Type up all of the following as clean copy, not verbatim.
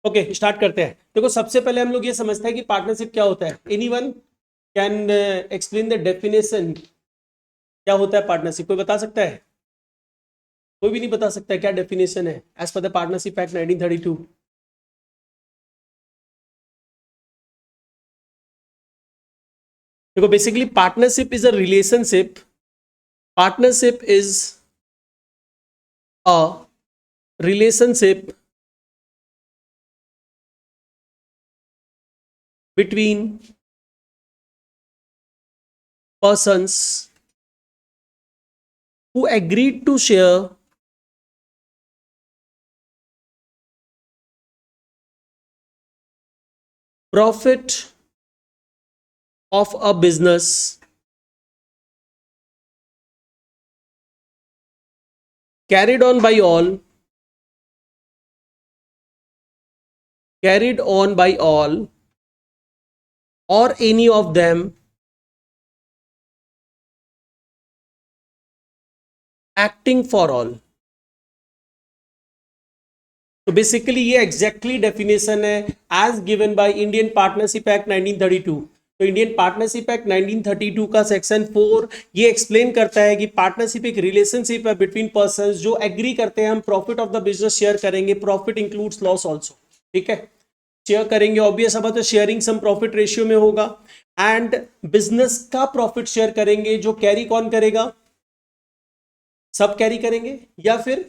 Okay start करते हैं। देखो सबसे पहले हम लोग ये समझते हैं कि पार्टनरशिप क्या होता है। Anyone can explain the definition, क्या होता है पार्टनरशिप? कोई बता सकता है? कोई भी नहीं बता सकता है क्या डेफिनेशन है as per the partnership act 1932? देखो basically partnership is a relationship, partnership is a relationship between persons who agreed to share profit of a business carried on by all or any of them acting for all। तो basically ये exactly definition है as given by Indian partnership act 1932। तो Indian partnership act 1932 का section 4 ये explain करता है कि partnership एक रिलेशनशिप है बिटवीन पर्संस जो एग्री करते हैं हम profit of the business share करेंगे, प्रॉफिट इंक्लूड्स लॉस आल्सो, ठीक है, शेयर करेंगे। ऑब्वियस बात है शेयरिंग सम प्रॉफिट रेशियो में होगा एंड बिजनेस का प्रॉफिट शेयर करेंगे जो कैरी कौन करेगा? सब कैरी करेंगे या फिर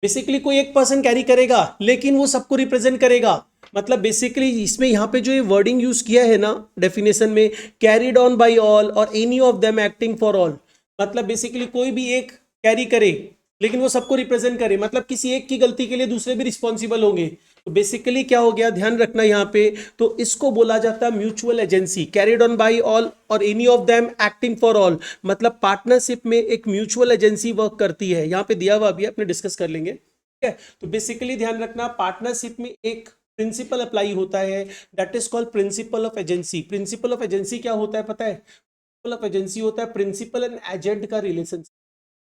बेसिकली कोई एक पर्सन कैरी करेगा लेकिन वो सबको रिप्रेजेंट करेगा। मतलब बेसिकली इसमें यहां पे जो ये वर्डिंग यूज किया है ना डेफिनेशन में, carried on by all or any of them acting for all, मतलब बेसिकली कोई भी एक कैरी करे लेकिन वो सबको रिप्रेजेंट करे, मतलब किसी एक की गलती के लिए दूसरे भी रिस्पॉन्सिबल होंगे। तो बेसिकली क्या हो गया, ध्यान रखना यहाँ पे, तो इसको बोला जाता है mutual agency, carried on by all or any of them acting for all. मतलब पार्टनरशिप में एक म्यूचुअल एजेंसी वर्क करती है, यहाँ पे दिया हुआ भी अपने डिस्कस कर लेंगे, ठीक है। तो बेसिकली ध्यान रखना पार्टनरशिप में एक प्रिंसिपल अप्लाई होता है, that is called principal of agency. Principal of agency क्या होता है पता है? प्रिंसिपल ऑफ एजेंसी होता है प्रिंसिपल एंड एजेंट का रिलेशनशिप।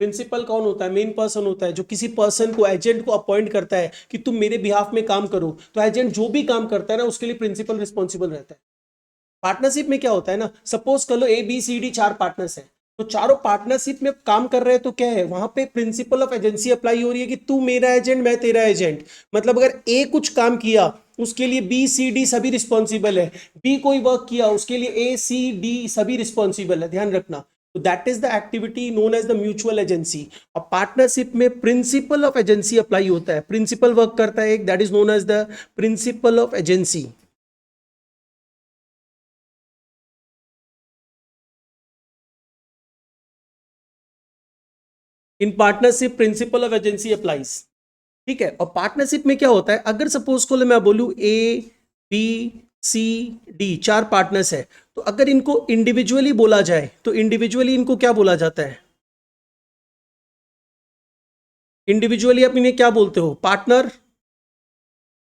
प्रिंसिपल कौन होता है? मेन पर्सन होता है जो किसी पर्सन को, एजेंट को अपॉइंट करता है कि तुम मेरे बिहाफ में काम करो। तो एजेंट जो भी काम करता है ना उसके लिए प्रिंसिपल रिस्पॉन्सिबल रहता है। पार्टनरशिप में क्या होता है ना, सपोज कर लो A B C D 4 partners हैं, तो चारों पार्टनरशिप में काम कर रहे हैं, तो क्या है वहां पे प्रिंसिपल ऑफ एजेंसी अप्लाई हो रही है कि तू मेरा एजेंट मैं तेरा एजेंट। मतलब अगर ए कुछ काम किया उसके लिए बी सी डी सभी रिस्पॉन्सिबल है, बी कोई वर्क किया उसके लिए ए सी डी सभी रिस्पॉन्सिबल है, ध्यान रखना। तो that is the activity known as the mutual agency. और पार्टनरशिप में प्रिंसिपल ऑफ एजेंसी अप्लाई होता है, प्रिंसिपल वर्क करता है एक, that is known as the principle of agency. In partnership principle of agency applies, ठीक है। और पार्टनरशिप में क्या होता है, अगर सपोज को मैं बोलूं A B C D 4 partners है, तो अगर इनको इंडिविजुअली बोला जाए तो इंडिविजुअली इनको क्या बोला जाता है? इंडिविजुअली आप इन्हें क्या बोलते हो? पार्टनर।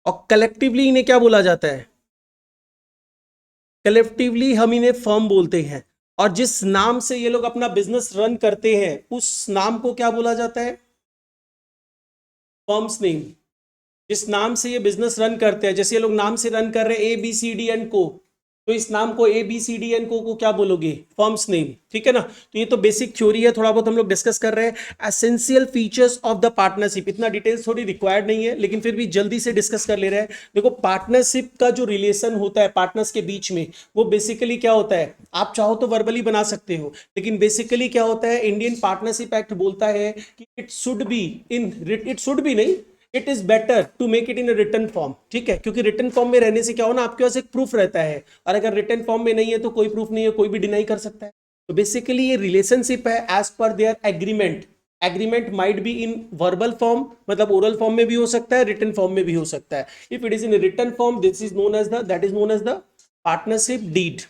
और कलेक्टिवली इन्हें क्या बोला जाता है? कलेक्टिवली हम इन्हें फर्म बोलते हैं। और जिस नाम से ये लोग अपना बिजनेस रन करते हैं उस नाम को क्या बोला जाता है? Firms name. जिस नाम से ये बिजनेस रन करते हैं, जैसे ये लोग नाम से रन कर रहे हैं A B C D and co, तो इस नाम को A B C D and co क्या बोलोगे? फर्म्स नेम, ठीक है ना। तो ये तो बेसिक थ्योरी है, थोड़ा बहुत हम लोग डिस्कस कर रहे हैं। Essential features of the partnership, इतना डिटेल्स थोड़ी रिक्वायर्ड नहीं है लेकिन फिर भी जल्दी से डिस्कस कर ले रहे हैं। देखो पार्टनरशिप का जो रिलेशन होता है पार्टनर्स के बीच में, वो बेसिकली क्या होता है, आप चाहो तो वर्बली बना सकते हो, लेकिन बेसिकली क्या होता है, इंडियन पार्टनरशिप एक्ट बोलता है कि it should be in, it should be नहीं, it is better to make it in return form, ठीक है। क्योंकि रिटर्न फॉर्म में रहने से क्या होना, आपके पास एक प्रूफ रहता है, और अगर रिटर्न फॉर्म में नहीं है तो कोई प्रूफ नहीं है, कोई भी डिनाई कर सकता है। तो बेसिकली ये रिलेशनशिप है as per their agreement. Agreement might be in verbal form, मतलब ओरल फॉर्म में भी हो सकता है, रिटर्न फॉर्म में भी हो सकता है। If it is in return form this is known as the, that is known as the partnership deed,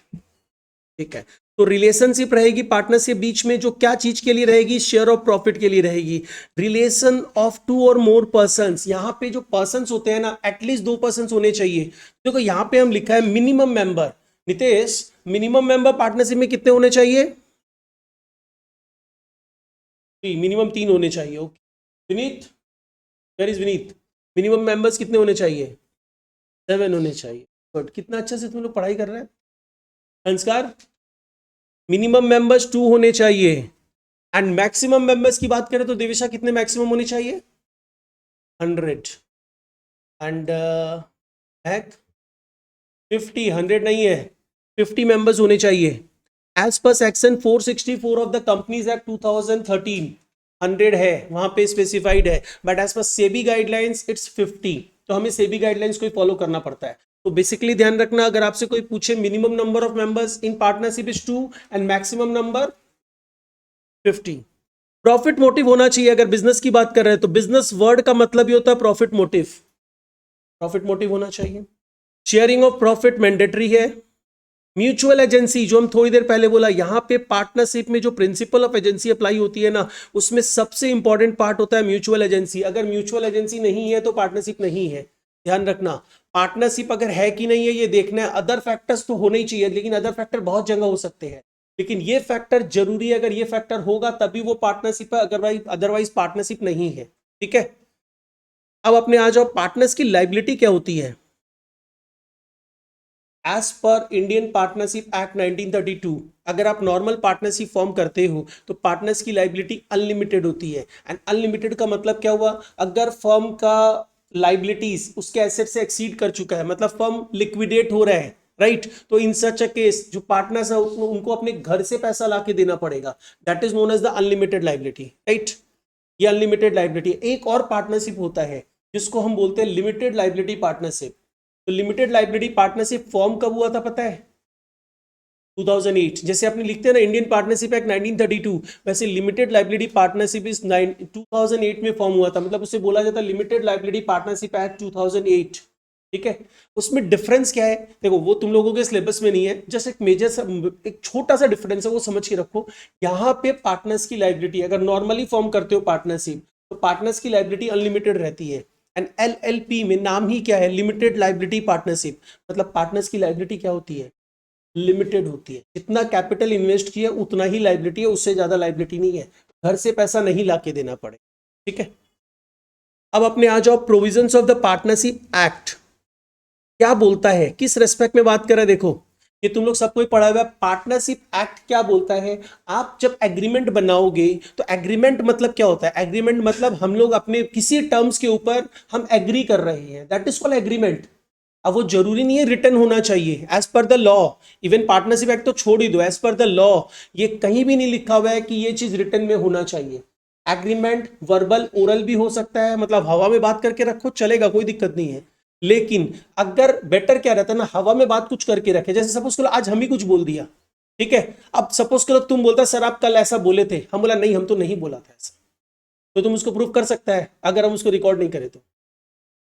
ठीक है। तो रिलेशनशिप रहेगी पार्टनरशिप बीच में, जो क्या चीज के लिए रहेगी? शेयर ऑफ प्रॉफिट के लिए रहेगी। रिलेशन ऑफ 2 और मोर पर्संस, यहां पे जो पर्संस होते हैं ना, एटलीस्ट 2 पर्संस होने चाहिए। देखो यहां पे हम लिखा है minimum member, Nitesh minimum member partnership में कितने होने चाहिए? मिनिमम 3 होने चाहिए। Okay Vineet, where is Vineet? Minimum members कितने होने चाहिए? 7 होने चाहिए। गुड, कितना अच्छा से तुम लोग पढ़ाई कर रहे हैं। संस्कार, मिनिमम मेंबर्स 2 होने चाहिए एंड मैक्सिमम मेंबर्स की बात करें तो देविशा कितने मैक्सिमम होने चाहिए? 100 एंड हैक 50, 100 नहीं है, 50 मेंबर्स होने चाहिए। As per section 464 of the companies act 2013 100 है, वहां पे स्पेसिफाइड है, but as per SEBI guidelines it's 50। तो हमें सेबी गाइडलाइंस को फॉलो करना पड़ता है। तो बेसिकली ध्यान रखना, अगर आपसे कोई पूछे minimum number of members in partnership is 2 and maximum number 50। Profit motive होना चाहिए। अगर बिजनेस की बात कर रहे हैं तो बिजनेस वर्ड का मतलब ही होता है प्रॉफिट मोटिव, प्रॉफिट मोटिव होना चाहिए। शेयरिंग ऑफ प्रॉफिट मैंडेटरी है। म्यूचुअल एजेंसी, जो हम थोड़ी देर पहले बोला, यहां पे पार्टनरशिप में जो प्रिंसिपल ऑफ एजेंसी अप्लाई होती है ना, उसमें सबसे इंपॉर्टेंट पार्ट होता है म्यूचुअल एजेंसी। अगर म्यूचुअल एजेंसी नहीं है तो पार्टनरशिप नहीं है, ध्यान रखना। पार्टनरशिप अगर है कि नहीं है ये देखना है। अदर फैक्टर्स तो होने ही चाहिए, लेकिन अदर फैक्टर बहुत जगह हो सकते हैं, लेकिन ये फैक्टर जरूरी है। अगर ये फैक्टर होगा तभी वो पार्टनरशिप है, अदरवाइज पार्टनरशिप नहीं है। ठीक है, अब अपने आ जाओ, पार्टनर्स की लाइबिलिटी क्या होती है? एज पर इंडियन पार्टनरशिप एक्ट 1932, अगर आप नॉर्मल पार्टनरशिप फॉर्म करते हो तो पार्टनर्स की लाइबिलिटी अनलिमिटेड होती है। एंड अनलिमिटेड का मतलब क्या हुआ? अगर फर्म का लाइबिलिटीज उसके एसेट से एक्सीड कर चुका है, मतलब फर्म लिक्विडेट हो रहा है, राइट, तो इन सच अ केस जो पार्टनर्स है उनको अपने घर से पैसा ला के देना पड़ेगा। That is known as the unlimited liability, right. ये अनलिमिटेड लाइबिलिटी। एक और पार्टनरशिप होता है जिसको हम बोलते हैं लिमिटेड लाइबिलिटी पार्टनरशिप। तो लिमिटेड लाइबिलिटी पार्टनरशिप फॉर्म कब हुआ था पता है? 2008। जैसे आपने लिखते हैं ना इंडियन पार्टनरशिप एक्ट 1932, वैसे लिमिटेड लाइबिलिटी पार्टनरशिप इस 2008 में फॉर्म हुआ था। मतलब उसे बोला जाता है लिमिटेड लाइबिलिटी पार्टनरशिप एक्ट 2008। ठीक है, उसमें डिफरेंस क्या है? देखो वो तुम लोगों के सिलेबस में नहीं है, जस्ट एक मेजर सा, एक छोटा सा डिफरेंस है, वो समझ के रखो। यहाँ पे पार्टनर्स की लाइबिलिटी अगर नॉर्मली फॉर्म करते हो पार्टनरशिप, तो पार्टनर्स की लाइबिलिटी अनलिमिटेड रहती है। एंड LLP में नाम ही क्या है? Limited liability partnership. मतलब पार्टनर्स की लाइबिलिटी क्या होती है? लिमिटेड होती है। जितना कैपिटल इन्वेस्ट किया उतना ही लाइबिलिटी है, उससे ज्यादा लाइबिलिटी नहीं है। घर से पैसा नहीं लाके देना पड़े। ठीक है, अब अपने आ जाओ, provisions of the partnership act क्या बोलता है, किस रेस्पेक्ट में बात कर रहे हैं? देखो ये तुम लोग सबको ही पढ़ा हुआ है। पार्टनरशिप एक्ट क्या बोलता है? आप जब एग्रीमेंट बनाओगे तो एग्रीमेंट मतलब क्या होता है? एग्रीमेंट मतलब हम लोग अपने किसी टर्म्स के ऊपर हम एग्री कर रहे हैं, दैट इज कॉल्ड एग्रीमेंट। अब वो जरूरी नहीं है रिटर्न होना चाहिए, as per the law. Even partnership act तो छोड़ ही दो, एज पर द लॉ ये कहीं भी नहीं लिखा हुआ है कि ये चीज रिटर्न में होना चाहिए। एग्रीमेंट वर्बल ओरल भी हो सकता है, मतलब हवा में बात करके रखो चलेगा, कोई दिक्कत नहीं है। लेकिन अगर बेटर क्या रहता है ना, हवा में बात कुछ करके रखे। जैसे सपोज करो आज हम ही कुछ बोल दिया, ठीक है, अब सपोज करो तुम बोलता सर आप कल ऐसा बोले थे, हम बोला नहीं हम तो नहीं बोला था ऐसा, तो तुम उसको प्रूव कर सकता है? अगर हम उसको रिकॉर्ड नहीं करें तो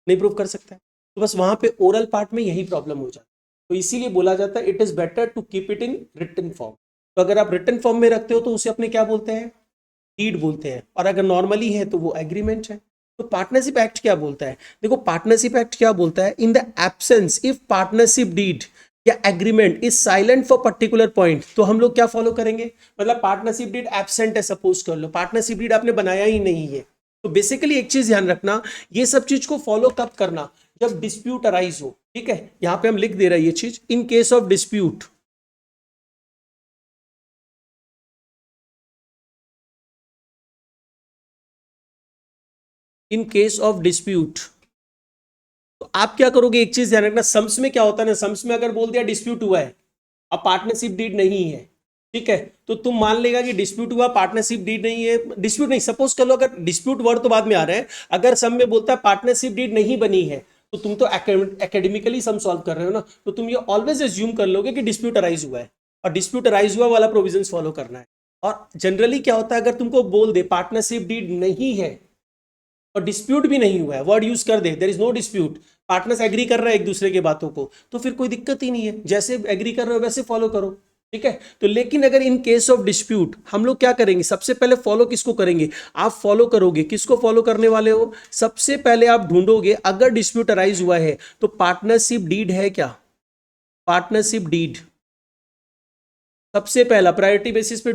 नहीं प्रूव कर सकता है। तो बस वहां पे ओरल पार्ट में यही प्रॉब्लम हो जाती है। तो इसीलिए बोला जाता है it is better to keep it in written form. तो अगर आप रिटन फॉर्म में रखते हो तो उसे अपने क्या बोलते हैं? डीड बोलते हैं। और अगर नॉर्मली है तो वो एग्रीमेंट है। तो पार्टनरशिप एक्ट क्या बोलता है? देखो पार्टनरशिप एक्ट क्या बोलता है, in the absence if partnership deed या agreement is silent for particular point, तो हम लोग क्या फॉलो करेंगे? मतलब पार्टनरशिप डीड एब्सेंट है, सपोज कर लो पार्टनरशिप डीड आपने बनाया ही नहीं है, तो बेसिकली एक चीज ध्यान रखना, ये सब चीज को फॉलो कब करना? जब डिस्प्यूट अराइज हो। ठीक है, यहां पे हम लिख दे रहे हैं ये चीज, in case of dispute. In case of dispute, तो आप क्या करोगे? एक चीज ध्यान रखना, सम्स में क्या होता है ना, सम्स में अगर बोल दिया डिस्प्यूट हुआ है, अब पार्टनरशिप डीड नहीं है, ठीक है, तो तुम मान लेगा कि डिस्प्यूट हुआ, पार्टनरशिप डीड नहीं है। डिस्प्यूट नहीं, सपोज कर लो, अगर डिस्प्यूट वर्ड तो बाद में आ रहा है, अगर सम में बोलता है पार्टनरशिप डीड नहीं बनी है, तो तुम तो एकेडमिकली सम सॉल्व कर रहे हो ना, तो तुम ये ऑलवेज एज्यूम कर लोगे कि डिस्प्यूट अराइज हुआ है, और डिस्प्यूट अराइज हुआ वाला प्रोविजन फॉलो करना है। और जनरली क्या होता है, अगर तुमको बोल दे पार्टनरशिप डीड नहीं है और डिस्प्यूट भी नहीं हुआ है, वर्ड यूज कर दे there is no dispute, partners agree कर रहे हैं एक दूसरे के बातों को, तो फिर कोई दिक्कत ही नहीं है, जैसे एग्री कर रहे हो वैसे फॉलो करो। ठीक है, तो लेकिन अगर इन केस ऑफ डिस्प्यूट हम लोग क्या करेंगे? सबसे पहले फॉलो किसको करेंगे? आप फॉलो करोगे, किसको फॉलो करने वाले हो? सबसे पहले आप ढूंढोगे अगर डिस्प्यूट अराइज हुआ है तो पार्टनरशिप डीड है क्या? पार्टनरशिप डीड सबसे पहला प्रायोरिटी बेसिस पे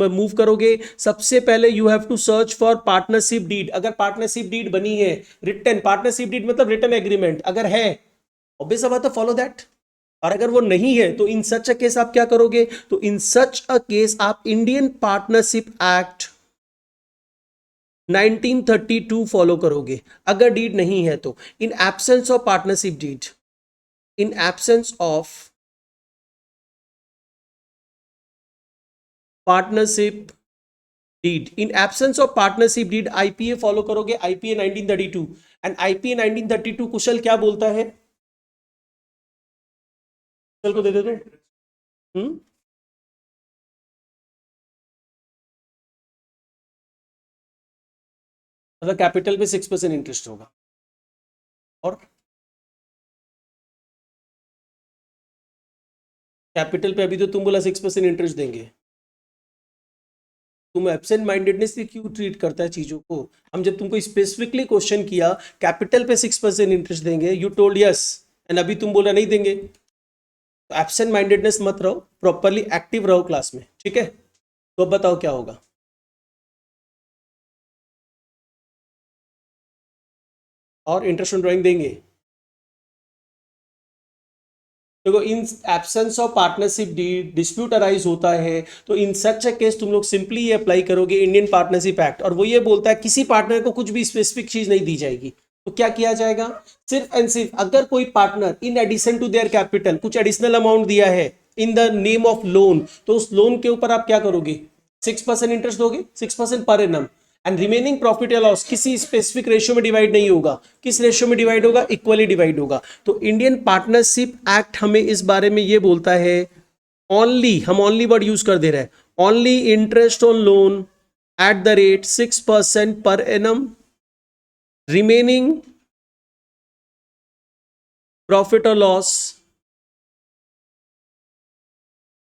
मूव करोगे, सबसे पहले you have to search for partnership deed. अगर पार्टनरशिप डीड बनी है, रिटन पार्टनरशिप डीड मतलब रिटन एग्रीमेंट अगर है, ऑब्वियस बात है फॉलो दैट। और अगर वो नहीं है तो इन सच अ केस आप क्या करोगे, तो इन सच अ केस आप इंडियन पार्टनरशिप एक्ट 1932 फॉलो करोगे। अगर डीड नहीं है तो in absence of partnership deed, in absence of partnership deed, in absence of partnership deed IPA follow करोगे, आईपीए 1932। एंड आईपीए 1932 कुशल क्या बोलता है, कुशल को दे दे दो। हम्म, मतलब कैपिटल पे 6% इंटरेस्ट होगा, और कैपिटल पे अभी तो तुम बोला 6% इंटरेस्ट देंगे। तुम एब्सेंट माइंडेडनेस से क्यों ट्रीट करता है चीजों को। हम जब तुमको स्पेसिफिकली क्वेश्चन किया कैपिटल पे 6% इंटरेस्ट देंगे, यू टोल्ड यस, एंड अभी तुम बोला नहीं देंगे। तो एब्सेंट माइंडेडनेस मत रहो, प्रॉपरली एक्टिव रहो क्लास में, ठीक है। तो अब बताओ क्या होगा। और इंटरेस्ट ऑन ड्राइंग देंगे। देखो इन absence of partnership dispute arise होता है, तो इन सच अ केस तुम लोग सिंपली ये अप्लाई करोगे इंडियन पार्टनरशिप एक्ट, और वो ये बोलता है किसी पार्टनर को कुछ भी स्पेसिफिक चीज नहीं दी जाएगी। तो क्या किया जाएगा, सिर्फ एंड सिर्फ अगर कोई partner in addition to their capital कुछ एडिशनल अमाउंट दिया है in the name of loan, तो उस लोन के ऊपर आप क्या करोगे, 6% इंटरेस्ट दोगे, 6% per annum. And remaining profit या लॉस किसी स्पेसिफिक रेशियो में डिवाइड नहीं होगा। किस रेशियो में डिवाइड होगा, इक्वली डिवाइड होगा। तो इंडियन पार्टनरशिप एक्ट हमें इस बारे में ये बोलता है, ओनली, हम ओनली वर्ड यूज कर दे रहे हैं, only interest on loan at the rate 6% per annum, remaining profit और लॉस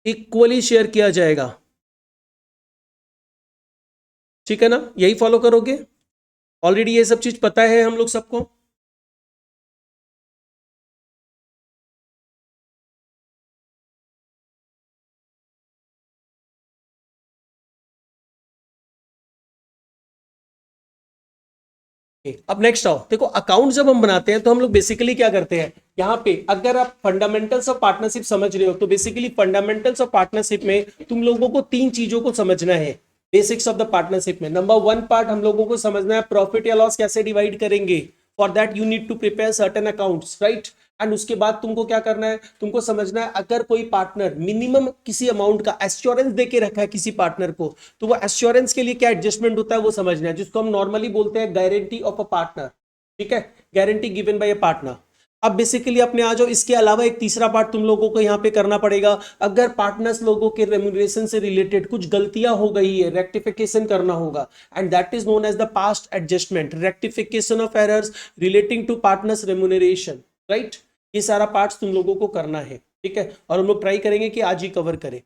इक्वली शेयर किया जाएगा। ठीक है ना, यही फॉलो करोगे। ऑलरेडी ये सब चीज पता है हम लोग सबको। अब नेक्स्ट आओ, देखो अकाउंट जब हम बनाते हैं तो हम लोग बेसिकली क्या करते हैं, यहाँ पे अगर आप फंडामेंटल्स ऑफ पार्टनरशिप समझ रहे हो तो बेसिकली फंडामेंटल्स ऑफ पार्टनरशिप में तुम लोगों को तीन चीजों को समझना है। बेसिक्स ऑफ द पार्टनरशिप में नंबर वन पार्ट हम लोगों को समझना है प्रॉफिट या लॉस कैसे डिवाइड करेंगे। For that you need to prepare certain accounts, right. And उसके बाद तुमको क्या करना है, तुमको समझना है अगर कोई पार्टनर मिनिमम किसी अमाउंट का एश्योरेंस देके रखा है किसी पार्टनर को, तो वो एश्योरेंस के लिए क्या एडजस्टमेंट होता है वो समझना है, जिसको हम नॉर्मली बोलते हैं गारंटी ऑफ अ पार्टनर। ठीक है, guarantee given by a partner. अब बेसिकली अपने आ जाओ, इसके अलावा एक तीसरा पार्ट तुम लोगों को यहाँ पे करना पड़ेगा। अगर पार्टनर्स लोगों के रेम्यूनरेशन से रिलेटेड कुछ गलतियां हो गई है, रेक्टिफिकेशन करना होगा, and that is known as the past adjustment, rectification of errors relating to partners remuneration, right. ये सारा पार्ट्स तुम लोगों को करना है, ठीक है, और हम लोग ट्राई करेंगे कि आज ही कवर करें।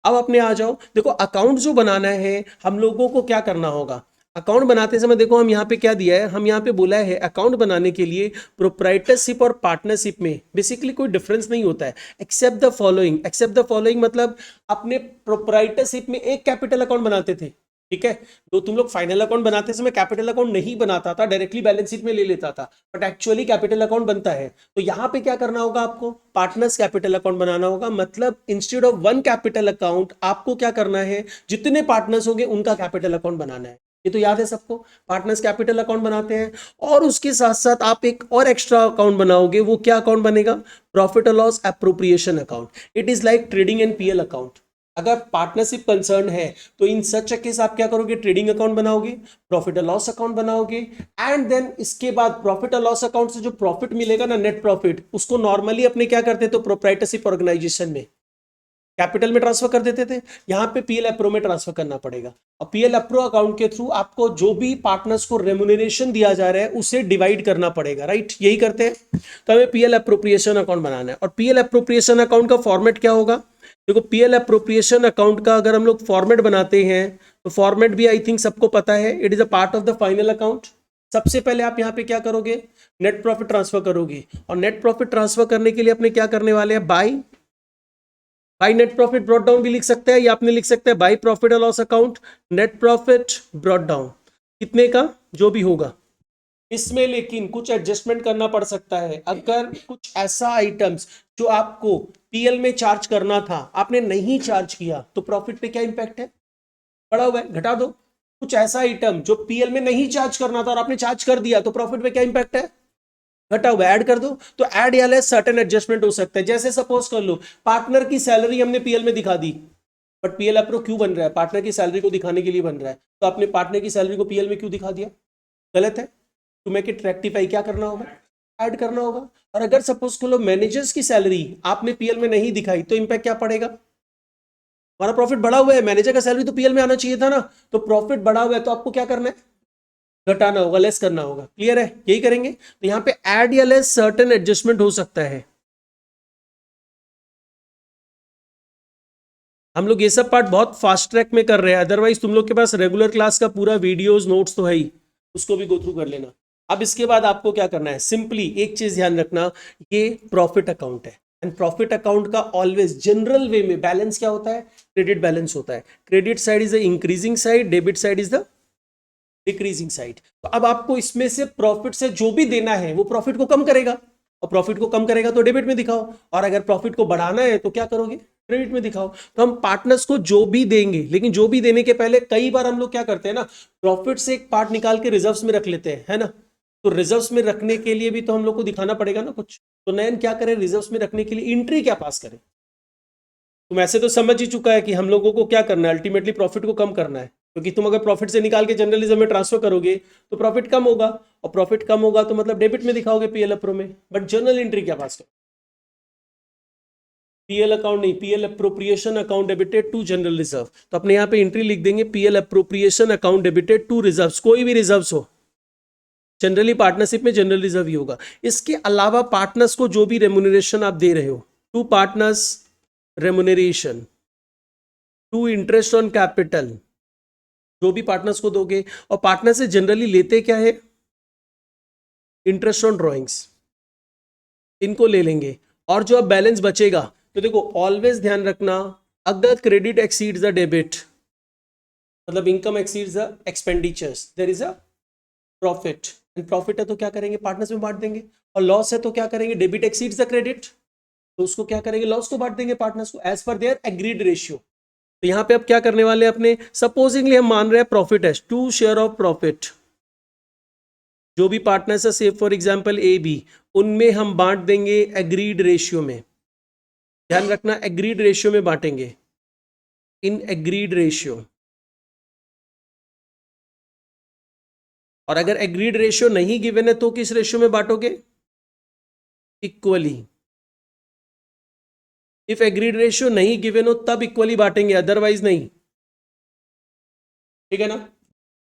अब अपने आ जाओ, देखो अकाउंट जो बनाना है हम लोगों को क्या करना होगा। अकाउंट बनाते समय देखो हम यहाँ पे क्या दिया है, हम यहाँ पे बोला है अकाउंट बनाने के लिए प्रोप्राइटरशिप और पार्टनरशिप में बेसिकली कोई डिफरेंस नहीं होता है, except the following. Except the following मतलब अपने प्रोप्राइटरशिप में एक कैपिटल अकाउंट बनाते थे, ठीक है। तो तुम लोग फाइनल अकाउंट बनाते समय कैपिटल अकाउंट नहीं बनाता था, डायरेक्टली बैलेंस शीट में ले लेता था, बट एक्चुअली कैपिटल अकाउंट बनता है। तो यहाँ पे क्या करना होगा, आपको पार्टनर्स कैपिटल अकाउंट बनाना होगा। मतलब instead of one capital account आपको क्या करना है, जितने पार्टनर्स होंगे उनका कैपिटल अकाउंट बनाना है। ये तो याद है सबको, पार्टनर्स कैपिटल अकाउंट बनाते हैं। और उसके साथ साथ आप एक और एक्स्ट्रा अकाउंट बनाओगे, वो क्या अकाउंट बनेगा, प्रॉफिट और loss appropriation account. It is like trading and PL account. अगर पार्टनरशिप कंसर्न है तो इन सच अ केस आप क्या करोगे, ट्रेडिंग अकाउंट बनाओगे, प्रॉफिट और लॉस अकाउंट बनाओगे, एंड देन इसके बाद प्रॉफिट और लॉस अकाउंट से जो प्रॉफिट मिलेगा ना, नेट प्रॉफिट, उसको नॉर्मली अपने क्या करते तो प्रोप्राइटरशिप ऑर्गेनाइजेशन में कैपिटल में ट्रांसफर कर देते थे। यहाँ पे पीएल अप्रो में ट्रांसफर करना पड़ेगा, और पीएल अप्रो अकाउंट के थ्रू आपको जो भी पार्टनर्स को रेम्यूनरेशन दिया जा रहा है उसे डिवाइड करना पड़ेगा, राइट। यही करते हैं। तो हमें पीएल अप्रोप्रिएशन अकाउंट बनाना है, और पीएल अप्रोप्रिएशन अकाउंट का फॉर्मेट क्या होगा। देखो पीएल अप्रोप्रिएशन अकाउंट का अगर हम लोग फॉर्मेट बनाते हैं तो फॉर्मेट भी आई थिंक सबको पता है, it is a part of the final account. सबसे पहले आप यहाँ पे क्या करोगे, नेट प्रॉफिट ट्रांसफर करोगे, और नेट प्रॉफिट ट्रांसफर करने के लिए अपने क्या करने वाले हैं, by by net profit brought down भी लिख सकते हैं, या आपने लिख सकते हैं by profit and loss account net profit brought down, कितने का जो भी होगा। इसमें लेकिन कुछ एडजस्टमेंट करना पड़ सकता है। अगर कुछ ऐसा आइटम्स जो आपको पीएल में चार्ज करना था आपने नहीं चार्ज किया तो प्रॉफिट पे क्या इंपैक्ट है, बढ़ा हुआ है, घटा दो। कुछ ऐसा आइटम जो पीएल में नहीं चार्ज करना था और आपने चार्ज कर दिया तो प्रॉफिट पे क्या इंपैक्ट है, घटा हुआ, ऐड कर दो। तो ऐड या लेस सर्टेन एडजस्टमेंट हो सकता है। जैसे सपोज कर लो पार्टनर की सैलरी हमने पीएल में दिखा दी, बट पीएल अप्रूव क्यों बन रहा है, पार्टनर की सैलरी को दिखाने के लिए बन रहा है, तो आपने पार्टनर की सैलरी को पीएल में क्यों दिखा दिया, गलत है। टू मेक इट रेक्टिफाई क्या करना होगा, ऐड करना होगा। और अगर सपोज कर लो मैनेजर्स की सैलरी आपने पीएल में नहीं दिखाई तो इंपैक्ट क्या पड़ेगा, हमारा प्रॉफिट बढ़ा हुआ है, मैनेजर का सैलरी तो पीएल में आना चाहिए था ना, तो प्रॉफिट बढ़ा हुआ है तो आपको क्या करना है, घटाना होगा, लेस करना होगा। क्लियर है, यही करेंगे। तो यहां पे ऐड या लेस सर्टेन एडजस्टमेंट हो सकता है। हम लोग ये सब पार्ट बहुत फास्ट ट्रैक में कर रहे हैं, अदरवाइज तुम लोग के पास रेगुलर क्लास का पूरा वीडियोस नोट्स तो है ही, उसको भी गो थ्रू कर लेना। अब इसके बाद आपको क्या करना है, सिंपली एक चीज ध्यान रखना, ये प्रॉफिट अकाउंट है एंड प्रॉफिट अकाउंट का ऑलवेज जनरल वे में बैलेंस क्या होता है, क्रेडिट बैलेंस होता है। Credit side is the increasing side, debit side is the decreasing side. तो अब आपको इसमें से प्रॉफिट से जो भी देना है वो प्रॉफिट को कम करेगा, और प्रॉफिट को कम करेगा तो डेबिट में दिखाओ, और अगर प्रॉफिट को बढ़ाना है तो क्या करोगे, क्रेडिट में दिखाओ। तो हम पार्टनर्स को जो भी देंगे, लेकिन जो भी देने के पहले कई बार हम लोग क्या करते हैं ना, प्रॉफिट से एक पार्ट निकाल के रिजर्व्स में रख लेते हैं, है ना। तो रिजर्व्स में रखने के लिए भी तो हम लोग को दिखाना पड़ेगा ना कुछ। तो नयन क्या करें, रिजर्व्स में रखने के लिए एंट्री क्या पास करें। तुम ऐसे तो समझ ही चुका है कि हम लोगों को क्या करना है, अल्टीमेटली प्रॉफिट को कम करना है। क्योंकि तुम अगर प्रॉफिट से निकाल के जर्नलिज्म में ट्रांसफर करोगे तो प्रॉफिट कम होगा, और प्रॉफिट कम होगा तो मतलब डेबिट में दिखाओगे पीएल अप्रो में, बट जर्नल एंट्री क्या पास करो, पीएल अकाउंट नहीं, PL appropriation account debited to general reserve. तो अपने यहाँ पे एंट्री लिख देंगे PL appropriation account debited to reserves, कोई भी रिजर्व्स हो, जनरली पार्टनरशिप में जनरल रिजर्व ही होगा। इसके अलावा पार्टनर्स को जो भी रेमुनरेशन आप दे रहे हो, to partners remuneration, to interest on capital, जो भी पार्टनर्स को दोगे, और पार्टनर से जनरली लेते क्या है, इंटरेस्ट ऑन ड्रॉइंग्स, इनको ले लेंगे। और जो अब बैलेंस बचेगा, तो देखो ऑलवेज ध्यान रखना, अगर क्रेडिट एक्सीड्स द डेबिट, मतलब income exceeds the expenditures, there is a profit, and profit है तो क्या करेंगे, पार्टनर्स में बांट देंगे। और लॉस है तो क्या करेंगे, डेबिट एक्सीड्स द क्रेडिट, तो उसको क्या करेंगे, लॉस को बांट देंगे पार्टनर्स को as per there agreed ratio. तो यहां पे अब क्या करने वाले हैं अपने, सपोजिंगली हम मान रहे हैं प्रॉफिट है टू शेयर ऑफ प्रॉफिट, जो भी पार्टनर्स है say for example A B, उनमें हम बांट देंगे एग्रीड रेशियो में। ध्यान रखना एग्रीड रेशियो में बांटेंगे, इन एग्रीड रेशियो। और अगर एग्रीड रेशियो नहीं गिवन है तो किस रेशियो में बांटोगे, इक्वली। इफ एग्रीड रेशियो नहीं गिवन हो तब इक्वली बांटेंगे, अदरवाइज नहीं, ठीक है ना।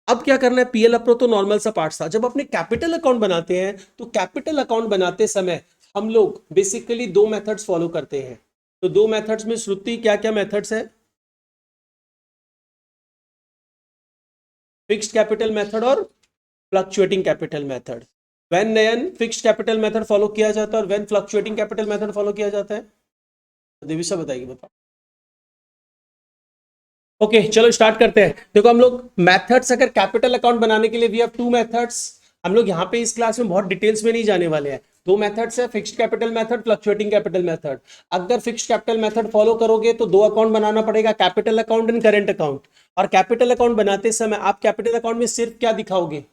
अब क्या करना है, पीएल अप्रो तो नॉर्मल सा पार्ट था। जब अपने कैपिटल अकाउंट बनाते हैं तो कैपिटल अकाउंट बनाते समय हम लोग बेसिकली दो मेथड्स फॉलो करते हैं। तो दो मेथड्स में श्रुति क्या क्या मेथड्स है, फिक्स्ड कैपिटल मेथड और fluctuating capital method. When Nayan fixed capital method follow किया जाता है और when fluctuating capital method follow किया जाता है, देवीसा बताएगी, बताओ। ओके चलो स्टार्ट करते हैं। देखो हम लोग मेथड्स, अगर कैपिटल अकाउंट बनाने के लिए वी हैव टू मेथड्स। हम लोग यहाँ पे इस क्लास में बहुत डिटेल्स में नहीं जाने वाले हैं। दो मेथड्स है, fixed capital method, fluctuating capital method. अगर फिक्स्ड कैपिटल मेथड फॉलो करोगे तो दो अकाउंट बनाना पड़ेगा, capital account and current account. और कैपिटल अकाउंट बनाते समय आप कैपिटल अकाउंट में सिर्फ क्या दिखाओगे,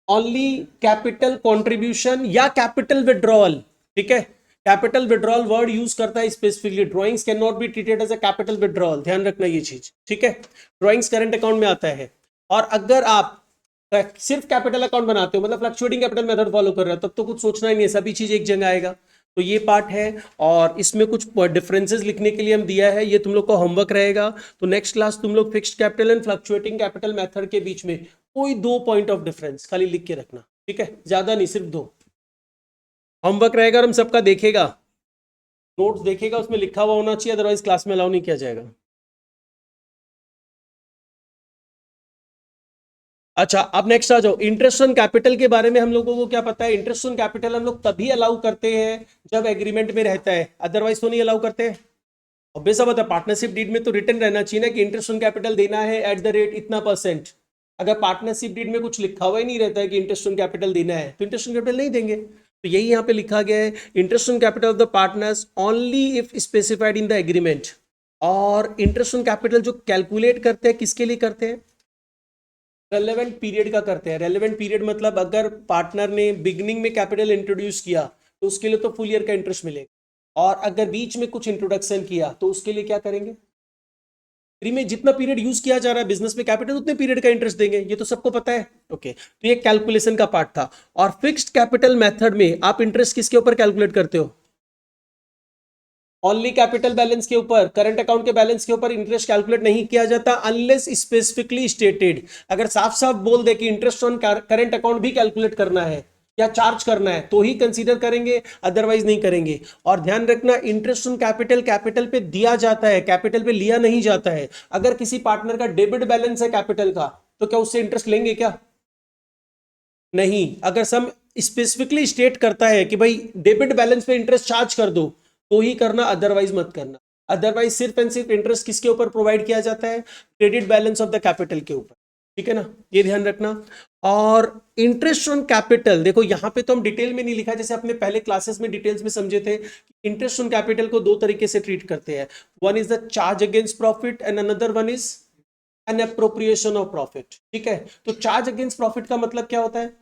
ओनली कैपिटल कॉन्ट्रीब्यूशन या कैपिटल विड्रॉल, ठीक है। कैपिटल विड्रॉल वर्ड यूज करता है specifically, drawings can not be treated as a capital withdrawal, ध्यान रखना ये चीज, ठीक है। ड्रॉइंग्स करंट अकाउंट में आता है। और अगर आप सिर्फ कैपिटल अकाउंट बनाते हो, मतलब फ्लक्चुएटिंग कैपिटल मेथड फॉलो कर रहे हो, तब तो कुछ सोचना ही नहीं है, सभी चीज एक जगह आएगा। तो ये पार्ट है, और इसमें कुछ डिफरेंसेस लिखने के लिए हम दिया है, ये तुम लोग का होमवर्क रहेगा। तो नेक्स्ट क्लास तुम लोग fixed capital and fluctuating capital method के बीच में कोई दो पॉइंट ऑफ डिफरेंस खाली लिख के रखना, ठीक है, ज्यादा नहीं, सिर्फ दो। होमवर्क रहेगा और हम सबका देखेगा, नोट्स देखेगा, उसमें लिखा हुआ होना चाहिए, अदरवाइज क्लास में अलाउ नहीं किया जाएगा। अच्छा अब नेक्स्ट आ जाओ, इंटरेस्ट ऑन कैपिटल के बारे में हम लोगों को क्या पता है। इंटरेस्ट ऑन कैपिटल हम लोग तभी अलाउ करते हैं जब एग्रीमेंट में रहता है, अदरवाइज तो नहीं अलाउ करते हैं। ऑब्वियस बात है, पार्टनरशिप डीड में तो रिटर्न रहना चाहिए ना कि इंटरेस्ट ऑन कैपिटल देना है एट द रेट इतना %। अगर पार्टनरशिप डीड में कुछ लिखा हुआ ही नहीं रहता है कि इंटरेस्ट ऑन कैपिटल देना है तो इंटरेस्ट ऑन कैपिटल नहीं देंगे। तो यही यहाँ पे लिखा गया है, interest on capital of the partners only if specified in the agreement. और इंटरेस्ट ऑन कैपिटल जो कैलकुलेट करते हैं किसके लिए करते हैं, रेलेवेंट पीरियड का करते हैं। रेलेवेंट पीरियड मतलब अगर पार्टनर ने बिगनिंग में कैपिटल इंट्रोड्यूस किया तो उसके लिए तो फुल ईयर का इंटरेस्ट मिलेगा, और अगर बीच में कुछ इंट्रोडक्शन किया तो उसके लिए क्या करेंगे, फ्री में जितना पीरियड यूज किया जा रहा है बिजनेस में कैपिटल उतने पीरियड का इंटरेस्ट देंगे, ये तो सबको पता है। ओके, तो ये कैलकुलेशन का पार्ट था। और फिक्स्ड कैपिटल मेथड में आप इंटरेस्ट किसके ऊपर कैलकुलेट करते हो, ओनली कैपिटल बैलेंस के ऊपर, करंट अकाउंट के बैलेंस के ऊपर इंटरेस्ट कैलकुलेट नहीं किया जाता अनलेस स्पेसिफिकली स्टेटेड। अगर साफ साफ बोल दे कि इंटरेस्ट ऑन करंट अकाउंट भी कैलकुलेट करना है या चार्ज करना है तो ही कंसीडर करेंगे, अदरवाइज नहीं करेंगे। और ध्यान रखना, इंटरेस्ट ऑन कैपिटल कैपिटल पे दिया जाता है, कैपिटल पे लिया नहीं जाता है। अगर किसी पार्टनर का डेबिट बैलेंस है कैपिटल का तो क्या उससे इंटरेस्ट लेंगे क्या, नहीं। अगर सम स्पेसिफिकली स्टेट करता है कि भाई डेबिट बैलेंस पे इंटरेस्ट चार्ज कर दो तो ही करना, अदरवाइज मत करना। अदरवाइज सिर्फ एंड सिर्फ इंटरेस्ट किसके ऊपर प्रोवाइड किया जाता है, credit balance of the capital के ऊपर, ठीक है ना, ये ध्यान रखना। और इंटरेस्ट ऑन कैपिटल देखो यहाँ पे तो हम डिटेल में नहीं लिखा, जैसे अपने पहले क्लासेस में डिटेल्स में समझे थे। इंटरेस्ट ऑन कैपिटल को दो तरीके से ट्रीट करते हैं, one is the charge against profit and another one is an appropriation of profit, ठीक है। तो चार्ज अगेंस्ट प्रॉफिट का मतलब क्या होता है,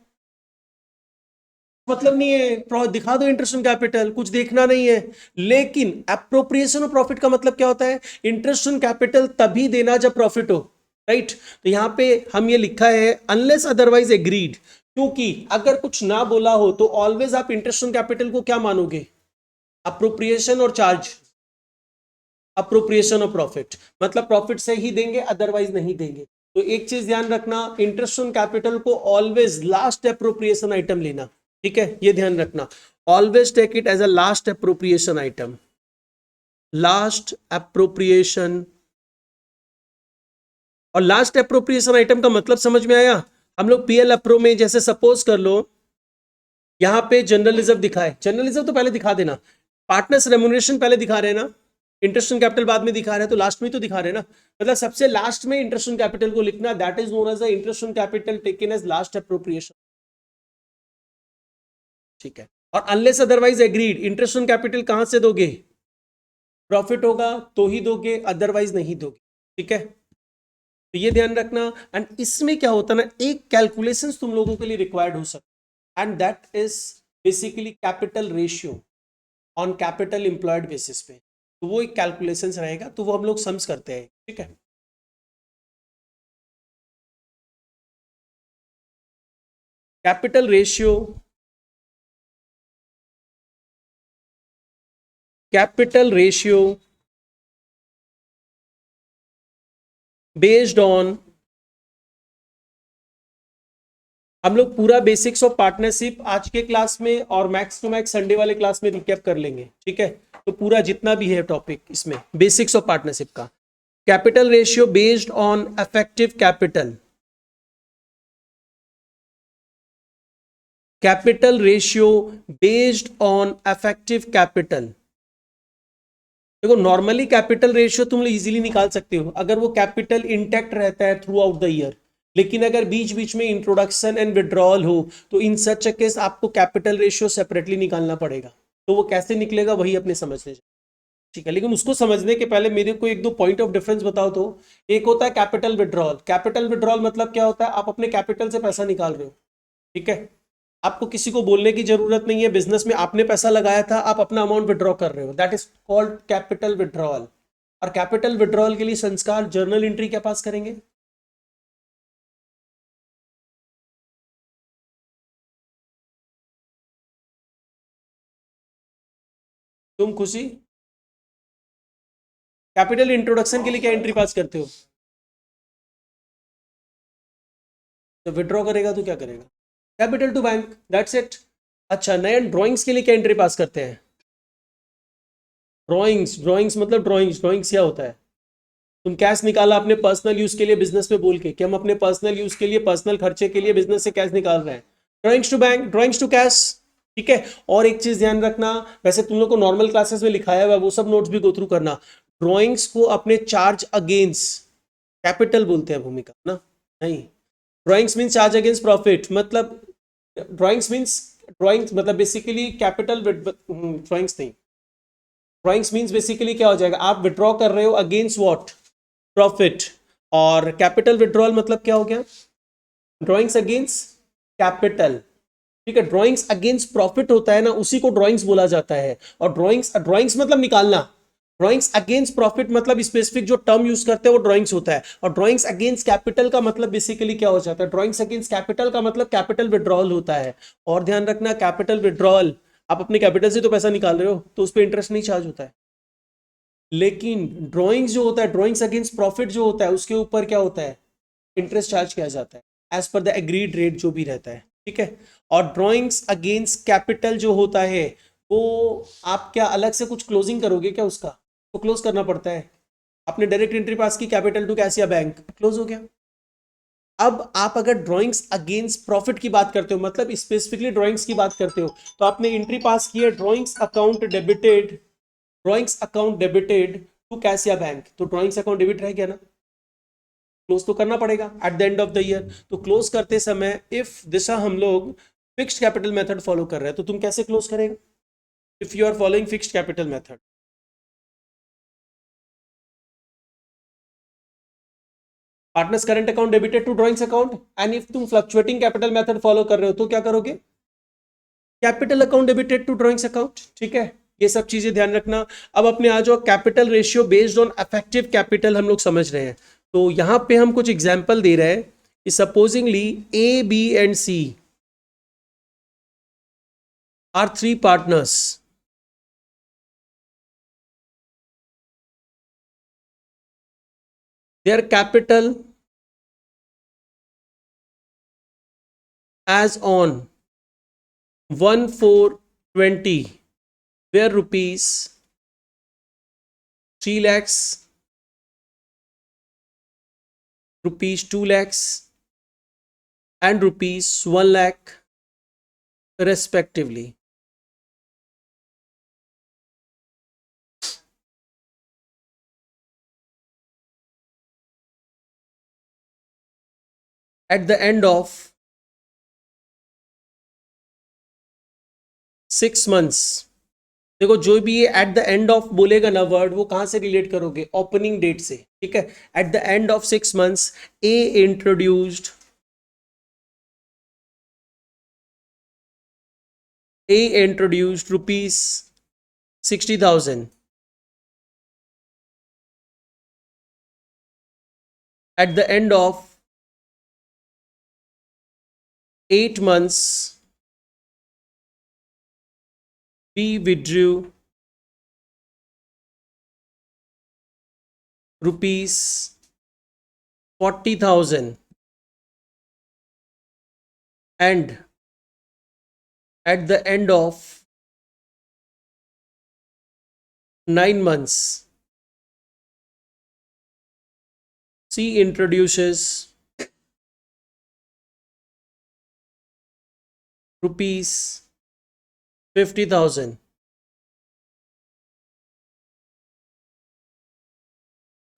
मतलब नहीं है दिखा दो इंटरेस्ट ऑन कैपिटल, कुछ देखना नहीं है। लेकिन अप्रोप्रिएशन ऑफ प्रॉफिट का मतलब क्या होता है, इंटरेस्ट ऑन कैपिटल तभी देना जब प्रॉफिट हो, राइट। तो यहां पे हम ये लिखा है अनलेस अदरवाइज एग्रीड, क्योंकि अगर कुछ ना बोला हो तो ऑलवेज आप इंटरेस्ट ऑन कैपिटल को क्या मानोगे, अप्रोप्रिएशन और चार्ज, अप्रोप्रिएशन ऑफ प्रॉफिट, मतलब प्रॉफिट से ही देंगे अदरवाइज नहीं देंगे। तो एक चीज ध्यान रखना, इंटरेस्ट ऑन कैपिटल को ऑलवेज लास्ट अप्रोप्रिएशन आइटम लेना, ठीक है, ये ध्यान रखना। Always take it as a last appropriation item, last appropriation. और लास्ट अप्रोप्रिएशन आइटम का मतलब समझ में आया। हम लोग पीएल अप्रो में जैसे सपोज कर लो यहां पे जनरल रिजर्व दिखाए, जनरल रिजर्व तो पहले दिखा देना, पार्टनर्स रेम्यूनरेशन पहले दिखा रहे हैं ना, इंटरेस्ट ऑन कैपिटल बाद में दिखा रहे हैं, तो लास्ट में तो दिखा रहे हैं ना, मतलब सबसे लास्ट में इंटरेस्ट ऑन कैपिटल को लिखना, that is known as the interest on capital taken as last appropriation, ठीक है। और unless otherwise agreed, interest on capital कहां से दोगे, प्रॉफिट होगा तो ही दोगे, अदरवाइज नहीं दोगे, ठीक है। तो ये ध्यान रखना। एंड इसमें क्या होता है ना, एक कैलकुलेशन तुम लोगों के लिए रिक्वायर्ड हो सकता है, and that is basically capital ratio on capital employed basis पे। तो वो एक कैलकुलेशन रहेगा, तो वो हम लोग सम्स करते हैं, ठीक है। Capital ratio, capital ratio based on, हम लोग पूरा बेसिक्स ऑफ पार्टनरशिप आज के क्लास में और मैक्स टू मैक्स संडे वाले क्लास में रिकैप कर लेंगे, ठीक है। तो पूरा जितना भी है टॉपिक इसमें बेसिक्स ऑफ पार्टनरशिप का, capital ratio based on effective capital, capital ratio based on effective capital. देखो नॉर्मली कैपिटल रेशियो तुम लोग इजीली निकाल सकते हो अगर वो कैपिटल इंटैक्ट रहता है थ्रू आउट द ईयर, लेकिन अगर बीच बीच में इंट्रोडक्शन एंड विड्रॉल हो तो इन सच अ केस आपको कैपिटल रेशियो सेपरेटली निकालना पड़ेगा। तो वो कैसे निकलेगा वही अपने समझने जाए, ठीक है। लेकिन उसको समझने के पहले मेरे को एक दो पॉइंट ऑफ डिफरेंस बताओ। तो एक होता है कैपिटल विड्रॉल, कैपिटल विड्रॉल मतलब क्या होता है, आप अपने कैपिटल से पैसा निकाल रहे हो, ठीक है। आपको किसी को बोलने की जरूरत नहीं है, बिजनेस में आपने पैसा लगाया था, आप अपना अमाउंट विड्रॉ कर रहे हो, that is called capital withdrawal. और कैपिटल विड्रॉल के लिए संस्कार जर्नल एंट्री क्या पास करेंगे, तुम खुशी कैपिटल इंट्रोडक्शन के लिए क्या एंट्री पास करते हो, तो विड्रॉ करेगा तो क्या करेगा, capital to bank, that's it. अच्छा, नए ड्राइंग्स के लिए क्या एंट्री पास करते हैं, ड्राइंग्स, ड्राइंग्स मतलब ड्राइंग्स, ड्राइंग्स क्या होता है, तुम कैश निकाला अपने पर्सनल यूज के लिए बिजनेस में बोल के कि हम अपने पर्सनल यूज के लिए, पर्सनल खर्चे के लिए बिजनेस से कैश निकाल रहे हैं, drawings to bank, drawings to cash, ठीक है। और एक चीज ध्यान रखना, वैसे तुम लोग को नॉर्मल क्लासेस में लिखाया हुआ है वो सब नोट्स भी गो थ्रू करना, ड्रॉइंग्स को अपने चार्ज अगेंस्ट कैपिटल बोलते हैं भूमिका ना, नहीं। Drawings means charge against profit, मतलब ड्रॉइंग्स मतलब बेसिकली कैपिटल, ड्रॉइंग्स नहीं, ड्रॉइंग्स मीन्स बेसिकली क्या हो जाएगा, आप विड्रॉ कर रहे हो अगेंस्ट व्हाट, प्रॉफिट। और कैपिटल विड्रॉल मतलब क्या हो गया, ड्रॉइंग्स अगेंस्ट कैपिटल, ठीक है। ड्रॉइंग्स अगेंस्ट प्रॉफिट होता है ना, उसी को ड्रॉइंग्स बोला जाता है। और ड्रॉइंग्स मतलब निकालना, ड्रॉइंग्स अगेंस्ट प्रॉफिट मतलब स्पेसिफिक जो टर्म यूज करते हैं वो ड्रॉइंग्स होता है। और ड्रॉइंग्स अगेंस्ट कैपिटल का मतलब बेसिकली क्या हो जाता है, ड्रॉइंग्स अगेंस्ट कैपिटल का मतलब कैपिटल विड्रॉल होता है। और ध्यान रखना, कैपिटल विड्रॉल, आप अपने कैपिटल से तो पैसा निकाल रहे हो तो उस पर इंटरेस्ट नहीं चार्ज होता है। लेकिन ड्रॉइंग्स जो होता है, ड्रॉइंग्स अगेंस्ट प्रॉफिट जो होता है, उसके ऊपर क्या होता है, इंटरेस्ट चार्ज किया जाता है as per the agreed rate जो भी रहता है, ठीक है। और ड्रॉइंग्स अगेंस्ट कैपिटल जो होता है वो आप क्या अलग से कुछ क्लोजिंग करोगे क्या, उसका तो क्लोज करना पड़ता है। आपने डायरेक्ट एंट्री पास की कैपिटल टू कैसिया बैंक, क्लोज हो गया। अब आप अगर ड्रॉइंग्स अगेंस्ट प्रॉफिट की बात करते हो, मतलब स्पेसिफिकली ड्रॉइंग्स की बात करते हो, तो आपने एंट्री पास की है drawings account debited, drawings account debited to कैसिया बैंक, तो ड्रॉइंग्स अकाउंट डेबिट रह गया ना, क्लोज तो करना पड़ेगा at the end of the year. तो क्लोज करते समय इफ दिशा हम लोग फिक्स्ड कैपिटल मेथड फॉलो कर रहे हैं, तो तुम कैसे क्लोज करेगा, if you are following fixed capital method. Partners current account debited to drawings account, and if तुम फ्लक्चुएटिंग कैपिटल मेथड फॉलो कर रहे हो तो क्या करोगे, capital account debited to drawings account, ठीक है। ये सब चीजें ध्यान रखना। अब अपने आ जाओ capital ratio based on effective capital, हम लोग समझ रहे हैं। तो यहां पे हम कुछ एग्जांपल दे रहे हैं कि supposingly A B and C are three partners, their capital as on 1/4/20 were rupees 3 lakhs, rupees 2 lakhs and rupees 1 lakh respectively. At the end of 6 months, देखो जो भी ये एट द एंड ऑफ बोलेगा ना word, वो कहां से relate करोगे, ओपनिंग डेट से, ठीक है। Eight the end of 6 months A introduced rupees 60,000. At the end of 8 months we withdrew rupees 40,000, and at the end of 9 months C introduces rupees 50,000.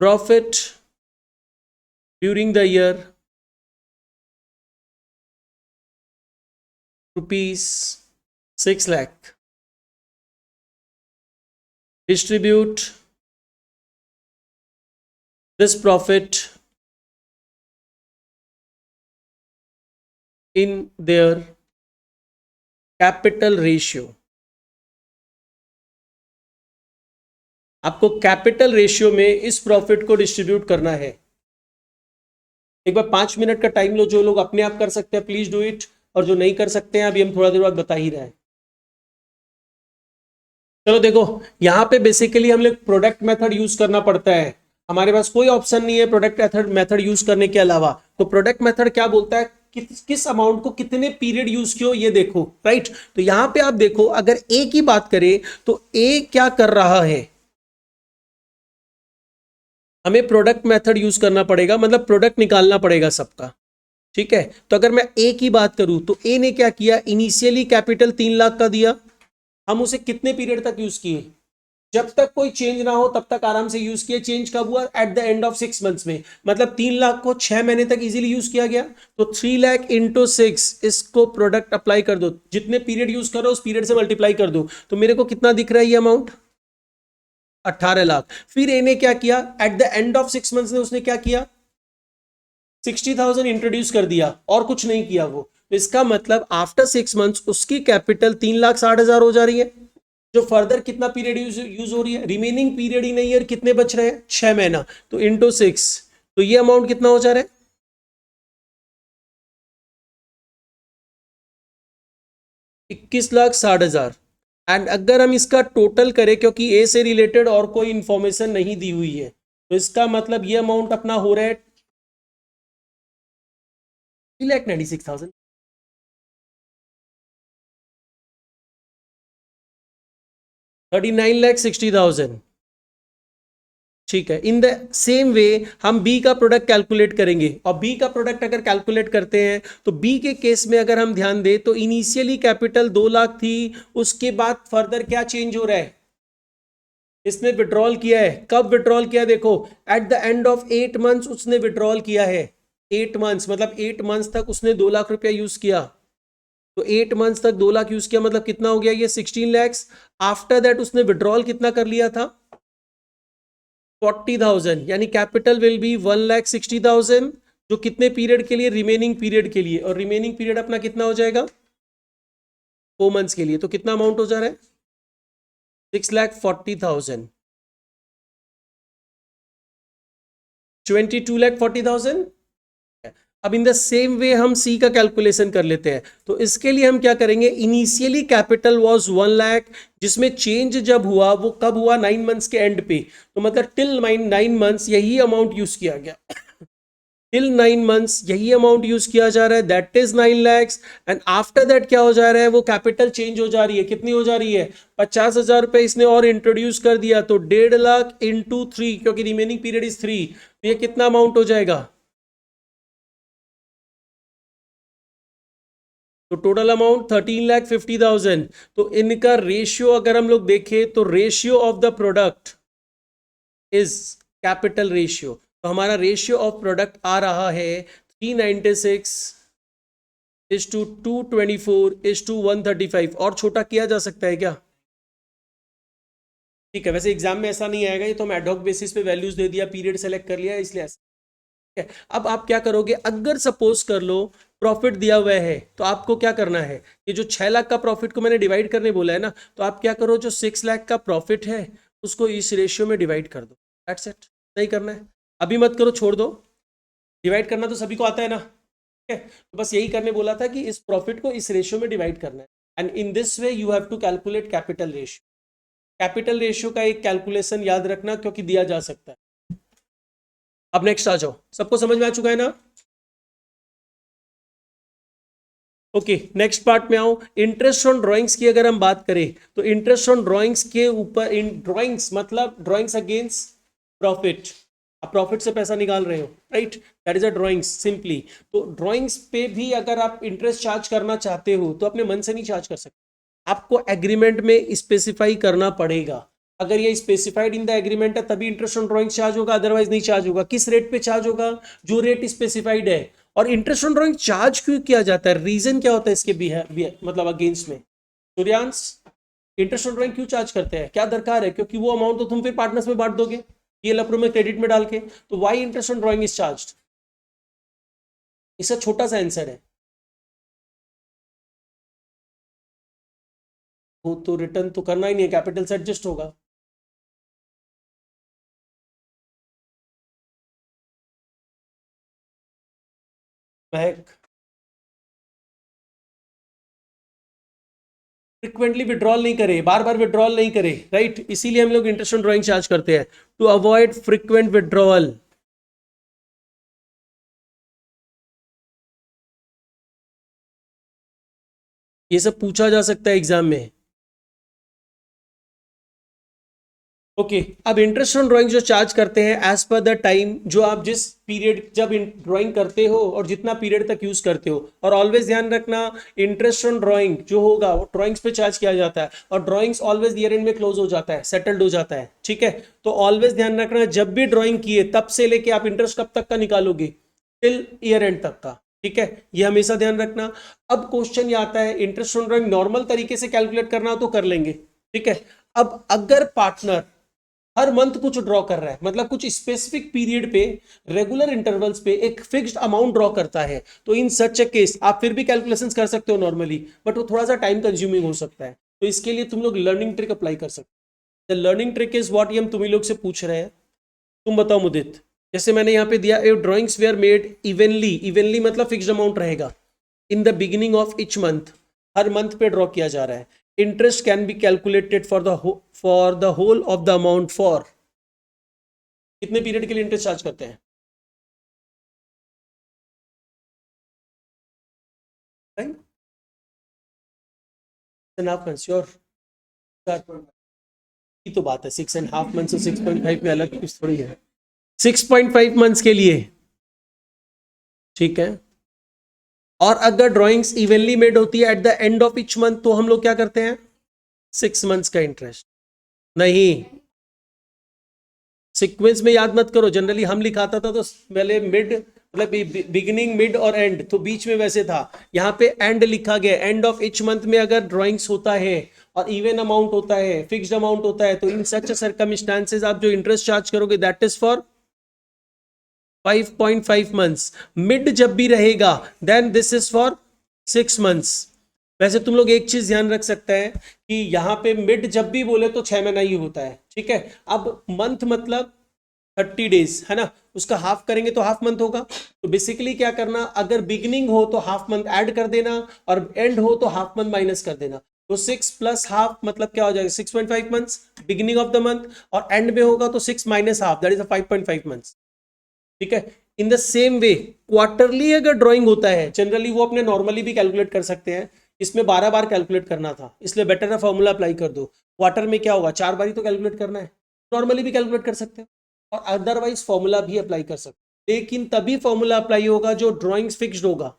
Profit during the year rupees 6 lakh. Distribute this profit in their capital ratio. आपको capital ratio में इस profit को distribute करना है। एक बार 5 minute का time लो, जो लोग अपने आप कर सकते हैं प्लीज डू इट, और जो नहीं कर सकते हैं अभी हम थोड़ा देर बाद बता ही रहे हैं। चलो देखो, यहां पे बेसिकली हम लोग प्रोडक्ट मेथड यूज करना पड़ता है, हमारे पास कोई ऑप्शन नहीं है प्रोडक्ट मेथड यूज करने के अलावा। तो प्रोडक्ट मेथड क्या बोलता है, किस अमाउंट को कितने पीरियड यूज किया ये देखो, राइट। तो यहां पे आप देखो, अगर ए की बात करें तो ए क्या कर रहा है, हमें प्रोडक्ट मेथड यूज करना पड़ेगा, मतलब प्रोडक्ट निकालना पड़ेगा सबका, ठीक है। तो अगर मैं ए की बात करूं तो ए ने क्या किया, इनिशियली कैपिटल 3 लाख का दिया, हम उसे कितने पीरियड तक यूज किए, जब तक कोई चेंज ना हो तब तक आराम से यूज किया। चेंज कब हुआ? Eight the end of 6 months में, मतलब 3 लाख को 6 महीने तक इजीली यूज किया गया। तो 3 लाख इंटू 6 इसको प्रोडक्ट अप्लाई कर दो, जितने पीरियड यूज करो उस पीरियड से मल्टीप्लाई कर दो, तो मेरे को कितना दिख रहा है ये अमाउंट? 18 लाख। फिर इन्हें क्या किया? Eight the end of 6 months में उसने क्या किया? 60,000 इंट्रोड्यूस कर दिया और कुछ नहीं किया वो। तो इसका मतलब आफ्टर 6 मंथ्स उसकी कैपिटल 3,60,000 हो जा रही है। जो फर्दर कितना पीरियड यूज हो रही है? रिमेनिंग पीरियड इन ईयर कितने बच रहे हैं? 6 महीना। तो इंटू 6, तो ये अमाउंट कितना हो जा रहा है? 21,60,000। एंड अगर हम इसका टोटल करें, क्योंकि ए से रिलेटेड और कोई इंफॉर्मेशन नहीं दी हुई है, तो इसका मतलब ये अमाउंट अपना हो रहा है 3,96,000। 39,60,000। ठीक है। इन द सेम वे हम बी का प्रोडक्ट कैलकुलेट करेंगे, और बी का प्रोडक्ट अगर कैलकुलेट करते हैं तो बी के केस में अगर हम ध्यान दें तो इनिशियली कैपिटल 2 लाख थी, उसके बाद फर्दर क्या चेंज हो रहा है? इसने विड्रॉल किया है। कब विड्रॉल किया? देखो, eight the end of 8 months उसने विड्रॉल किया है। 8 मंथ्स मतलब 8 मंथ्स तक उसने 2 लाख रुपया यूज किया। तो 8 मंथ्स तक 2 लाख यूज किया, मतलब कितना हो गया ये? 16 लैक्स। आफ्टर दैट उसने विड्रॉल कितना कर लिया था? 40,000, यानी कैपिटल विल बी 1,60,000, जो कितने पीरियड के लिए? रिमेनिंग पीरियड के लिए। और रिमेनिंग पीरियड अपना कितना हो जाएगा? 4 मंथ्स के लिए। तो कितना अमाउंट हो जा रहा है? 6,40,000। 22,40,000। अब इन द सेम वे हम सी का कैलकुलेशन कर लेते हैं। तो इसके लिए हम क्या करेंगे? इनिशियली कैपिटल वाज 1 लाख, जिसमें चेंज जब हुआ वो कब हुआ? 9 मंथ्स के एंड पे। तो मतलब टिल 9 मंथ्स यही अमाउंट यूज किया गया। टिल 9 मंथ्स यही अमाउंट यूज किया जा रहा है, that is 9 lakhs. And after that क्या हो जा रहा है? वो कैपिटल चेंज हो जा रही है। कितनी हो जा रही है? 50,000 रुपए इसने और इंट्रोड्यूस कर दिया, तो 1.5 लाख इंटू 3, क्योंकि रिमेनिंग पीरियड इज 3, तो ये कितना अमाउंट हो जाएगा? तो टोटल अमाउंट 13,50,000। तो इनका रेशियो अगर हम लोग देखें तो ratio of the product is capital ratio. तो हमारा रेशियो ऑफ प्रोडक्ट आ रहा है 396 इज टू 224 इज टू 135। और छोटा किया जा सकता है क्या? ठीक है, वैसे एग्जाम में ऐसा नहीं आएगा, ये तो हम एडहॉक बेसिस पे वैल्यूज दे दिया, पीरियड सेलेक्ट कर लिया, इसलिए ऐसा है। अब आप क्या करोगे? अगर सपोज कर लो प्रॉफिट दिया हुआ है, तो आपको क्या करना है? ये जो 6 लाख का प्रॉफिट को मैंने डिवाइड करने बोला है ना, तो आप क्या करो? जो 6 लाख का प्रॉफिट है उसको इस रेशियो में डिवाइड कर दो। That's it. नहीं करना है? अभी मत करो, छोड़ दो। डिवाइड करना तो सभी को आता है ना। ठीक है, तो बस यही करने बोला था कि इस प्रॉफिट को इस रेशियो में डिवाइड करना है। And in this way you have to calculate capital ratio. Capital ratio का एक कैलकुलेशन याद रखना, क्योंकि दिया जा सकता है। अब नेक्स्ट आ जाओ, सबको समझ में आ चुका है ना? ओके, नेक्स्ट पार्ट में आओ। इंटरेस्ट ऑन ड्राइंग्स की अगर हम बात करें तो इंटरेस्ट ऑन ड्राइंग्स के ऊपर, इन ड्राइंग्स मतलब ड्राइंग्स अगेंस्ट प्रॉफिट। आप प्रॉफिट से पैसा निकाल रहे हो, right? That is a drawings simply. तो ड्राइंग्स पे भी अगर आप इंटरेस्ट चार्ज करना चाहते हो तो अपने मन से नहीं चार्ज कर सकते, आपको एग्रीमेंट में स्पेसिफाई करना पड़ेगा। अगर ये स्पेसिफाइड इन द एग्रीमेंट है तभी इंटरेस्ट ऑन ड्राइंग चार्ज होगा, अदरवाइज नहीं चार्ज होगा। किस रेट पे चार्ज होगा? जो रेट स्पेसिफाइड है। और इंटरेस्ट ऑन ड्राइंग चार्ज क्यों किया जाता है? रीजन क्या होता है इसके मतलब अगेंस्ट में? सूर्यांश, इंटरेस्ट ऑन ड्राइंग क्यों चार्ज करते हैं? क्या दरकार है? क्योंकि वो अमाउंट तो तुम फिर पार्टनर्स में बांट दोगे, ये लपड़ों में क्रेडिट में डाल के। तो why interest on drawing is charged? इसका छोटा सा आंसर है, वो तो रिटर्न तो करना ही नहीं है, कैपिटल से एडजस्ट होगा। महक, फ्रिक्वेंटली विड्रॉल नहीं करे, बार बार विड्रॉल नहीं करे, राइट? इसीलिए हम लोग इंटरेस्ट ऑन ड्राइंग चार्ज करते हैं, टू अवॉइड फ्रिक्वेंट विड्रॉल। ये सब पूछा जा सकता है एग्जाम में। ओके अब इंटरेस्ट ऑन ड्राइंग जो चार्ज करते हैं एज पर द टाइम, जो आप जिस पीरियड जब ड्राइंग करते हो और जितना पीरियड तक यूज करते हो, और ऑलवेज ध्यान रखना इंटरेस्ट ऑन ड्राइंग जो होगा वो ड्राइंग्स पे चार्ज किया जाता है, और ड्राइंग्स ऑलवेज ईयर एंड में क्लोज हो जाता है, सेटल्ड हो जाता है, ठीक है। तो ऑलवेज ध्यान रखना जब भी ड्राइंग किए तब से लेके आप इंटरेस्ट कब तक का निकालोगे, टिल ईयर एंड तक का, ठीक है, ये हमेशा ध्यान रखना। अब क्वेश्चन ये आता है इंटरेस्ट ऑन ड्राइंग नॉर्मल तरीके से कैलकुलेट करना हो तो कर लेंगे, ठीक है। अब अगर पार्टनर हर मंथ कुछ ड्रॉ कर रहा है, मतलब कुछ स्पेसिफिक पीरियड पे रेगुलर इंटरवल्स पे एक फिक्स्ड अमाउंट ड्रॉ करता है, तो इन सच ए केस आप फिर भी कैलकुलेशंस कर सकते हो नॉर्मली, बट वो थोड़ा सा टाइम कंज्यूमिंग हो सकता है, तो इसके लिए तुम लोग लर्निंग ट्रिक अप्लाई कर सकते हो। The learning trick is what, ये हम तुम्ही लोग से पूछ रहे हैं। तुम बताओ मुदित, जैसे मैंने यहाँ पे दिया drawings were made evenly, evenly मतलब फिक्स्ड अमाउंट रहेगा, in the beginning of each month, हर मंथ पे ड्रॉ किया जा रहा है। Interest can be calculated for the whole of the amount for, कितने पीरियड के लिए इंटरेस्ट चार्ज करते हैं, right, and half month sure, की तो बात है 6.5 मंथ से 6.5 में अलग कुछ थोड़ी है, 6.5 मंथ्स के लिए, ठीक है। और अगर ड्राइंग्स इवनली मेड होती है eight the end of each month, तो हम लोग क्या करते हैं 6 मंथ्स का इंटरेस्ट, नहीं सीक्वेंस में याद मत करो, जनरली हम लिखाता था तो पहले मिड, मतलब बिगिनिंग मिड और एंड, तो बीच में वैसे था, यहाँ पे एंड लिखा गया, एंड ऑफ इच मंथ में अगर ड्राइंग्स होता है और इवन अमाउंट होता है, फिक्स्ड अमाउंट होता है, तो इन सच सर्कमस्टांसेस आप जो इंटरेस्ट चार्ज करोगे that is for 5.5 months. Mid जब भी रहेगा then this is for 6 months. वैसे तुम लोग एक चीज ध्यान रख सकते हैं कि यहाँ पे मिड जब भी बोले तो 6 महीना ही होता है, ठीक है। अब मंथ मतलब 30 डेज है ना, उसका हाफ करेंगे तो हाफ मंथ होगा, तो बेसिकली क्या करना, अगर बिगिनिंग हो तो हाफ मंथ ऐड कर देना, और एंड हो तो हाफ मंथ माइनस कर देना, तो 6 प्लस हाफ मतलब क्या हो जाएगा 6.5 months beginning of the month, और एंड में होगा तो 6 minus half that is 5.5 months, ठीक है। In the same way quarterly अगर ड्राइंग होता है, जनरली वो अपने नॉर्मली भी कैलकुलेट कर सकते हैं, इसमें 12 बार कैलकुलेट करना था इसलिए बेटर है फॉर्मूला अप्लाई कर दो। क्वार्टर में क्या होगा 4 बार ही तो कैलकुलेट करना है, नॉर्मली भी कैलकुलेट कर सकते हैं और अदरवाइज फॉर्मूला भी अप्लाई कर सकते हैं, लेकिन तभी फॉर्मूला अप्लाई होगा जो ड्राइंग्स फिक्स्ड होगा,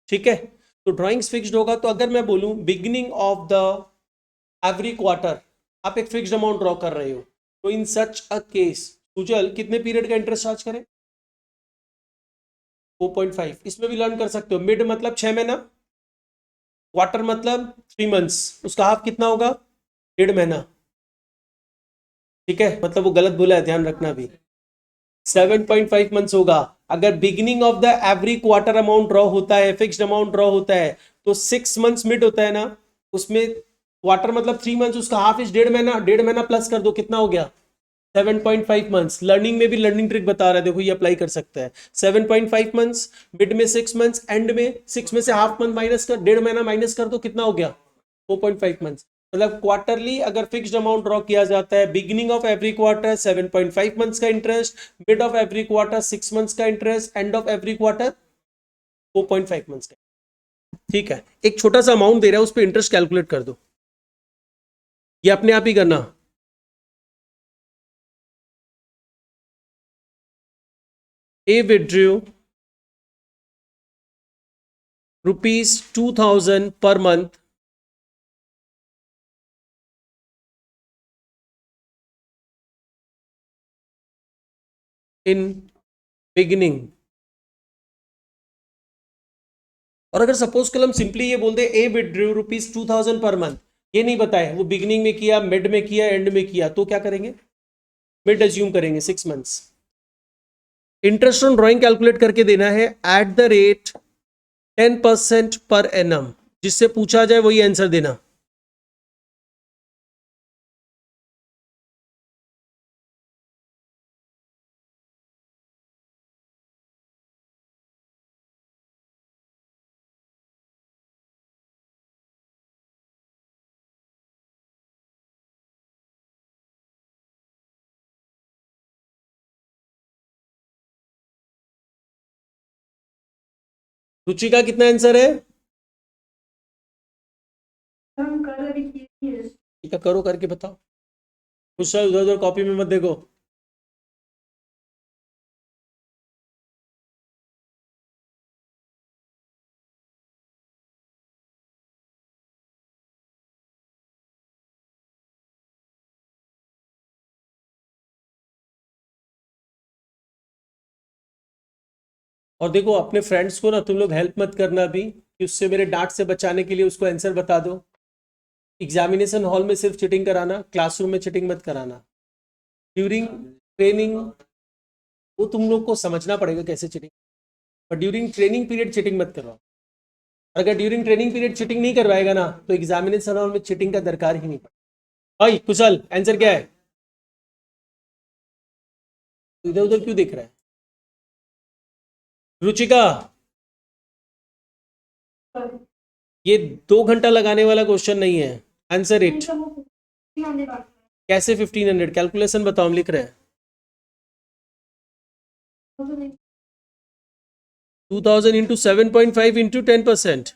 ठीक है। तो ड्राइंग्स फिक्स्ड होगा, तो अगर मैं बोलूं beginning of the every quarter आप एक फिक्स्ड अमाउंट ड्रॉ कर रहे हो, तो in such a case Sujal कितने पीरियड का इंटरेस्ट चार्ज करें 4.5। इसमें भी लर्न कर सकते हो, मिड मतलब 6 महीना, क्वार्टर मतलब 3 मंथ्स, उसका हाफ कितना होगा 1.5 महीना, ठीक है, मतलब वो गलत बोला है ध्यान रखना भी, 7.5 मंथ्स होगा। अगर beginning of the every quarter amount draw होता है, फिक्स्ड अमाउंट ड्रॉ होता है, तो 6 मंथ्स मिड होता है ना, उसमें क्वार्टर मतलब 3 मंथ्स, उसका हाफ इज 1.5 महीना, 1.5 महीना प्लस कर दो कितना हो गया 7.5 मंथ्स। लर्निंग में भी लर्निंग ट्रिक बता रहा है, देखो ये अप्लाई कर सकता है, 7.5 मंथ्स, मिड में 6 मंथ्स, एंड में 6 में से हाफ मंथ माइनस कर, 1.5 महीना माइनस कर दो कितना हो गया 4.5 मंथ्स। मतलब क्वार्टरली अगर फिक्स्ड अमाउंट ड्रॉ किया जाता है, beginning of every quarter 7.5 months का interest, mid of every quarter 6 months का interest, end of every quarter 4.5 months का, ठीक है। एक छोटा सा अमाउंट दे रहा है उस पर इंटरेस्ट कैलकुलेट कर दो, ये अपने आप ही करना। ए withdrew ₹2000 per month in beginning। और अगर सपोज कल हम सिंपली ये बोल दे ए विड्रू ₹2000 पर मंथ, ये नहीं बताए वो बिगिनिंग में किया, मिड में किया, एंड में किया, तो क्या करेंगे मिड अज्यूम करेंगे 6 months. Interest on drawing calculate करके देना है at the rate 10% per annum, जिससे पूछा जाए वही आंसर देना। रुचि का कितना आंसर है, ठीक है करो करके बताओ। उस उधर उधर कॉपी में मत देखो। और देखो अपने फ्रेंड्स को ना तुम लोग हेल्प मत करना अभी कि उससे मेरे डांट से बचाने के लिए उसको आंसर बता दो। एग्जामिनेशन हॉल में सिर्फ चीटिंग कराना, क्लासरूम में चीटिंग मत कराना। ड्यूरिंग ट्रेनिंग वो तुम लोग को समझना पड़ेगा कैसे चीटिंग, पर ड्यूरिंग ट्रेनिंग पीरियड चीटिंग मत करवाओ। अगर ड्यूरिंग ट्रेनिंग पीरियड चीटिंग नहीं करवाएगा ना तो एग्जामिनेशन हॉल में चीटिंग का दरकार ही नहीं पड़ेगा। भाई कुशल आंसर क्या है? इधर उधर क्यों दिख रहा है? रुचिका, ये 2 घंटा लगाने वाला क्वेश्चन नहीं है, आंसर इट। कैसे 1500? कैलकुलेशन बताओ, हम लिख रहे हैं। 2000 इंटू 7.5 इंटू 10%।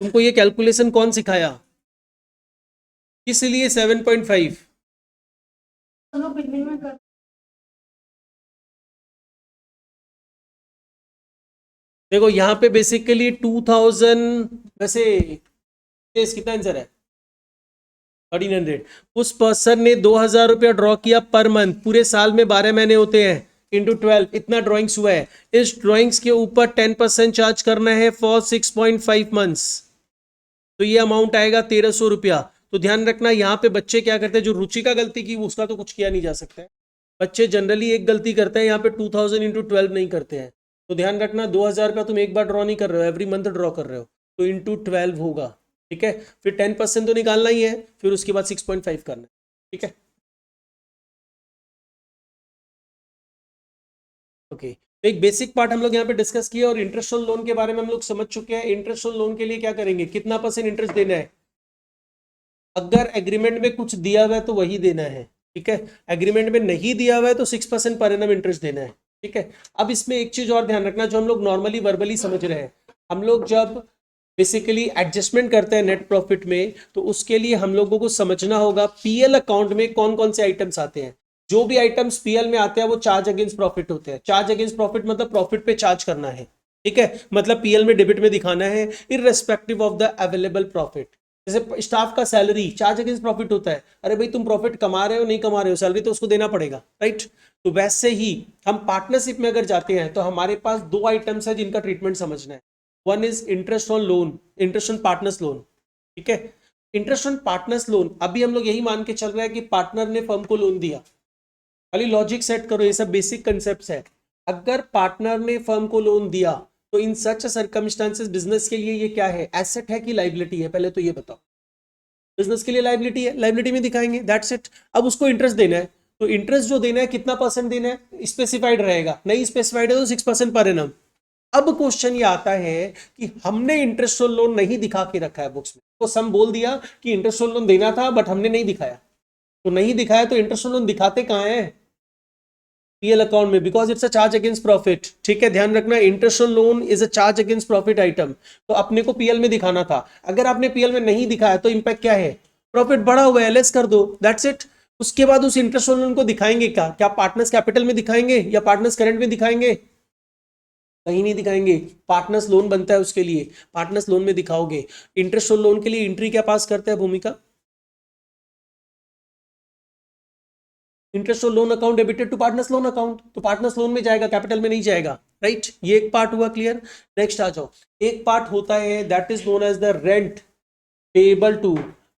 तुमको ये कैलकुलेशन कौन सिखाया? किस लिए 7.5? देखो यहाँ पे बेसिकली 2000, वैसे कितना आंसर है? 1300। उस पर्सन ने 2000 रुपया ड्रॉ किया पर मंथ, पूरे साल में 12 महीने होते हैं, इंटू 12 इतना ड्रॉइंग्स हुआ है। इस ड्रॉइंग्स के ऊपर 10% चार्ज करना है फॉर 6.5 मंथ्स, तो ये अमाउंट आएगा 1300 रुपया। तो ध्यान रखना यहाँ पे बच्चे क्या करते हैं, जो रुचि का गलती की उसका तो कुछ किया नहीं जा सकता है। बच्चे जनरली एक गलती करते हैं, यहाँ पे 2000 इंटू 12 नहीं करते हैं। तो ध्यान रखना 2000 रुपया तुम एक बार ड्रॉ नहीं कर रहे हो, एवरी मंथ ड्रॉ कर रहे हो, तो इंटू 12 होगा। ठीक है, फिर 10% तो निकालना ही है, फिर उसके बाद 6.5 करना है। ठीक है, ओके। तो एक बेसिक पार्ट हम लोग यहाँ पे डिस्कस किया, और इंटरेस्ट ऑन लोन के बारे में हम लोग समझ चुके हैं। इंटरेस्ट ऑन लोन के लिए क्या करेंगे, कितना % इंटरेस्ट देना है? अगर एग्रीमेंट में कुछ दिया हुआ है तो वही देना है। ठीक है, एग्रीमेंट में नहीं दिया हुआ है तो 6% पर एनम इंटरेस्ट देना है। ठीक है, अब इसमें एक चीज और ध्यान रखना, जो हम लोग नॉर्मली वर्बली समझ रहे हैं, हम लोग जब बेसिकली एडजस्टमेंट करते हैं नेट प्रॉफिट में, तो उसके लिए हम लोगों को समझना होगा पीएल अकाउंट में कौन कौन से आइटम्स आते हैं। जो भी आइटम्स पीएल में आते हैं वो चार्ज अगेंस्ट प्रॉफिट होते हैं। चार्ज अगेंस्ट प्रॉफिट मतलब प्रॉफिट पे चार्ज करना है। ठीक है, मतलब पीएल में डेबिट में दिखाना है, irrespective of the available profit. जैसे स्टाफ का सैलरी चार्ज अगेंस्ट प्रॉफिट होता है, अरे भाई तुम प्रॉफिट कमा रहे हो नहीं कमा रहे हो, सैलरी तो उसको देना पड़ेगा, राइट। तो वैसे ही हम पार्टनरशिप में अगर जाते हैं तो हमारे पास 2 आइटम्स है जिनका ट्रीटमेंट समझना है। One is interest on loan, interest on partners loan. ठीक है, इंटरेस्ट ऑन पार्टनर्स लोन, अभी हम लोग यही मान के चल रहे हैं कि पार्टनर ने फर्म को लोन दिया। खाली लॉजिक सेट करो, ये सब बेसिक कंसेप्ट है। अगर पार्टनर ने फर्म को लोन दिया तो इन सच सर्कमस्टांसेस बिजनेस के लिए ये क्या है, एसेट है कि लाइबिलिटी है? पहले तो ये बताओ। बिजनेस के लिए लाइबिलिटी है, लाइबिलिटी में दिखाएंगे, दैट्स इट। अब उसको इंटरेस्ट देना है, तो इंटरेस्ट जो देना है कितना % देना है, स्पेसिफाइड रहेगा, नहीं स्पेसिफाइड है तो 6% पर एनम। अब क्वेश्चन ये आता है कि हमने इंटरेस्ट ऑन लोन नहीं दिखा के रखा है बुक्स में, तो सम बोल दिया कि इंटरेस्ट ऑन लोन देना था बट हमने नहीं दिखाया, तो नहीं दिखाया तो इंटरेस्ट ऑन लोन दिखाते कहाँ है? पीएल अकाउंट में, because it's a charge against profit. ठीक है, ध्यान रखना interest on loan is a charge against profit item, तो अपने को पीएल में दिखाना था। अगर आपने पीएल में नहीं दिखाया तो इंपैक्ट क्या है, प्रॉफिट बढ़ा हुआ है, लेस कर दो, दैट्स इट। उसके बाद उस इंटरेस्ट ऑन लोन को दिखाएंगे क्या पार्टनर्स कैपिटल में दिखाएंगे या पार्टनर्स करंट में दिखाएंगे? कहीं नहीं दिखाएंगे। पार्टनर्स लोन बनता है उसके लिए, पार्टनर्स लोन में दिखाओगे। इंटरेस्ट ऑन लोन के लिए एंट्री क्या पास करता है Bhumika? Interest on loan account debited to partners loan account, तो पार्टनर्स लोन में जाएगा, कैपिटल में नहीं जाएगा, राइट। ये एक पार्ट हुआ क्लियर। नेक्स्ट आ जाओ, एक पार्ट होता है that is known as the rent payable to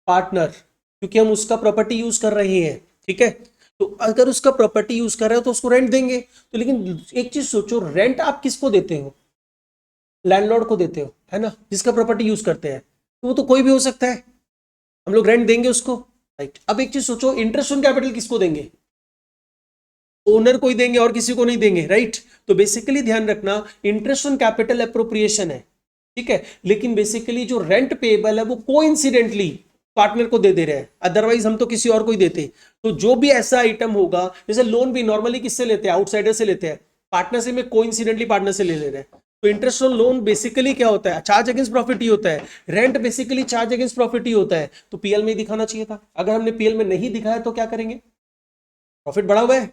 partner, क्योंकि हम उसका प्रॉपर्टी यूज कर रहे हैं। ठीक है, तो अगर उसका प्रॉपर्टी यूज कर रहे हो तो उसको रेंट देंगे। तो लेकिन एक चीज सोचो, रेंट आप किसको देते हो? लैंडलॉर्ड को देते हो, है ना, जिसका प्रॉपर्टी यूज करते हैं। तो वो तो कोई भी हो सकता है, हम लोग रेंट देंगे उसको, राइट। अब एक चीज सोचो, इंटरेस्ट ऑन कैपिटल किसको देंगे? ओनर को ही देंगे और किसी को नहीं देंगे, राइट। तो बेसिकली ध्यान रखना इंटरेस्ट ऑन कैपिटल अप्रोप्रिएशन है। ठीक है, लेकिन बेसिकली जो रेंट पेएबल है वो कोइंसिडेंटली पार्टनर को दे रहे हैं, अदरवाइज हम तो किसी और को ही देते। तो जो भी ऐसा आइटम होगा, जैसे लोन भी नॉर्मली किससे लेते हैं, आउटसाइडर से लेते हैं, पार्टनर से में कोइंसिडेंटली पार्टनर से ले रहे हैं। तो इंटरेस्ट ऑन लोन बेसिकली क्या होता है, चार्ज अगेंस्ट प्रॉफिट ही होता है। Rent basically charge against profit ही होता है। तो पीएल में दिखाना चाहिए था। अगर हमने पीएल में नहीं दिखाया तो क्या करेंगे, प्रॉफिट बढ़ा हुआ है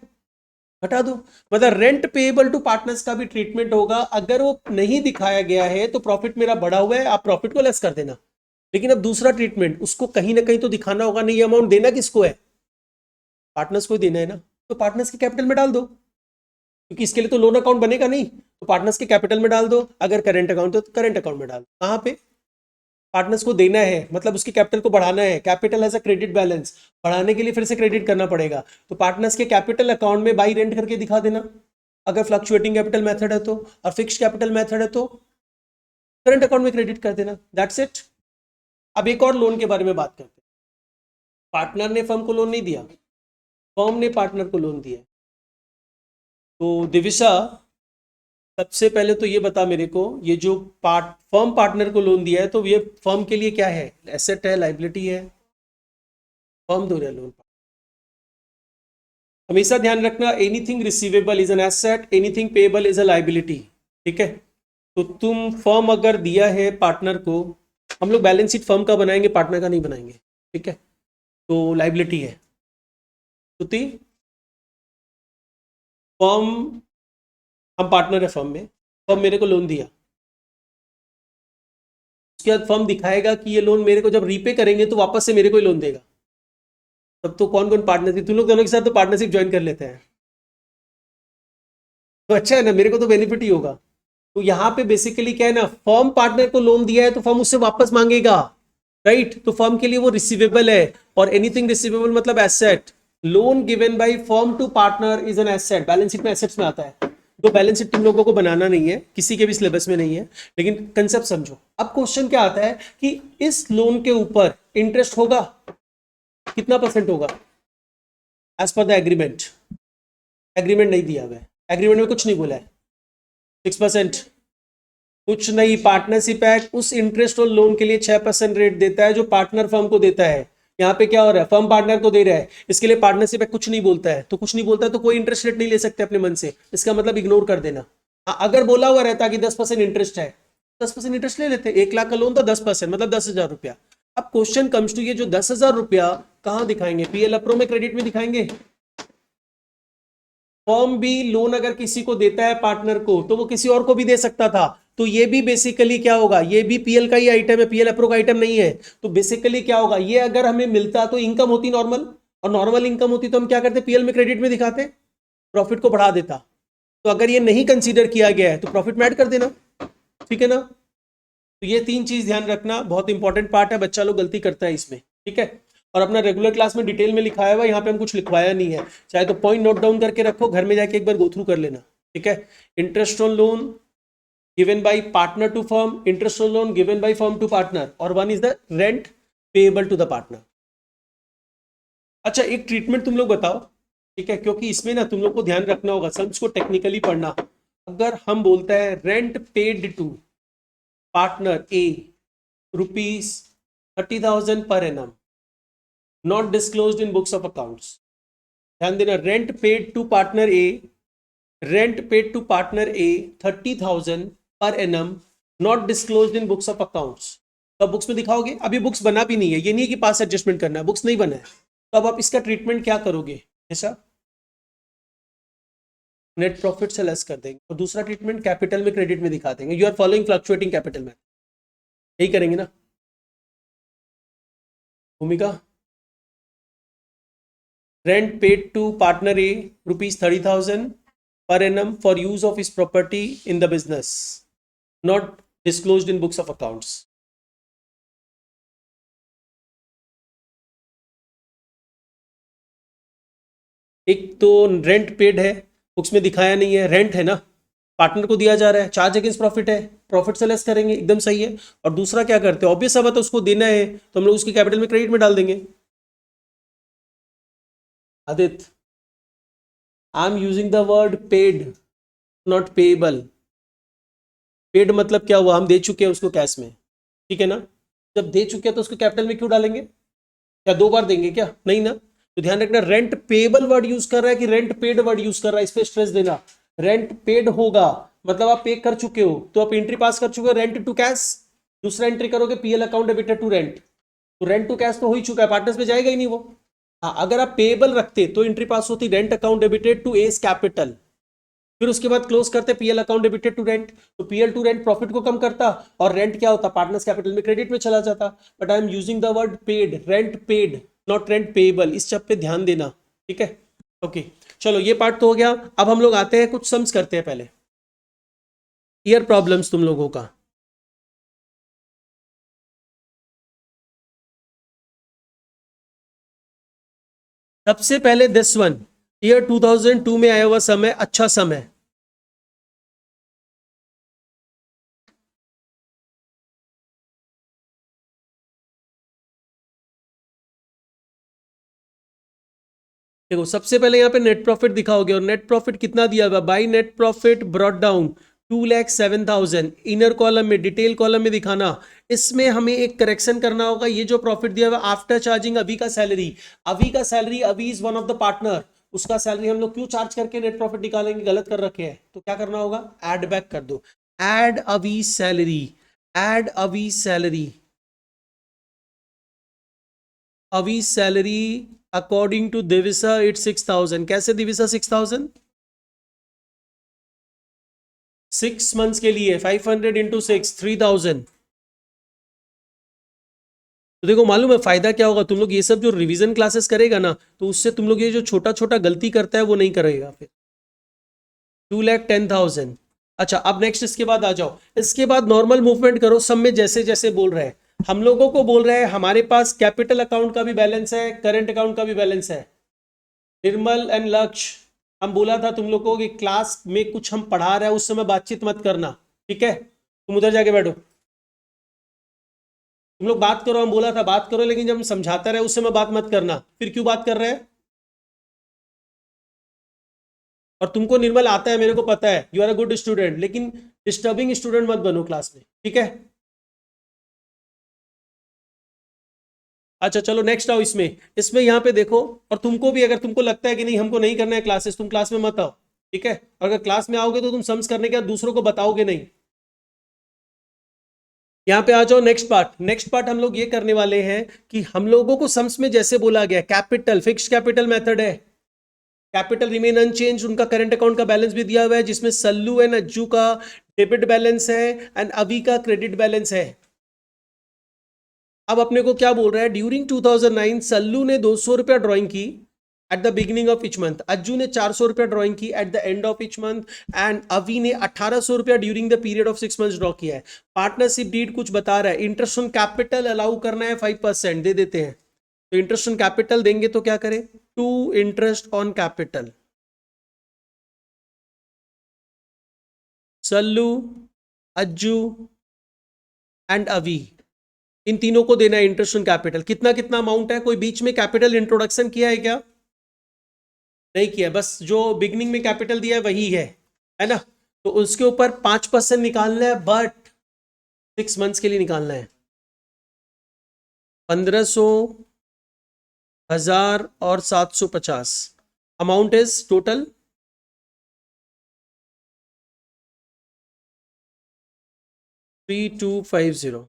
हटा दो। मतलब रेंट पेएबल टू पार्टनर्स का भी ट्रीटमेंट होगा। अगर वो नहीं दिखाया गया है तो प्रॉफिट मेरा बढ़ा हुआ है, आप प्रॉफिट को लेस कर देना। लेकिन अब दूसरा ट्रीटमेंट, उसको कहीं ना कहीं तो दिखाना होगा। नहीं, ये अमाउंट देना किसको है, पार्टनर्स को देना है ना, तो पार्टनर्स के कैपिटल में डाल दो, क्योंकि इसके लिए तो लोन अकाउंट बनेगा नहीं। तो पार्टनर्स के कैपिटल में डाल दो। अगर करेंट अकाउंट तो करेंट अकाउंट में डाल दो। कहां पे पार्टनर्स को देना है, मतलब उसके कैपिटल को बढ़ाना है। Capital as a credit balance, बढ़ाने के लिए फिर से क्रेडिट करना पड़ेगा। तो पार्टनर्स के कैपिटल अकाउंट में बाई रेंट करके दिखा देना, अगर फ्लक्चुएटिंग कैपिटल मेथड है तो, और फिक्स्ड कैपिटल मेथड है तो करंट अकाउंट में क्रेडिट कर देना। That's it. अब एक और लोन के बारे में बात करते हैं। पार्टनर ने फर्म को लोन नहीं दिया, फर्म ने पार्टनर को लोन दिया। तो दिविशा, सबसे पहले तो ये बता मेरे को, ये जो फर्म पार्टनर को लोन दिया है तो ये फर्म के लिए क्या है, एसेट है, लाइबिलिटी है? फर्म दो रहा लोन। हमेशा ध्यान रखना, anything receivable is an asset, anything payable is a liability. ठीक है, तो तुम फर्म अगर दिया है पार्टनर को, हम लोग बैलेंस शीट फर्म का बनाएंगे, पार्टनर का नहीं बनाएंगे। ठीक है, तो लाइबिलिटी है। श्रुति, फर्म, हम पार्टनर है फर्म में, फर्म मेरे को लोन दिया, उसके बाद फर्म दिखाएगा कि ये लोन मेरे को जब रीपे करेंगे तो वापस से मेरे को ही लोन देगा। तब तो कौन कौन पार्टनरशिप, तुम लोग दोनों के साथ तो पार्टनरशिप ज्वाइन कर लेते हैं, तो अच्छा है ना, मेरे को तो बेनिफिट ही होगा। तो यहाँ पे बेसिकली क्या है ना, फर्म पार्टनर को लोन दिया है तो फर्म उससे वापस मांगेगा, राइट? तो फर्म के लिए वो रिसीवेबल है, और एनीथिंग रिसीवेबल मतलब asset. Loan given by firm to partner is an asset, balance sheet में एसेट्स में आता है। तो बैलेंस शीट तुम लोगों को बनाना नहीं है, किसी के भी सिलेबस में नहीं है, लेकिन कंसेप्ट समझो। अब क्वेश्चन क्या आता है कि इस लोन के ऊपर इंटरेस्ट होगा, कितना परसेंट होगा as per the agreement? Agreement नहीं दिया हुआ है, एग्रीमेंट में कुछ नहीं बोला है। 6%? कुछ नहीं, पार्टनरशिप एक्ट उस इंटरेस्ट और लोन के लिए 6% रेट देता है जो पार्टनर फर्म को देता है। यहाँ पे क्या हो रहा है, फर्म पार्टनर को दे रहा है, इसके लिए पार्टनरशिप एक्ट कुछ नहीं बोलता है। तो कुछ नहीं बोलता है तो कोई इंटरेस्ट रेट नहीं ले सकते अपने मन से, इसका मतलब इग्नोर कर देना। हाँ, अगर बोला हुआ रहता कि 10% इंटरेस्ट है, 10% इंटरेस्ट ले लेते। 1 लाख का लोन तो 10% मतलब 10,000 रुपया। अब क्वेश्चन कम्स टू, ये जो 10,000 रुपया कहाँ दिखाएंगे, पीएल अप्रो में क्रेडिट में दिखाएंगे? फर्म भी लोन अगर किसी को देता है पार्टनर को, तो वो किसी और को भी दे सकता था। तो ये भी बेसिकली क्या होगा, ये भी पीएल का ही आइटम है, पीएल अप्रो का आइटम नहीं है। तो बेसिकली क्या होगा, ये अगर हमें मिलता तो इनकम होती नॉर्मल, और नॉर्मल इनकम होती तो हम क्या करते, पीएल में क्रेडिट में दिखाते, प्रॉफिट को बढ़ा देता। तो अगर ये नहीं कंसीडर किया गया है तो प्रॉफिट में ऐड कर देना। ठीक है ना? तो ये 3 चीज ध्यान रखना, बहुत इंपॉर्टेंट पार्ट है, बच्चा लोग गलती करता है इसमें। ठीक है, और अपना रेगुलर क्लास में डिटेल में लिखाया हुआ, यहाँ पे हम कुछ लिखवाया नहीं है। चाहे तो पॉइंट नोट डाउन करके रखो, घर में जाके एक बार गो थ्रू कर लेना। ठीक है, interest on loan given by partner to firm, interest on loan given by firm to partner, और one is the rent payable to the partner. अच्छा, एक ट्रीटमेंट तुम लोग बताओ। ठीक है, क्योंकि इसमें ना तुम लोग को ध्यान रखना होगा, सब इसको टेक्निकली पढ़ना। अगर हम बोलते हैं rent paid to partner A ₹30,000 per annum, not disclosed in books of accounts. ध्यान देना, rent paid to partner A, rent paid to partner A 30,000 per annum, not disclosed in books of accounts. तो books में दिखाओगे, अभी books बना भी नहीं है, ये नहीं है कि पास एडजस्टमेंट करना है, बुक्स नहीं बना है। तो अब आप इसका ट्रीटमेंट क्या करोगे, ऐसा नेट प्रॉफिट से लेस कर देंगे, और दूसरा ट्रीटमेंट कैपिटल में क्रेडिट में दिखा देंगे। You are following fluctuating capital में, यही करेंगे ना Bhumika? Rent paid to partner A ₹30,000 per annum for use of his property in the business, not disclosed in books of accounts. एक तो रेंट पेड है, बुक्स में दिखाया नहीं है, रेंट है ना, पार्टनर को दिया जा रहा है, चार्ज अगेंस्ट प्रॉफिट है, प्रॉफिट से लेस करेंगे, एकदम सही है। और दूसरा क्या करते हैं, ऑब्वियस बात है, उसको देना है तो हम लोग उसके कैपिटल में क्रेडिट में डाल देंगे। Aditya, I am using the word paid, not payable. Paid मतलब क्या हुआ, हम दे चुके हैं उसको कैश में, ठीक है ना? जब दे चुके हैं तो उसको कैपिटल में क्यों डालेंगे, क्या 2 बार देंगे क्या? नहीं ना। तो ध्यान रखना, रेंट पेएबल वर्ड यूज कर रहा है कि रेंट पेड वर्ड यूज कर रहा है, इस पे स्ट्रेस देना। रेंट पेड होगा मतलब आप पे कर चुके हो, तो आप एंट्री पास कर चुके हो रेंट टू कैश, दूसरा एंट्री करोगे PL account debited to rent, तो रेंट टू कैश तो हो ही चुका है, पार्टनर्स में जाएगा ही नहीं वो। हाँ, अगर आप पेएबल रखते तो एंट्री पास होती rent account debited to S capital, फिर उसके बाद क्लोज करते PL account debited to rent, तो पीएल टू रेंट प्रॉफिट को कम करता और रेंट क्या होता पार्टनर्स कैपिटल में क्रेडिट में चला जाता। But I am using the word paid, rent paid not rent payable, इस शब्द पे ध्यान देना, ठीक है। ओके चलो ये पार्ट तो हो गया। अब हम लोग आते हैं कुछ सम्स करते हैं पहले। ईयर प्रॉब्लम्स तुम लोगों का, सबसे पहले दिस वन ईयर 2002 में आया हुआ सम है, अच्छा सम है। देखो सबसे पहले यहाँ पे नेट प्रॉफिट दिखाओगे और नेट प्रॉफिट कितना दिया हुआ, by net profit brought down 2,07,000, inner column में डिटेल कॉलम में दिखाना। इसमें हमें एक करेक्शन करना होगा, ये जो प्रॉफिट दिया हुआ आफ्टर चार्जिंग अभी का सैलरी, अभी का सैलरी, अभी is one of the partner, उसका सैलरी हम लोग क्यों चार्ज करके नेट प्रॉफिट निकालेंगे, गलत कर रखे हैं, तो क्या करना होगा एड बैक कर दो, एड अभी सैलरी, एड अभी सैलरी, अभी सैलरी अकॉर्डिंग टू दिविसा इट 6,000, कैसे दिविसा 6,000, 6 मंथ्स के लिए 500 इंटू 6 3,000। तो देखो मालूम है फायदा क्या होगा, तुम लोग ये सब जो रिवीजन क्लासेस करेगा ना, तो उससे तुम लोग ये जो छोटा छोटा गलती करता है वो नहीं करेगा फिर। 2,10,000। अच्छा अब नेक्स्ट इसके बाद आ जाओ, इसके बाद नॉर्मल मूवमेंट करो सब में जैसे जैसे बोल रहे हैं, हम लोगों को बोल रहे हैं हमारे पास कैपिटल अकाउंट का भी बैलेंस है, करंट अकाउंट का भी बैलेंस है। निर्मल एंड लक्ष्य, हम बोला था तुम लोगों को कि क्लास में कुछ हम पढ़ा रहे हैं उस समय बातचीत मत करना, ठीक है, तुम उधर जाके बैठो, तुम लोग बात करो, हम बोला था बात करो, लेकिन जब हम समझाते रहे उस समय बात मत करना, फिर क्यों बात कर रहे हैं। और तुमको निर्मल आता है मेरे को पता है, you are a good student, लेकिन डिस्टर्बिंग स्टूडेंट मत बनो क्लास में, ठीक है। अच्छा चलो नेक्स्ट आओ इसमें, इसमें यहाँ पे देखो, और तुमको भी अगर तुमको लगता है कि नहीं हमको नहीं करना है क्लासेस, तुम क्लास में मत आओ, ठीक है, और अगर क्लास में आओगे तो तुम सम्स करने के बाद दूसरों को बताओगे नहीं। यहाँ पे आ जाओ नेक्स्ट पार्ट, नेक्स्ट पार्ट हम लोग ये करने वाले हैं कि हम लोगों को सम्स में जैसे बोला गया कैपिटल फिक्स्ड कैपिटल मेथड है, कैपिटल रिमेन अनचेंज, उनका करंट अकाउंट का बैलेंस भी दिया हुआ है जिसमें सल्लू एंड अज्जू का डेबिट बैलेंस है एंड अभी का क्रेडिट बैलेंस है। अब अपने को क्या बोल रहा है, ड्यूरिंग 2009 सल्लू ने 200 रुपया ड्रॉइंग की at the beginning of each month, Ajju ने 400 रुपया ड्रॉइंग की eight the end of each month and अवी ने 1800 रुपया during the period of 6 months draw किया है। पार्टनरशिप डीड कुछ बता रहा है, इंटरेस्ट ऑन कैपिटल अलाउ करना है 5% दे देते हैं, तो इंटरेस्ट ऑन कैपिटल देंगे तो क्या करें, to interest on capital, Sallu Ajju and Avi, इन तीनों को देना है इंटरेस्ट ऑन कैपिटल, कितना कितना अमाउंट है, कोई बीच में कैपिटल इंट्रोडक्शन किया है क्या, नहीं किया, बस जो बिगनिंग में कैपिटल दिया है वही है ना, तो उसके ऊपर 5% निकालना है, बट 6 मंथ्स के लिए निकालना है, 1,500, 1,000 और 750, amount is total 3,250।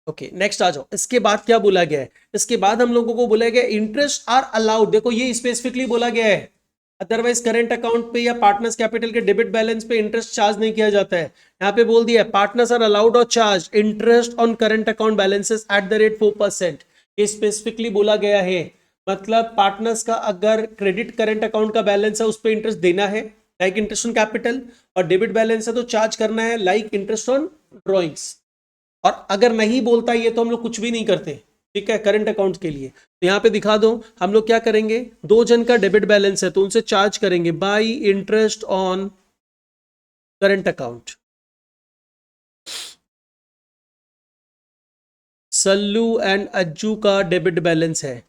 Okay next आ जाओ, इसके बाद क्या बोला गया है, इसके बाद हम लोगों को बोला गया इंटरेस्ट आर अलाउड, देखो ये स्पेसिफिकली बोला गया है, अदरवाइज करंट अकाउंट पे या पार्टनर्स कैपिटल के डेबिट बैलेंस पे इंटरेस्ट चार्ज नहीं किया जाता है। यहाँ पे बोल दिया है पार्टनर्स आर अलाउड और charge interest on current account balances at the rate 4%, ये स्पेसिफिकली बोला गया है, मतलब पार्टनर्स का अगर क्रेडिट करंट अकाउंट का बैलेंस है उस पर इंटरेस्ट देना है लाइक इंटरेस्ट ऑन कैपिटल, और डेबिट बैलेंस है तो चार्ज करना है लाइक इंटरेस्ट ऑन ड्रॉइंग्स, और अगर नहीं बोलता ये तो हम लोग कुछ भी नहीं करते, ठीक है, करंट अकाउंट के लिए। तो यहाँ पे दिखा दो हम लोग क्या करेंगे, दो जन का डेबिट बैलेंस है तो उनसे चार्ज करेंगे by interest on current account, Sallu and Ajju का डेबिट बैलेंस है,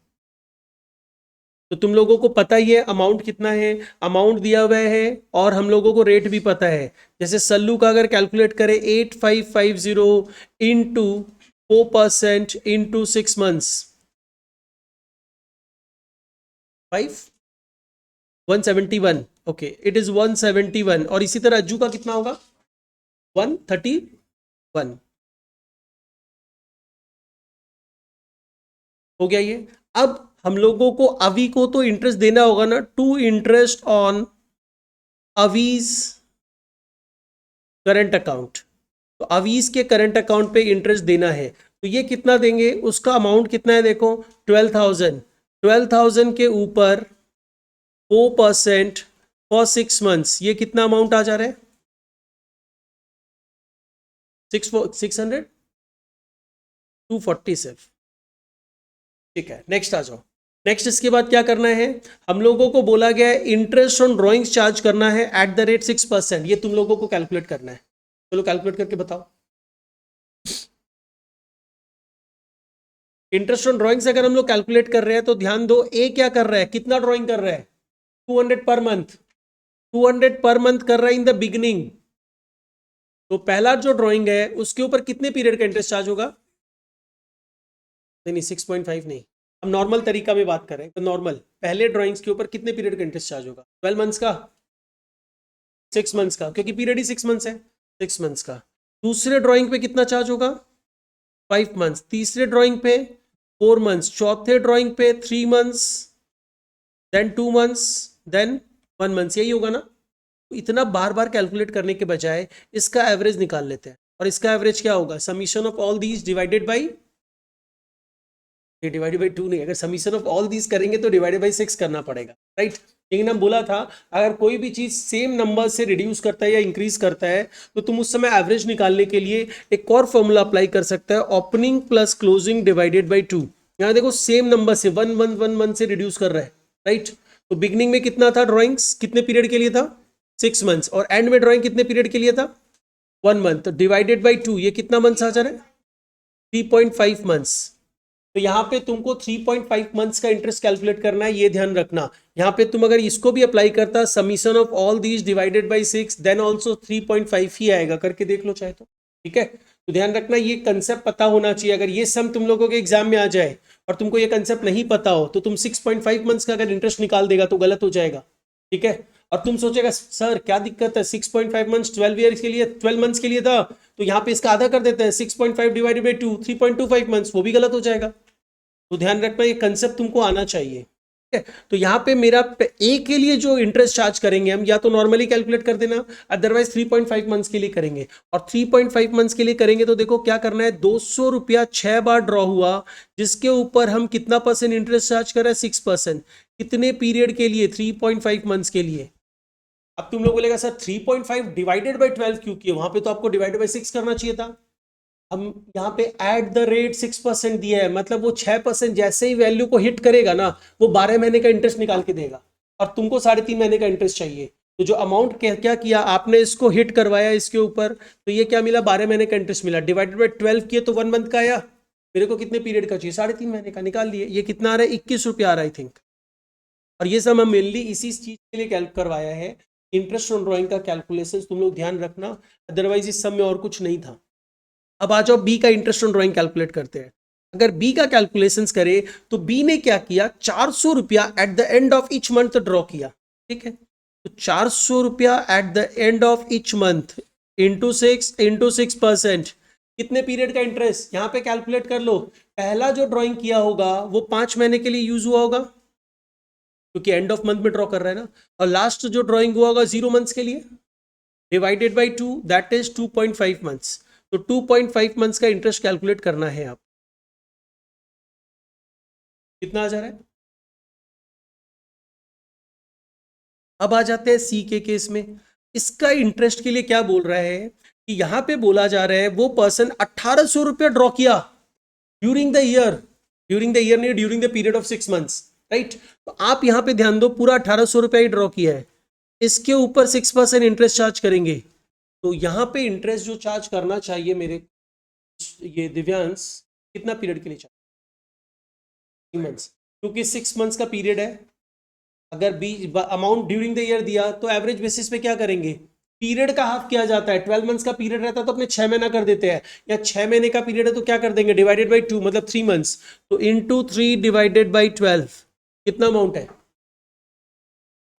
तो तुम लोगों को पता ही है अमाउंट कितना है, अमाउंट दिया हुआ है और हम लोगों को रेट भी पता है, जैसे सल्लू का अगर कैलकुलेट करें 8,550 into 4% into 6 months 5 171, okay it is 171। और इसी तरह अज्जू का कितना होगा? 131। हो गया ये। अब हम लोगों को अवी को तो इंटरेस्ट देना होगा ना, to interest on Avi's current account. तो अवीज के करंट अकाउंट पे इंटरेस्ट देना है, तो ये कितना देंगे? उसका अमाउंट कितना है देखो, 12,000। 12,000 के ऊपर 4% फॉर 6 मंथ्स, ये कितना अमाउंट आ जा रहा है? 600, 247। ठीक है, नेक्स्ट आ जाओ। नेक्स्ट इसके बाद क्या करना है? हम लोगों को बोला गया है इंटरेस्ट ऑन ड्रॉइंग्स चार्ज करना है एट द रेट 6%। ये तुम लोगों को कैलकुलेट करना है, चलो कैलकुलेट करके बताओ। इंटरेस्ट ऑन ड्रॉइंग्स अगर हम लोग कैलकुलेट कर रहे हैं तो ध्यान दो, ए क्या कर रहा है, कितना ड्रॉइंग कर रहा है? 200 पर मंथ। 200 पर मंथ कर रहा है इन द बिगिनिंग। तो पहला जो ड्रॉइंग है उसके ऊपर कितने पीरियड का इंटरेस्ट चार्ज होगा? नहीं 6.5 नहीं, हम नॉर्मल तरीका में बात करें तो नॉर्मल पहले ड्राइंग्स के ऊपर कितने पीरियड का इंटरेस्ट चार्ज होगा? 12 मंथ्स का, 6 मंथ्स का, क्योंकि पीरियड ही 6 मंथ्स है, 6 मंथ्स का। दूसरे ड्राइंग पे कितना चार्ज होगा? 5 मंथ्स। तीसरे ड्राइंग पे 4 मंथ्स। चौथे ड्राइंग पे 3 months, then 2 months, then 1 months. यही होगा ना? तो इतना बार बार कैलकुलेट करने के बजाय इसका एवरेज निकाल लेते हैं। और इसका एवरेज क्या होगा? Summation of all these divided by, divided by 2 नहीं, अगर समीशन ऑफ ऑल दीज करेंगे तो डिवाइडेड बाई 6 करना पड़ेगा, राइट। लेकिन हम बोला था अगर कोई भी चीज सेम नंबर से रिड्यूस करता है या इंक्रीज करता है तो तुम उस समय एवरेज निकालने के लिए एक और फॉर्मूला अप्लाई कर सकता है, opening plus closing divided by 2। यहाँ देखो सेम नंबर से 1 से रिड्यूस कर रहा है, राइट। तो बिगनिंग में कितना था ड्रॉइंग्स, कितने पीरियड के लिए था? 6 मंथ्स। और एंड में ड्रॉइंग कितने पीरियड के लिए था? 1 मंथ। तो डिवाइडेड बाई 2, ये कितना मंथ्स आ जा रहा है? 3.5 मंथ्स। तो यहाँ पे तुमको 3.5 मंथ्स का इंटरेस्ट कैलकुलेट करना है, ये ध्यान रखना। यहाँ पे तुम अगर इसको भी अप्लाई करता summation of all these divided by 6 then also 3.5 ही आएगा, करके देख लो चाहे तो, ठीक है। तो ध्यान रखना ये कंसेप्ट पता होना चाहिए। अगर ये सम तुम लोगों के एग्जाम में आ जाए और तुमको ये कंसेप्ट नहीं पता हो तो तुम 6.5 मंथ्स का अगर इंटरेस्ट निकाल देगा तो गलत हो जाएगा, ठीक है। और तुम सोचेगा सर क्या दिक्कत है, 6.5 मंथ्स 12 ईयर्स के लिए, 12 मंथ्स के लिए था, तो यहाँ पे इसका आधा कर देते हैं 6.5 डिवाइडेड बाई 2, 3.25 मंथ्स, वो भी गलत हो जाएगा। तो ध्यान रखना ये कंसेप्ट तुमको आना चाहिए, ठीक है। तो यहाँ पे मेरा ए के लिए जो इंटरेस्ट चार्ज करेंगे हम, या तो नॉर्मली कैलकुलेट कर देना, अदरवाइज 3.5 मंथ्स के लिए करेंगे। और 3.5 मंथ्स के लिए करेंगे तो देखो क्या करना है, 200 रुपया 6 बार ड्रॉ हुआ, जिसके ऊपर हम कितना परसेंट इंटरेस्ट चार्ज कर रहे हैं? 6%। कितने पीरियड के लिए? 3.5 मंथ्स के लिए। अब तुम लोग बोलेगा सर 3.5 डिवाइडेड बाई 12 क्यों किए? वहां पे तो आपको डिवाइडेड बाई 6 करना चाहिए था। हम यहाँ पे एट द रेट 6% दिया है, मतलब वो 6% जैसे ही वैल्यू को हिट करेगा ना, वो 12 महीने का इंटरेस्ट निकाल के देगा। और तुमको 3.5 महीने का इंटरेस्ट चाहिए, तो जो अमाउंट क्या किया आपने, इसको हिट करवाया इसके ऊपर, तो ये क्या मिला? 12 महीने का इंटरेस्ट मिला। डिवाइडेड बाई 12 किए तो 1 मंथ का आया। मेरे को कितने पीरियड का चाहिए? 3.5 महीने का, निकाल लिए। ये कितना आ रहा है? 21 रुपया आ रहा है आई थिंक। और ये सब हम मेनली इसी चीज के लिए कैल्क करवाया है, इंटरेस्ट ऑन ड्रॉइंग का कैलकुलेशन तुम लोग ध्यान रखना, अदरवाइज इस सब में और कुछ नहीं था। अब आ जाओ बी का इंटरेस्ट ऑन ड्रॉइंग कैलकुलेट करते हैं। अगर बी का कैलकुलेशंस करें तो बी ने क्या किया, 400 रुपया eight the end of each month draw किया, ठीक है। तो 400 रुपया eight the end of each month into 6% कितने पीरियड का इंटरेस्ट? यहां पे कैलकुलेट कर लो। पहला जो ड्रॉइंग किया होगा वो 5 महीने के लिए यूज हुआ होगा, क्योंकि एंड ऑफ मंथ में ड्रॉ कर रहा है ना। और लास्ट जो ड्रॉइंग हुआ होगा 0 मंथ्स के लिए, divided by 2, that is 2.5 months. तो 2.5 मंथ्स का इंटरेस्ट कैलकुलेट करना है। आप कितना आ जा रहा है? अब आ जाते हैं सी के केस में। इसका इंटरेस्ट के लिए क्या बोल रहा है कि यहां पे बोला जा रहा है वो पर्सन 1800 रुपया ड्रॉ किया ड्यूरिंग द ईयर, नहीं, during the period of 6 months, right. तो आप यहां पे ध्यान दो, पूरा 1800 रुपया ही ड्रॉ किया है, इसके ऊपर 6% इंटरेस्ट चार्ज करेंगे। तो यहां पे इंटरेस्ट जो चार्ज करना चाहिए मेरे ये दिव्यांश, कितना पीरियड के लिए चाहिए? 3 मंथ्स, क्योंकि 6 मंथ्स का पीरियड है। अगर B amount during the year दिया तो एवरेज बेसिस पे क्या करेंगे, पीरियड का हाफ किया जाता है। 12 मंथ्स का पीरियड रहता है तो अपने 6 महीना कर देते हैं, या 6 महीने का पीरियड है तो क्या कर देंगे, डिवाइडेड बाई 2, मतलब 3 मंथ्स। तो इंटू 3 डिवाइडेड बाई 12 कितना अमाउंट है?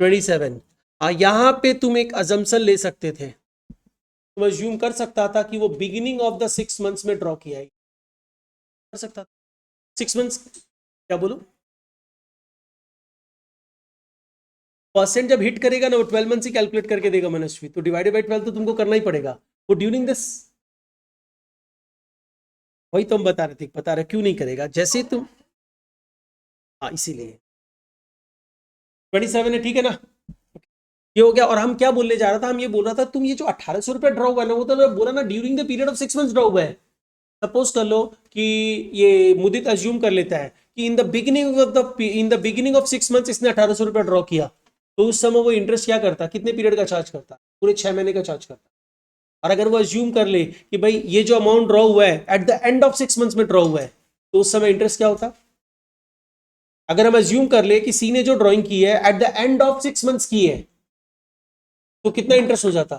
27। यहाँ पे तुम एक अजम्पशन ले सकते थे, तुम अज्यूम कर सकता था कि वो बिगिनिंग ऑफ द 6 मंथ्स में ड्रॉ किया है, कर सकता था। 6 मंथ्स, क्या बोलो, परसेंट जब हिट करेगा ना वो 12 मंथ्स ही कैलकुलेट करके देगा मनस्वी, तो डिवाइडेड बाई 12 तो तुमको करना ही पड़ेगा। वो ड्यूरिंग दिस, वही तो हम बता रहे क्यों नहीं करेगा, जैसे तुम, हाँ इसीलिए 27 है, ठीक है ना, ये हो गया। और हम क्या बोलने जा रहा था, हम ये बोल रहा था तुम ये जो 1800 रुपया ड्रॉ हुआ है ना, वो तो बोला ना during the period of 6 months draw हुआ है। सपोज कर लो कि ये मुदित अज्यूम कर लेता है कि इन द बिगिनिंग ऑफ 6 मंथ्स इसने 1800 रुपया ड्रॉ किया, तो उस समय वो इंटरेस्ट क्या करता, कितने पीरियड का चार्ज करता, पूरे 6 महीने का चार्ज करता। और अगर वो अज्यूम कर ले कि भाई ये जो अमाउंट ड्रॉ हुआ है eight the end of 6 months में ड्रॉ हुआ है, तो उस समय इंटरेस्ट क्या होता। अगर हम अज्यूम कर ले कि सी ने जो ड्रॉइंग की है eight the end of 6 months की है, तो कितना इंटरेस्ट हो जाता,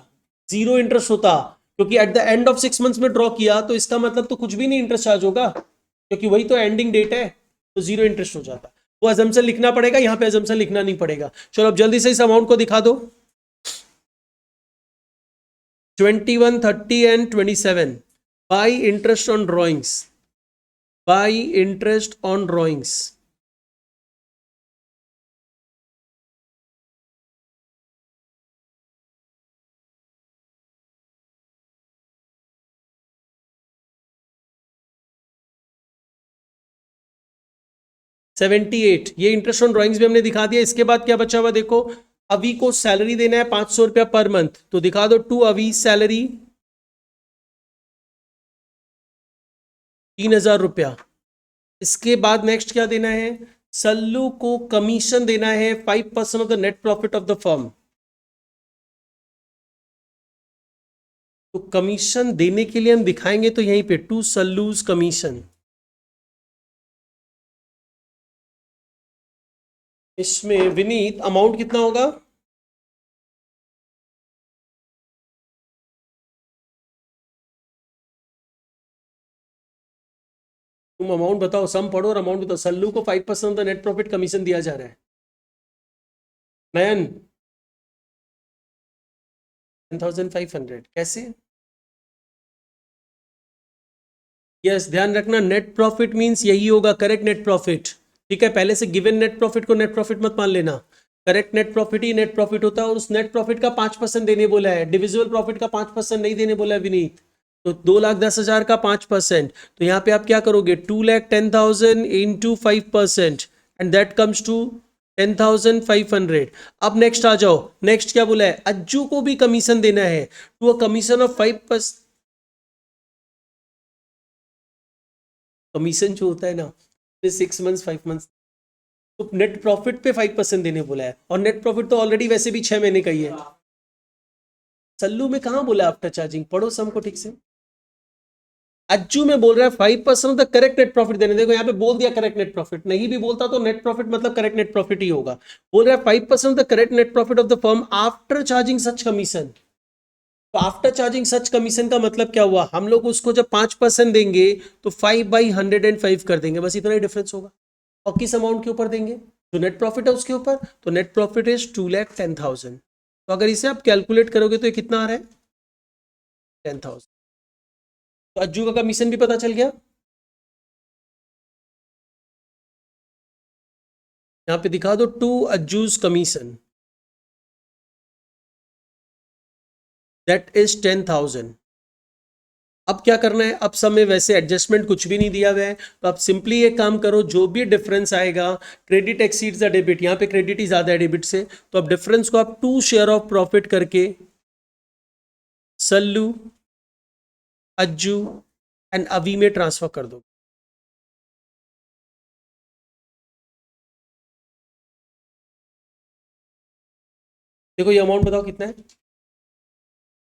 0 इंटरेस्ट होता, क्योंकि eight the end of 6 months में ड्रॉ किया, तो इसका मतलब तो कुछ भी नहीं इंटरेस्ट चार्ज होगा, क्योंकि वही तो एंडिंग डेट है, तो 0 इंटरेस्ट हो जाता। वो अजम्पशन लिखना पड़ेगा, यहाँ पे अजम्पशन लिखना नहीं पड़ेगा। चलो अब जल्दी से इस अमाउंट को दिखा दो, 21, 30 and 27 by interest on drawings, by interest on drawings. $78, ये इंटरेस्ट ऑन ड्रॉइंग्स भी हमने दिखा दिया। इसके बाद क्या बचा हुआ देखो, अभी को सैलरी देना है 500 रुपया पर मंथ, तो दिखा दो टू अवी सैलरी 3000 रुपया। इसके बाद नेक्स्ट क्या देना है, सल्लू को कमीशन देना है 5% of the net profit of the firm. तो कमीशन देने के लिए हम दिखाएंगे तो यहीं पे टू सल्लूज कमीशन, इसमें विनीत अमाउंट कितना होगा, तुम अमाउंट बताओ, सम पढ़ो और अमाउंट बताओ। सल्लू को 5% of the net profit commission दिया जा रहा है, नयन 10,500 कैसे। यस, ध्यान रखना नेट प्रॉफिट मींस यही होगा, करेक्ट नेट प्रॉफिट। ठीक है, पहले से गिवन नेट प्रॉफिट को नेट प्रॉफिट मत मान लेना, करेक्ट नेट प्रॉफिट ही नेट प्रॉफिट होता है। और उस नेट प्रॉफिट का 5% देने बोला है, डिविजिबल प्रॉफिट का 5% नहीं देने बोला है विनीत। तो 2,10,000 का 5%, तो यहाँ पे आप क्या करोगे, 2,10,000 into 5%, and that comes to 10,500। अब नेक्स्ट आ जाओ, नेक्स्ट क्या बोला है, अज्जू को भी कमीशन देना है to a commission of 5%। Commission जो होता है ना 6 मंथ्स 5 मंथ्स, तो नेट प्रॉफिट पे 5% देने बोला है, और नेट प्रॉफिट तो ऑलरेडी वैसे भी 6 महीने का ही है। सल्लू में कहां बोला आफ्टर चार्जिंग, पढ़ो सम को ठीक से। अज्जू में बोल रहा है 5% of the correct net profit देने, देखो यहाँ पे बोल दिया करेक्ट नेट प्रॉफिट, नहीं भी बोलता तो नेट प्रॉफिट मतलब करेक्ट नेट प्रॉफिट ही होगा। बोल रहा है 5% of the correct net profit of the firm after charging such commission. तो आफ्टर चार्जिंग सच कमीशन का मतलब क्या हुआ, हम लोग उसको जब 5% देंगे तो 5/105 कर देंगे, बस इतना ही डिफरेंस होगा। और किस अमाउंट के ऊपर देंगे, जो नेट प्रॉफिट है उसके ऊपर, तो नेट प्रॉफिट इज 2,10,000। तो अगर इसे आप कैलकुलेट करोगे तो ये कितना आ रहा है, 10,000। तो अज्जू का कमीशन भी पता चल गया। यहाँ पे दिखा दो टू अज्जूज कमीशन, दैट इज 10,000। अब क्या करना है, अब सब में वैसे एडजस्टमेंट कुछ भी नहीं दिया गया है, तो आप सिंपली एक काम करो, जो भी डिफरेंस आएगा, क्रेडिट एक्सीड्स द डेबिट, यहाँ पे क्रेडिट ही ज्यादा है डेबिट से, तो अब डिफरेंस को आप 2 शेयर ऑफ प्रॉफिट करके सल्लू, अज्जू एंड अवी में ट्रांसफर कर दो। देखो ये अमाउंट बताओ कितना है,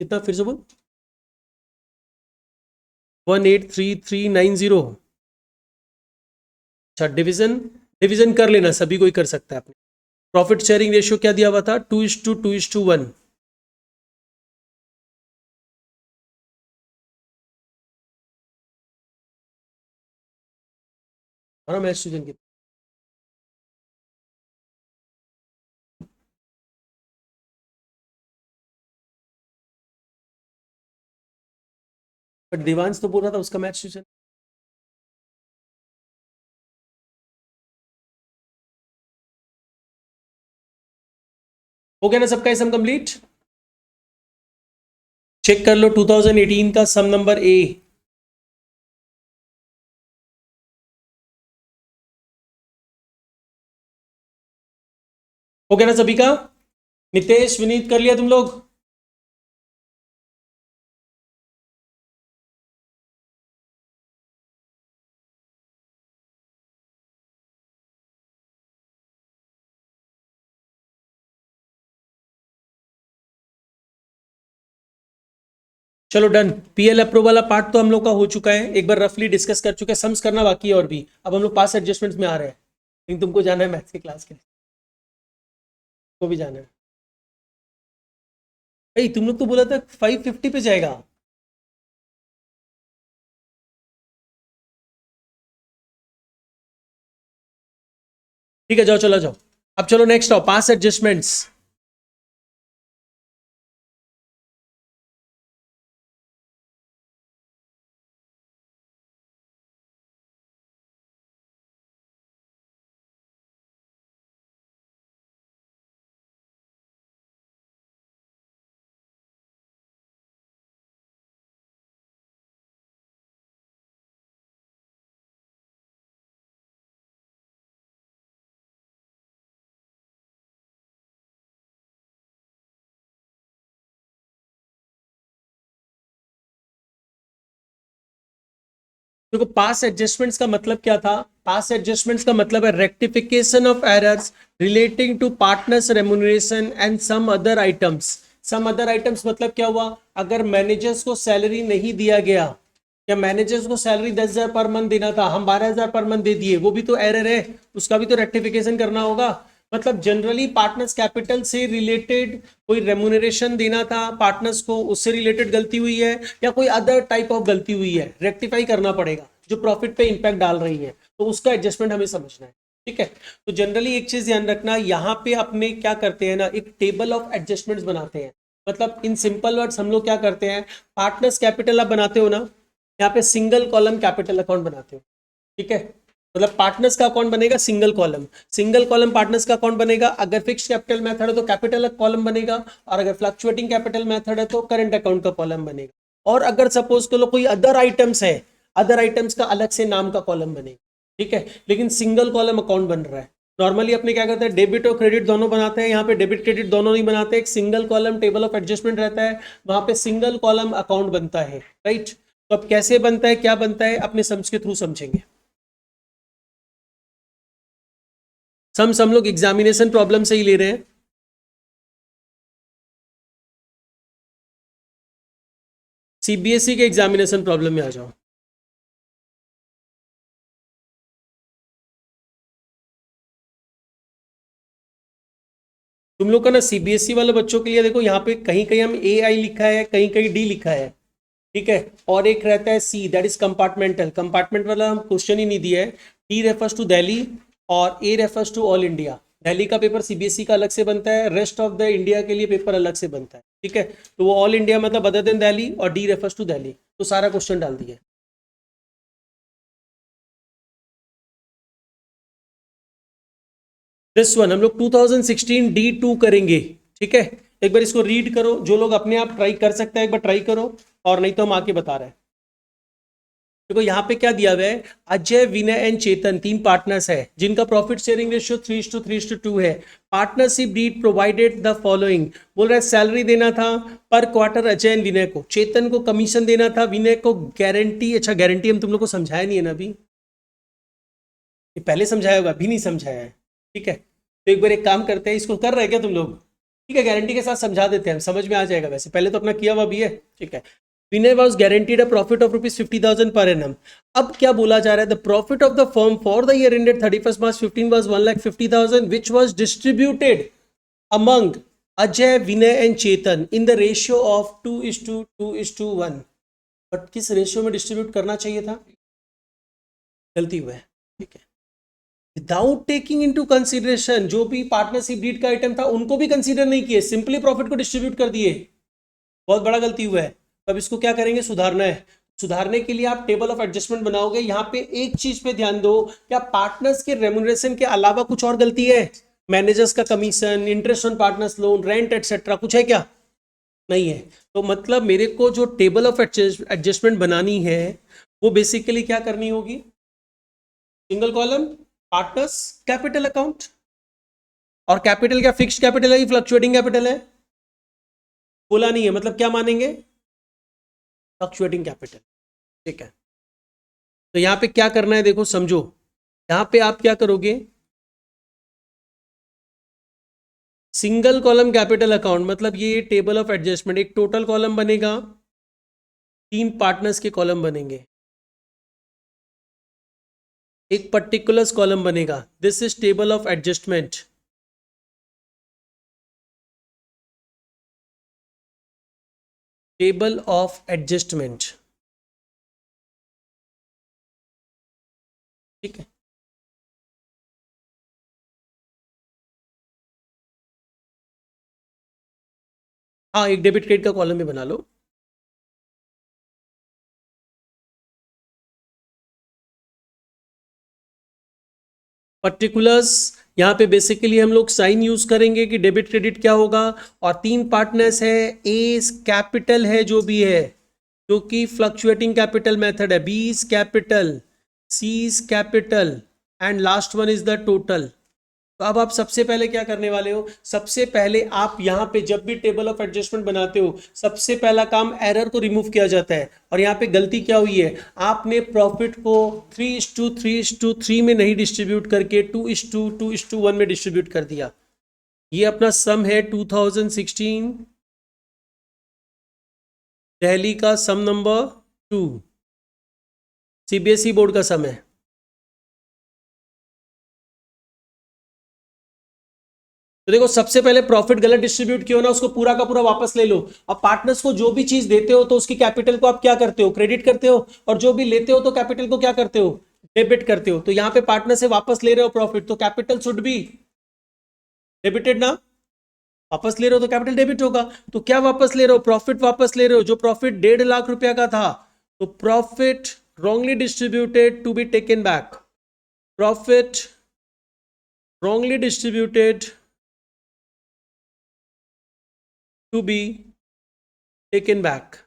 कितना फिर से बोल, 1,83390। अच्छा, डिवीजन, डिवीजन कर लेना, सभी कोई कर सकता है अपने। प्रॉफिट शेयरिंग रेशियो क्या दिया हुआ था, 2:2:1। हमारा मैथ स्टूडेंट बट देवांश तो बोल रहा था उसका मैच चल। हो गया ना सबका सम कंप्लीट? चेक कर लो 2018 का सम नंबर ए। हो गया ना सभी का? नितेश विनीत कर लिया तुम लोग? चलो डन। पीएल अप्रूवल वाला पार्ट तो हम लोग का हो चुका है, एक बार रफली डिस्कस कर चुके हैं, सम्स करना बाकी है और भी। अब हम लोग पास एडजस्टमेंट्स में आ रहे हैं, लेकिन तुमको जाना है मैथ्स की क्लास के लिए, को भी जाना है भाई। तुम लोग तो बोला था 550 पे जाएगा। ठीक है जाओ, चला जाओ। अब चलो नेक्स्ट आओ, पास एडजस्टमेंट्स। देखो पास एडजस्टमेंट्स का मतलब क्या था? पास एडजस्टमेंट्स का मतलब है rectification of errors relating to partners remuneration and some other items. Some other items मतलब क्या हुआ? अगर मैनेजर्स को सैलरी नहीं दिया गया, या मैनेजर्स को सैलरी 10,000 पर मंथ देना था, हम 12,000 पर मंथ दे दिए, वो भी तो एरर है, उसका भी तो रेक्टिफिकेशन करना होगा। मतलब जनरली पार्टनर्स कैपिटल से रिलेटेड कोई रेम्युनरेशन देना था पार्टनर्स को, उससे रिलेटेड गलती हुई है, या कोई अदर टाइप ऑफ गलती हुई है, रेक्टिफाई करना पड़ेगा, जो प्रॉफिट पे इंपैक्ट डाल रही है, तो उसका एडजस्टमेंट हमें समझना है। ठीक है, तो जनरली एक चीज ध्यान रखना, यहाँ पे अपने क्या करते हैं ना, एक टेबल ऑफ एडजस्टमेंट्स बनाते हैं। मतलब इन सिंपल वर्ड्स हम लोग क्या करते हैं, पार्टनर्स कैपिटल आप बनाते हो ना, यहाँ पे सिंगल कॉलम कैपिटल अकाउंट बनाते हो। ठीक है, मतलब पार्टनर्स का अकाउंट बनेगा single column, single column partners का अकाउंट बनेगा। अगर फिक्स कैपिटल मेथड है तो कैपिटल कॉलम बनेगा, और अगर फ्लक्चुएटिंग कैपिटल मेथड है तो करंट अकाउंट का कॉलम बनेगा। और अगर सपोज करो कोई अदर आइटम्स है, अदर आइटम्स का अलग से नाम का कॉलम बनेगा। ठीक है, लेकिन सिंगल कॉलम अकाउंट बन रहा है। नॉर्मली अपने क्या करते हैं, डेबिट और क्रेडिट दोनों बनाते हैं, यहाँ पे डेबिट क्रेडिट दोनों नहीं बनाते, एक single column table of adjustment रहता है, वहां पे सिंगल कॉलम अकाउंट बनता है। राइट, तो अब कैसे बनता है, क्या बनता है, अपने सम्स के थ्रू समझेंगे। सम्स हम लोग एग्जामिनेशन प्रॉब्लम से ही ले रहे हैं। सीबीएसई के एग्जामिनेशन प्रॉब्लम में आ जाओ। तुम लोग का ना सीबीएसई वाले बच्चों के लिए देखो, यहाँ पे कहीं कहीं हम ए आई लिखा है, कहीं कहीं डी लिखा है। ठीक है, और एक रहता है सी, दैट इज कंपार्टमेंटल। कंपार्टमेंट वाला हम क्वेश्चन ही नहीं दिया है। टी रेफर्स टू दिल्ली और A refers to all India. Delhi का पेपर सीबीएसई का अलग से बनता है, रेस्ट ऑफ द इंडिया के लिए पेपर अलग से बनता है। ठीक है, तो वो ऑल इंडिया मतलब अदर देन दिल्ली, और डी रेफर्स टू दिल्ली, तो सारा क्वेश्चन डाल दिया। दिस वन हम लोग 2016 D2 करेंगे। ठीक है, एक बार इसको रीड करो, जो लोग अपने आप ट्राई कर सकते हैं एक बार ट्राई करो, और नहीं तो हम आके बता रहे हैं। देखो यहाँ पे क्या दिया हुआ है, अजय विनय एंड चेतन तीन पार्टनर्स है, जिनका प्रॉफिट शेयरिंग रेशियो 3:3:2 है। Partnership deed provided the following, बोल रहा है सैलरी देना था पर क्वार्टर अजय एंड विनय को, चेतन को कमीशन देना था, विनय को गारंटी। अच्छा गारंटी हम तुम लोग को समझाया नहीं है ना अभी, ये पहले समझाया होगा, अभी नहीं समझाया है। ठीक है, तो एक बार एक काम करते हैं, इसको कर रहे हैं क्या तुम लोग? ठीक है, गारंटी के साथ समझा देते हैं, समझ में आ जाएगा, वैसे पहले तो अपना किया हुआ भी है। ठीक है, Vinay was guaranteed a profit of ₹50,000 per annum. अब क्या बोला जा रहा है, the profit of the firm for the year ended 31 March 15 was 1,50,000 which was distributed among Ajay Vinay and Chetan in the ratio of 2:2:1। But किस रेशियो में डिस्ट्रीब्यूट करना चाहिए था, गलती हुआ है। ठीक है, विदाउट टेकिंग इनटू कंसीडरेशन, जो भी पार्टनरशिप डीड का आइटम था उनको भी कंसीडर नहीं किए, सिंपली प्रॉफिट को डिस्ट्रीब्यूट कर दिए, बहुत बड़ा गलती हुआ है। अब इसको क्या करेंगे, सुधारना है। सुधारने के लिए आप टेबल ऑफ एडजस्टमेंट बनाओगे। यहाँ पे एक चीज पे ध्यान दो, क्या पार्टनर्स के रेम्यूनरेशन के अलावा कुछ और गलती है? मैनेजर्स का commission, interest on partners loan, rent etcetera, कुछ है क्या? नहीं है। तो मतलब मेरे को जो टेबल ऑफ एडजस्टमेंट बनानी है वो बेसिकली क्या करनी होगी? Single column partners capital account, और कैपिटल क्या फिक्स्ड कैपिटल है कि फ्लक्चुएटिंग कैपिटल है? बोला नहीं है, मतलब क्या मानेंगे? Fluctuating capital. ठीक है, तो यहां पे क्या करना है देखो समझो। यहां पे आप क्या करोगे? सिंगल कॉलम कैपिटल अकाउंट मतलब ये टेबल ऑफ एडजस्टमेंट, एक टोटल कॉलम बनेगा, 3 पार्टनर्स के कॉलम बनेंगे, एक पर्टिकुलर्स कॉलम बनेगा। This is table of adjustment. Table of adjustment, ठीक है। हाँ, एक डेबिट क्रेडिट का कॉलम भी बना लो। पर्टिकुलर्स यहाँ पे बेसिकली हम लोग साइन यूज करेंगे कि डेबिट क्रेडिट क्या होगा, और 3 पार्टनर्स है, ए कैपिटल है जो भी है, जो कि फ्लक्चुएटिंग कैपिटल मेथड है, B is capital, C is capital, and last one is the total. तो अब आप सबसे पहले क्या करने वाले हो? सबसे पहले आप यहाँ पे जब भी टेबल ऑफ एडजस्टमेंट बनाते हो, सबसे पहला काम एरर को रिमूव किया जाता है। और यहाँ पे गलती क्या हुई है? आपने प्रॉफिट को 3:3:3 में नहीं डिस्ट्रीब्यूट करके 2:2:1 में डिस्ट्रीब्यूट कर दिया। ये अपना सम है 2016 दिल्ली का सम नंबर 2, सीबीएसई बोर्ड का सम है। तो देखो सबसे पहले प्रॉफिट गलत डिस्ट्रीब्यूट किया ना, उसको पूरा का पूरा वापस ले लो। अब पार्टनर्स को जो भी चीज देते हो तो उसकी कैपिटल को आप क्या करते हो? क्रेडिट करते हो, और जो भी लेते हो तो कैपिटल को क्या करते हो? डेबिट करते हो। तो यहाँ पे पार्टनर से वापस ले रहे हो प्रॉफिट, तो कैपिटल शुड बी डेबिटेड ना। वापस ले रहे हो तो कैपिटल डेबिट होगा। तो क्या वापस ले रहे हो? प्रॉफिट वापस ले रहे हो, जो प्रॉफिट 1.5 लाख रुपया का था। तो profit wrongly distributed to be taken back, profit wrongly distributed to be taken back।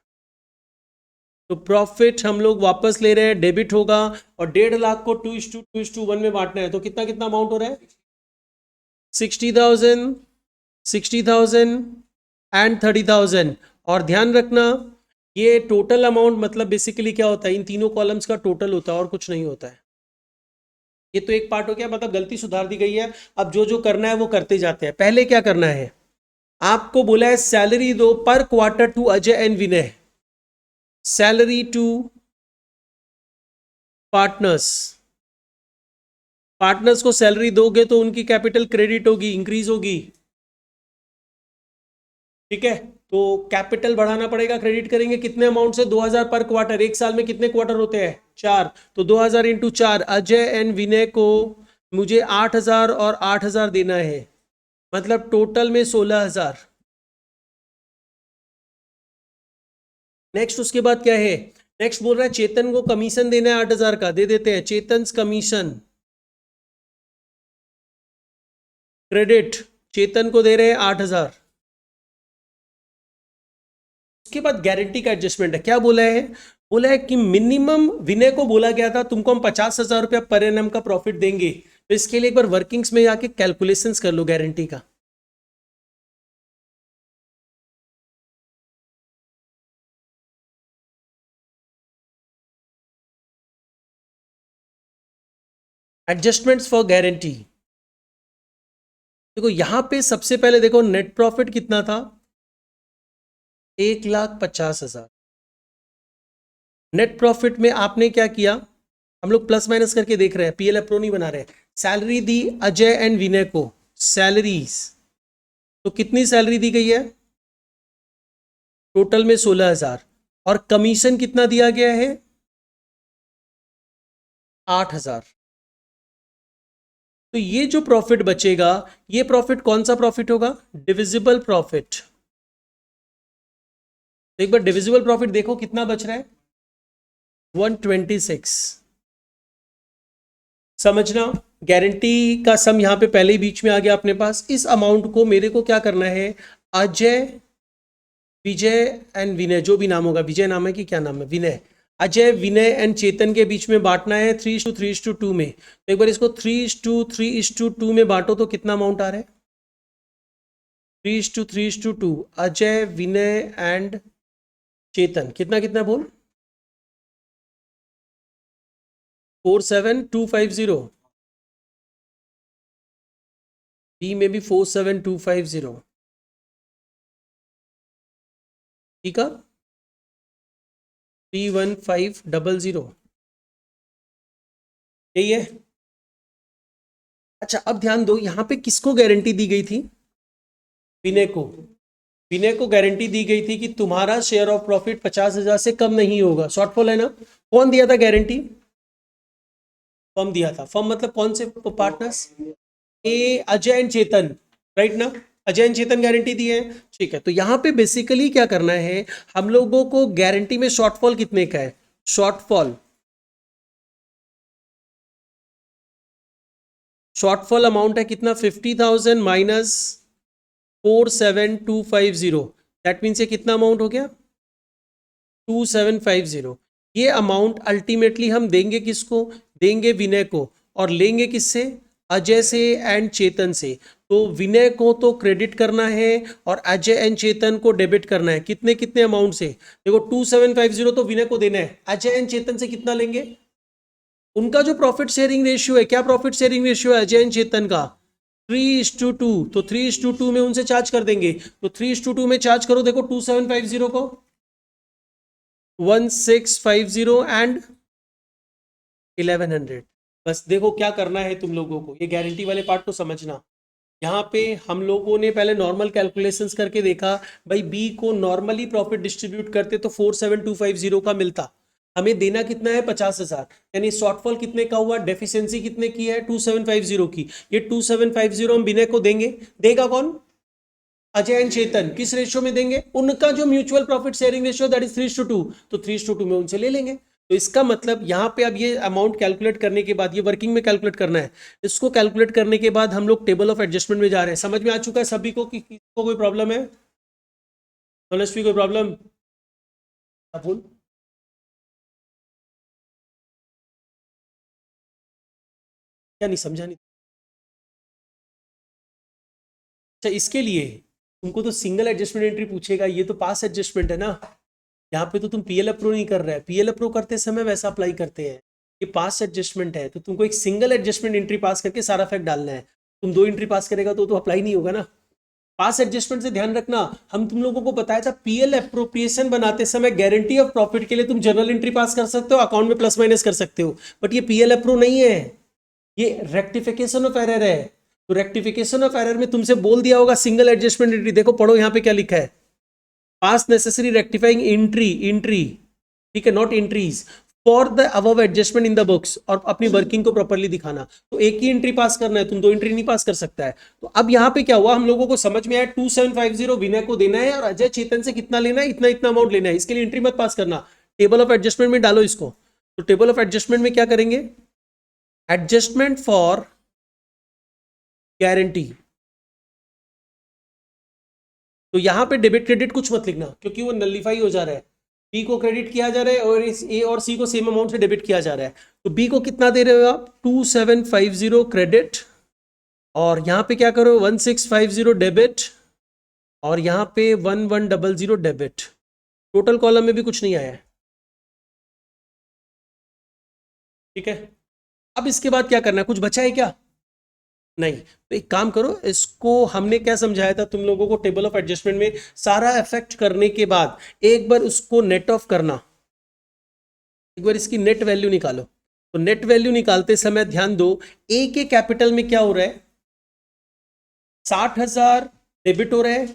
तो प्रॉफिट हम लोग वापस ले रहे हैं, डेबिट होगा, और 1.5 लाख को 2:2:1 में बांटना है। तो कितना कितना अमाउंट हो रहा है? 60,000, 60,000 एंड 30,000। और ध्यान रखना ये टोटल अमाउंट मतलब बेसिकली क्या होता है? इन तीनों कॉलम्स का टोटल होता है और कुछ नहीं होता है। ये तो एक पार्ट हो गया, मतलब गलती सुधार दी गई है। अब जो जो करना है वो करते जाते हैं। पहले क्या करना है? आपको बोला है सैलरी दो पर quarter to Ajay and Vinay, salary to partners. Partners को सैलरी दोगे तो उनकी कैपिटल क्रेडिट होगी, इंक्रीज होगी। ठीक है, तो कैपिटल बढ़ाना पड़ेगा, क्रेडिट करेंगे कितने अमाउंट से? 2,000 पर क्वार्टर। एक साल में कितने क्वार्टर होते हैं? 4। तो 2,000 इंटू 4, अजय एंड विनय को मुझे 8,000 और 8,000 देना है, मतलब टोटल में 16,000। नेक्स्ट उसके बाद क्या है? नेक्स्ट बोल रहा है चेतन को कमीशन देना है 8,000 का, दे देते हैं। चेतन कमीशन क्रेडिट, चेतन को दे रहे हैं 8,000। उसके बाद गारंटी का एडजस्टमेंट है। क्या बोला है? बोला है कि मिनिमम विनय को बोला गया था तुमको हम 50,000 रुपया पर एनम का प्रॉफिट देंगे। तो इसके लिए एक बार वर्किंग्स में जाके कैलकुलेशंस कर लो गारंटी का। Adjustments for guarantee. देखो यहां पे सबसे पहले देखो नेट प्रॉफिट कितना था? 1,50,000। नेट प्रॉफिट में आपने क्या किया? हम लोग प्लस माइनस करके देख रहे हैं, पीएल अप्रो नहीं बना रहे। सैलरी दी अजय एंड विनय को, सैलरीज। तो कितनी सैलरी दी गई है? टोटल में 16,000। और कमीशन कितना दिया गया है? 8,000। तो ये जो प्रॉफिट बचेगा, ये प्रॉफिट कौन सा प्रॉफिट होगा? Divisible profit. तो एक बार डिविजिबल प्रॉफिट देखो कितना बच रहा है। 126। समझना, गारंटी का सम यहाँ पे पहले ही बीच में आ गया अपने पास। इस अमाउंट को मेरे को क्या करना है, अजय, विजय एंड विनय, जो भी नाम होगा, विजय नाम है कि क्या नाम है, विनय, अजय, विनय एंड चेतन के बीच में बांटना है 3:3:2 में। तो एक बार इसको 3:3:2 में बांटो तो कितना अमाउंट आ रहा है, 3:3:2, अजय, विनय एंड चेतन, कितना कितना बोल, 47250, बी में भी 47250, ठीक है, 31500, यही है। अच्छा अब ध्यान दो, यहां पे किसको गारंटी दी गई थी, विनय को। विनय को गारंटी दी गई थी कि तुम्हारा शेयर ऑफ प्रॉफिट 50,000 से कम नहीं होगा, शॉर्टफॉल है ना। कौन दिया था गारंटी, फर्म दिया था। फर्म मतलब कौन से partners, A, Ajay and Chetan, right ना, अजय एंड चेतन गारंटी दी है, ठीक है। तो यहां पे बेसिकली क्या करना है, हम लोगों को गारंटी में शॉर्टफॉल कितने का है, शॉर्टफॉल अमाउंट है कितना, 50,000 माइनस 47250, दैट मीन्स ये कितना अमाउंट हो गया, 2750। ये अमाउंट अल्टीमेटली हम देंगे किसको, देंगे विनय को, और लेंगे किससे, अजय से एंड चेतन से। तो विनय को तो क्रेडिट करना है और अजय एंड चेतन को डेबिट करना है, कितने कितने अमाउंट से, देखो 2750 तो विनय को देना है, अजय एंड चेतन से कितना लेंगे, उनका जो प्रॉफिट शेयरिंग रेशियो है, क्या प्रॉफिट शेयरिंग रेशियो है अजय एंड चेतन का, 3:2, तो 3:2 में उनसे चार्ज कर देंगे। तो 3:2 में चार्ज करो, देखो 2750 को 1650 एंड 1100। बस देखो क्या करना है तुम लोगों को, ये गारंटी वाले पार्ट को समझना। यहाँ पे हम लोगों ने पहले नॉर्मल कैलकुलेशंस करके देखा, भाई बी को नॉर्मली प्रॉफिट डिस्ट्रीब्यूट करते तो 47250 का मिलता, हमें देना कितना है 50,000, यानी शॉर्टफॉल कितने का हुआ, डेफिशिएंसी कितने की है 2750 की। ये 2750 हम विनय को देंगे, देगा कौन, अजय एंड चेतन, किस रेशियो में देंगे, उनका जो mutual profit sharing ratio that is 3:2, तो 3:2 में उनसे ले लेंगे। तो इसका मतलब यहाँ पे अब ये अमाउंट कैलकुलेट करने के बाद, ये वर्किंग में कैलकुलेट करना है, इसको कैलकुलेट करने के बाद हम लोग टेबल ऑफ एडजस्टमेंट में जा रहे हैं। समझ में आ चुका है सभी को कि किसको कोई प्रॉब्लम है, मनस्वी कोई प्रॉब्लम, बोल, क्या नहीं समझा, नहीं। अच्छा इसके लिए तुमको तो सिंगल एडजस्टमेंट एंट्री पूछेगा, ये तो पास एडजस्टमेंट है ना, यहाँ पे तो तुम पीएल अप्रूव नहीं कर रहे हैं, पीएल अप्रूव करते समय वैसा अप्लाई करते हैं, ये पास एडजस्टमेंट है, तो तुमको एक सिंगल एडजस्टमेंट एंट्री पास करके सारा फैक्ट डालना है। तुम 2 एंट्री पास करेगा तो अप्लाई नहीं होगा ना। पास एडजस्टमेंट से ध्यान रखना, हम तुम लोगों को बताया था पीएल अप्रोप्रिएशन बनाते समय गारंटी ऑफ प्रॉफिट के लिए तुम जर्नल एंट्री पास कर सकते हो, अकाउंट में प्लस माइनस कर सकते हो, बट ये पीएल अप्रूव नहीं है, ये रेक्टिफिकेशन ऑफ एरर है। तो रेक्टिफिकेशन ऑफ एरर में तुमसे बोल दिया होगा सिंगल एडजस्टमेंट एंट्री, देखो पढ़ो यहाँ पे क्या लिखा है, पास नेसेसरी रेक्टिफाइंग एंट्री, ठीक है, not entries for the above adjustment in the books, और अपनी वर्किंग को प्रॉपर्ली दिखाना। तो एक ही एंट्री पास करना है, तुम 2 एंट्री नहीं पास कर सकता है। तो अब यहाँ पे क्या हुआ, हम लोगों को समझ में आया 2750 विनय को देना है और अजय चेतन से कितना लेना है, इतना इतना अमाउंट लेना है, इसके लिए एंट्री मत पास करना, टेबल ऑफ एडजस्टमेंट में डालो इसको। तो टेबल ऑफ एडजस्टमेंट में क्या करेंगे, एडजस्टमेंट फॉर गारंटी, तो यहां पे डेबिट क्रेडिट कुछ मत लिखना क्योंकि वो नलिफाई हो जा रहा है, बी को क्रेडिट किया जा रहा है और इस ए और सी को सेम अमाउंट से डेबिट किया जा रहा है। तो बी को कितना दे रहे हो आप, 2750 क्रेडिट, और यहां पे क्या करो 1650 डेबिट, और यहां पे 1100 डेबिट, टोटल कॉलम में भी कुछ नहीं आया है, ठीक है। अब इसके बाद क्या करना है, कुछ बचा है क्या, नहीं। तो एक काम करो, इसको हमने क्या समझाया था तुम लोगों को, टेबल ऑफ एडजस्टमेंट में सारा इफेक्ट करने के बाद एक बार उसको नेट ऑफ करना, एक बार इसकी नेट वैल्यू निकालो। तो नेट वैल्यू निकालते समय ध्यान दो, ए के कैपिटल में क्या हो रहा है, 60,000 डेबिट हो रहा है,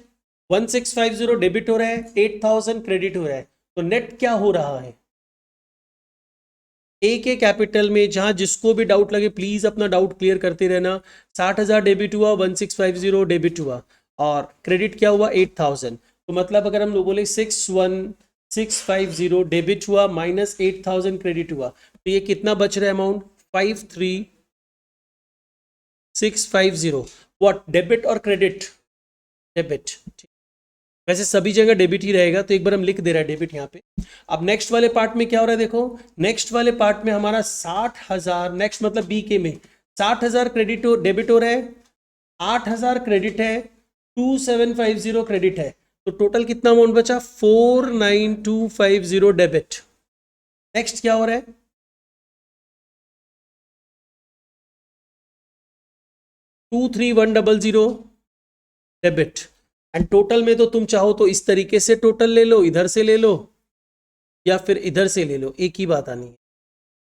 1650 डेबिट हो रहा है, 8,000 क्रेडिट हो रहा है। तो नेट क्या हो रहा है, ए के कैपिटल में, जहां जिसको भी डाउट लगे प्लीज अपना डाउट क्लियर करते रहना, 60,000 डेबिट हुआ, 1650 डेबिट हुआ, और क्रेडिट क्या हुआ 8,000। तो मतलब अगर हम लोग बोले 650 डेबिट हुआ, माइनस 8000 क्रेडिट हुआ, तो ये कितना बच रहा है अमाउंट? 53650। व्हाट, डेबिट और क्रेडिट? डेबिट। वैसे सभी जगह डेबिट ही रहेगा, तो एक बार हम लिख दे रहे हैं डेबिट यहाँ पे। अब नेक्स्ट वाले पार्ट में क्या हो रहा है देखो, नेक्स्ट वाले पार्ट में हमारा 60,000, नेक्स्ट मतलब बी के में 60,000 क्रेडिट हो, डेबिट हो रहा है, 8,000 क्रेडिट है, 2750 क्रेडिट है, तो टोटल कितना अमाउंट बचा? 49250 डेबिट। नेक्स्ट क्या हो रहा है? 23100 डेबिट। एंड टोटल में तो तुम चाहो तो इस तरीके से टोटल ले लो, इधर से ले लो या फिर इधर से ले लो, एक ही बात आनी है।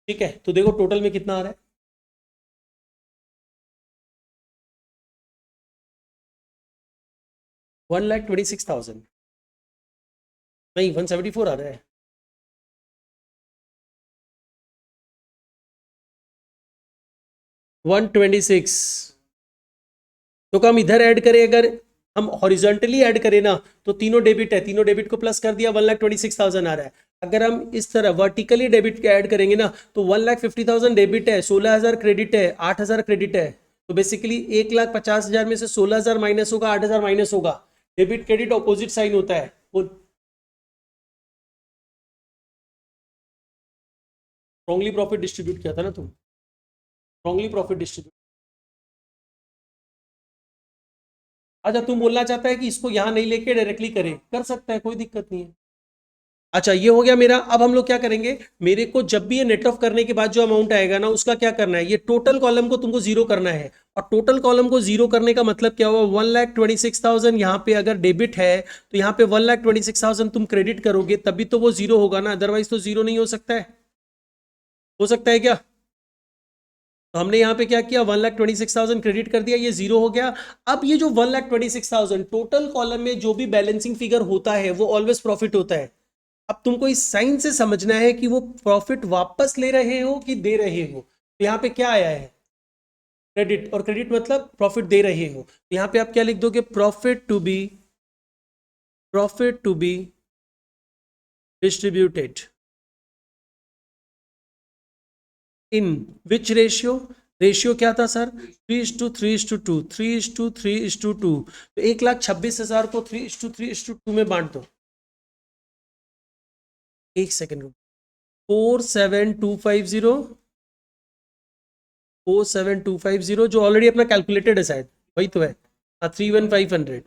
ठीक है, तो देखो टोटल में कितना आ रहा है? 1,26,000 नहीं, 174 आ रहा है। वन 26। तो हम इधर ऐड करें, अगर हम हॉरिजॉन्टली ऐड करें ना, तो तीनों डेबिट है, तीनों डेबिट को प्लस कर दिया, 1,26,000 आ रहा है। अगर हम इस तरह वर्टिकली डेबिट के ऐड करेंगे ना, तो 1,50,000 डेबिट है, 16,000 क्रेडिट है, 8,000 क्रेडिट है, तो बेसिकली 1,50,000 में से 16,000 माइनस होगा, 8,000 माइनस होगा। डेबिट क्रेडिट ऑपोजिट साइन होता है। वो स्ट्रॉन्गली प्रॉफिट डिस्ट्रीब्यूट किया था ना तुम, स्ट्रॉन्गली प्रॉफिट डिस्ट्रीब्यूट। अच्छा, तुम बोलना चाहता है कि इसको यहां नहीं लेके डायरेक्टली करे, कर सकता है, कोई दिक्कत नहीं है। अच्छा, ये हो गया मेरा। अब हम लोग क्या करेंगे, मेरे को जब भी ये नेट ऑफ करने के बाद जो अमाउंट आएगा ना, उसका क्या करना है, ये टोटल कॉलम को तुमको जीरो करना है। और टोटल कॉलम को जीरो करने का मतलब क्या हुआ, 1,26,000 यहाँ पे अगर डेबिट है, तो यहाँ पे 1,26,000 तुम क्रेडिट करोगे, तभी तो वो जीरो होगा ना, अदरवाइज तो जीरो नहीं हो सकता है। हो सकता है क्या? तो हमने यहाँ पे क्या किया, 1,26,000 क्रेडिट कर दिया, ये जीरो हो गया। अब ये जो 1,26,000 टोटल कॉलम में जो भी बैलेंसिंग फिगर होता है, वो ऑलवेज प्रॉफिट होता है। अब तुमको इस साइन से समझना है कि वो प्रॉफिट वापस ले रहे हो कि दे रहे हो। तो यहाँ पे क्या आया है, क्रेडिट, और क्रेडिट मतलब प्रॉफिट दे रहे हो, तो यहाँ पे आप क्या लिख दोगे, profit to be distributed in which ratio. Ratio क्या था सर, 3:3:2, 3:3:2। तो 1,26,000 को 3:3:2 में बांट दो। एक सेकेंड, 47250, 47250 जो ऑलरेडी अपना कैलकुलेटेड है शायद, वही तो है। 31,500।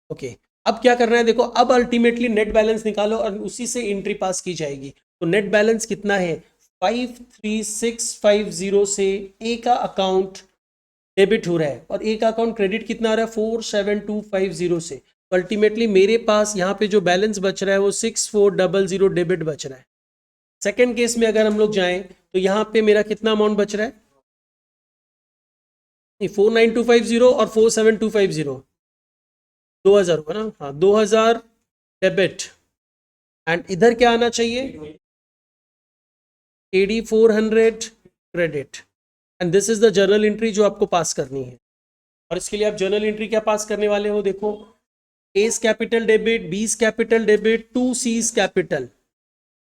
ओके, अब क्या करना है देखो, अब अल्टीमेटली नेट बैलेंस निकालो और उसी से एंट्री पास की जाएगी। तो नेट बैलेंस कितना है, 53650 से ए का अकाउंट डेबिट हो रहा है और ए का अकाउंट क्रेडिट कितना आ रहा है, 47250 से। तो अल्टीमेटली मेरे पास यहाँ पे जो बैलेंस बच रहा है वो 6400 डेबिट बच रहा है। सेकेंड केस में अगर हम लोग जाएं, तो यहाँ पे मेरा कितना अमाउंट बच रहा है, 49250 और 47250, 2,000 होगा ना, हाँ 2,000 डेबिट। एंड इधर क्या आना चाहिए, 8,400 credit. And this is the journal entry जो आपको पास करनी है। और इसके लिए आप जर्नल एंट्री क्या पास करने वाले हो, देखो, A's capital debit, B's capital debit, to C's capital,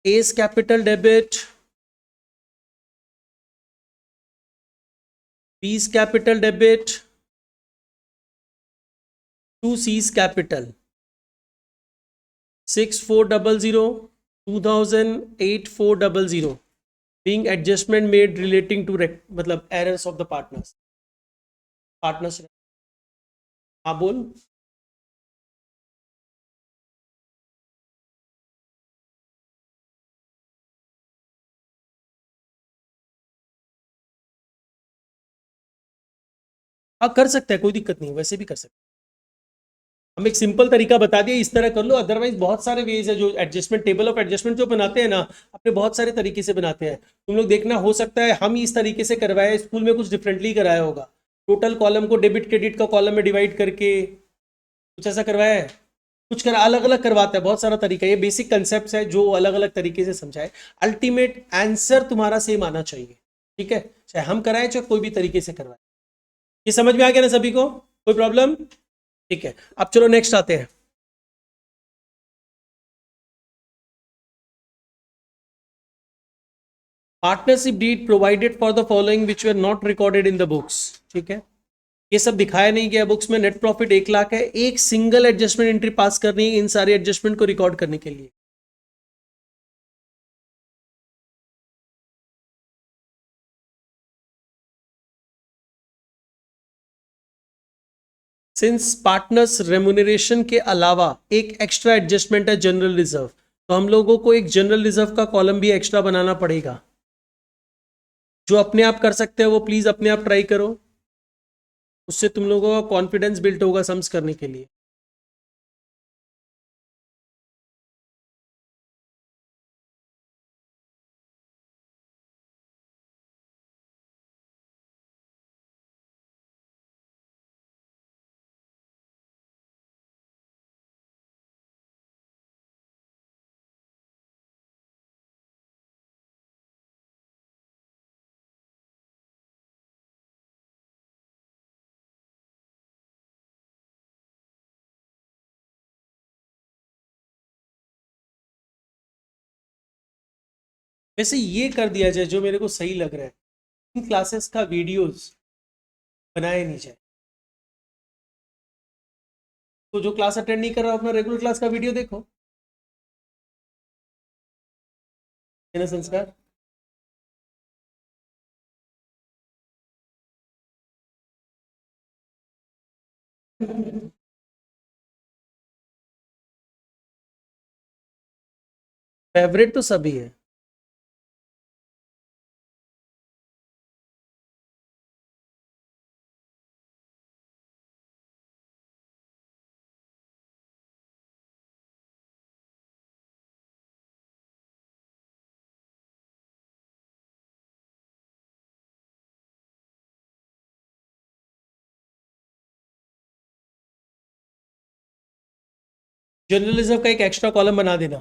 A's capital debit, B's capital debit, to C's capital, 6400, 2,000, 8400 being adjustment made relating to मतलब errors of the partners। हाँ बोल। हाँ कर सकता है, कोई दिक्कत नहीं, वैसे भी कर सकते हैं। हम एक सिंपल तरीका बता दिया, इस तरह कर लो, अदरवाइज बहुत सारे वेज है जो एडजस्टमेंट, टेबल ऑफ एडजस्टमेंट जो बनाते हैं ना, अपने बहुत सारे तरीके से बनाते हैं। तुम लोग देखना, हो सकता है हम इस तरीके से करवाए, स्कूल में कुछ डिफरेंटली कराया होगा, टोटल कॉलम को डेबिट क्रेडिट का कॉलम में डिवाइड करके कुछ ऐसा करवाया है, कुछ कर अलग अलग करवाता है, बहुत सारा तरीका। ये बेसिक कंसेप्ट है जो अलग अलग तरीके से समझाए, अल्टीमेट आंसर तुम्हारा सेम आना चाहिए। ठीक है, चाहे हम कराए चाहे कोई भी तरीके से करवाए। ये समझ में आ गया ना सभी को, कोई प्रॉब्लम? ठीक है, अब चलो नेक्स्ट आते हैं। Partnership deed provided for the following which were not recorded in the books, ठीक है, ये सब दिखाया नहीं गया बुक्स में। नेट प्रॉफिट 1,00,000 है, एक सिंगल एडजस्टमेंट एंट्री पास करनी है इन सारे एडजस्टमेंट को रिकॉर्ड करने के लिए। सिंस पार्टनर्स रेम्यूनरेशन के अलावा एक एक्स्ट्रा एडजस्टमेंट है जनरल रिजर्व, तो हम लोगों को एक जनरल रिजर्व का कॉलम भी एक्स्ट्रा बनाना पड़ेगा। जो अपने आप कर सकते हैं वो प्लीज अपने आप ट्राई करो, उससे तुम लोगों का कॉन्फिडेंस बिल्ड होगा सम्स करने के लिए। वैसे ये कर दिया जाए जो मेरे को सही लग रहा है, इन क्लासेस का वीडियोस बनाए नहीं जाए। तो जो क्लास अटेंड नहीं कर रहा अपना रेगुलर क्लास का वीडियो देखो, है ना संस्कार। फेवरेट तो सभी है। जर्नलिज्म का एक एक्स्ट्रा कॉलम बना देना।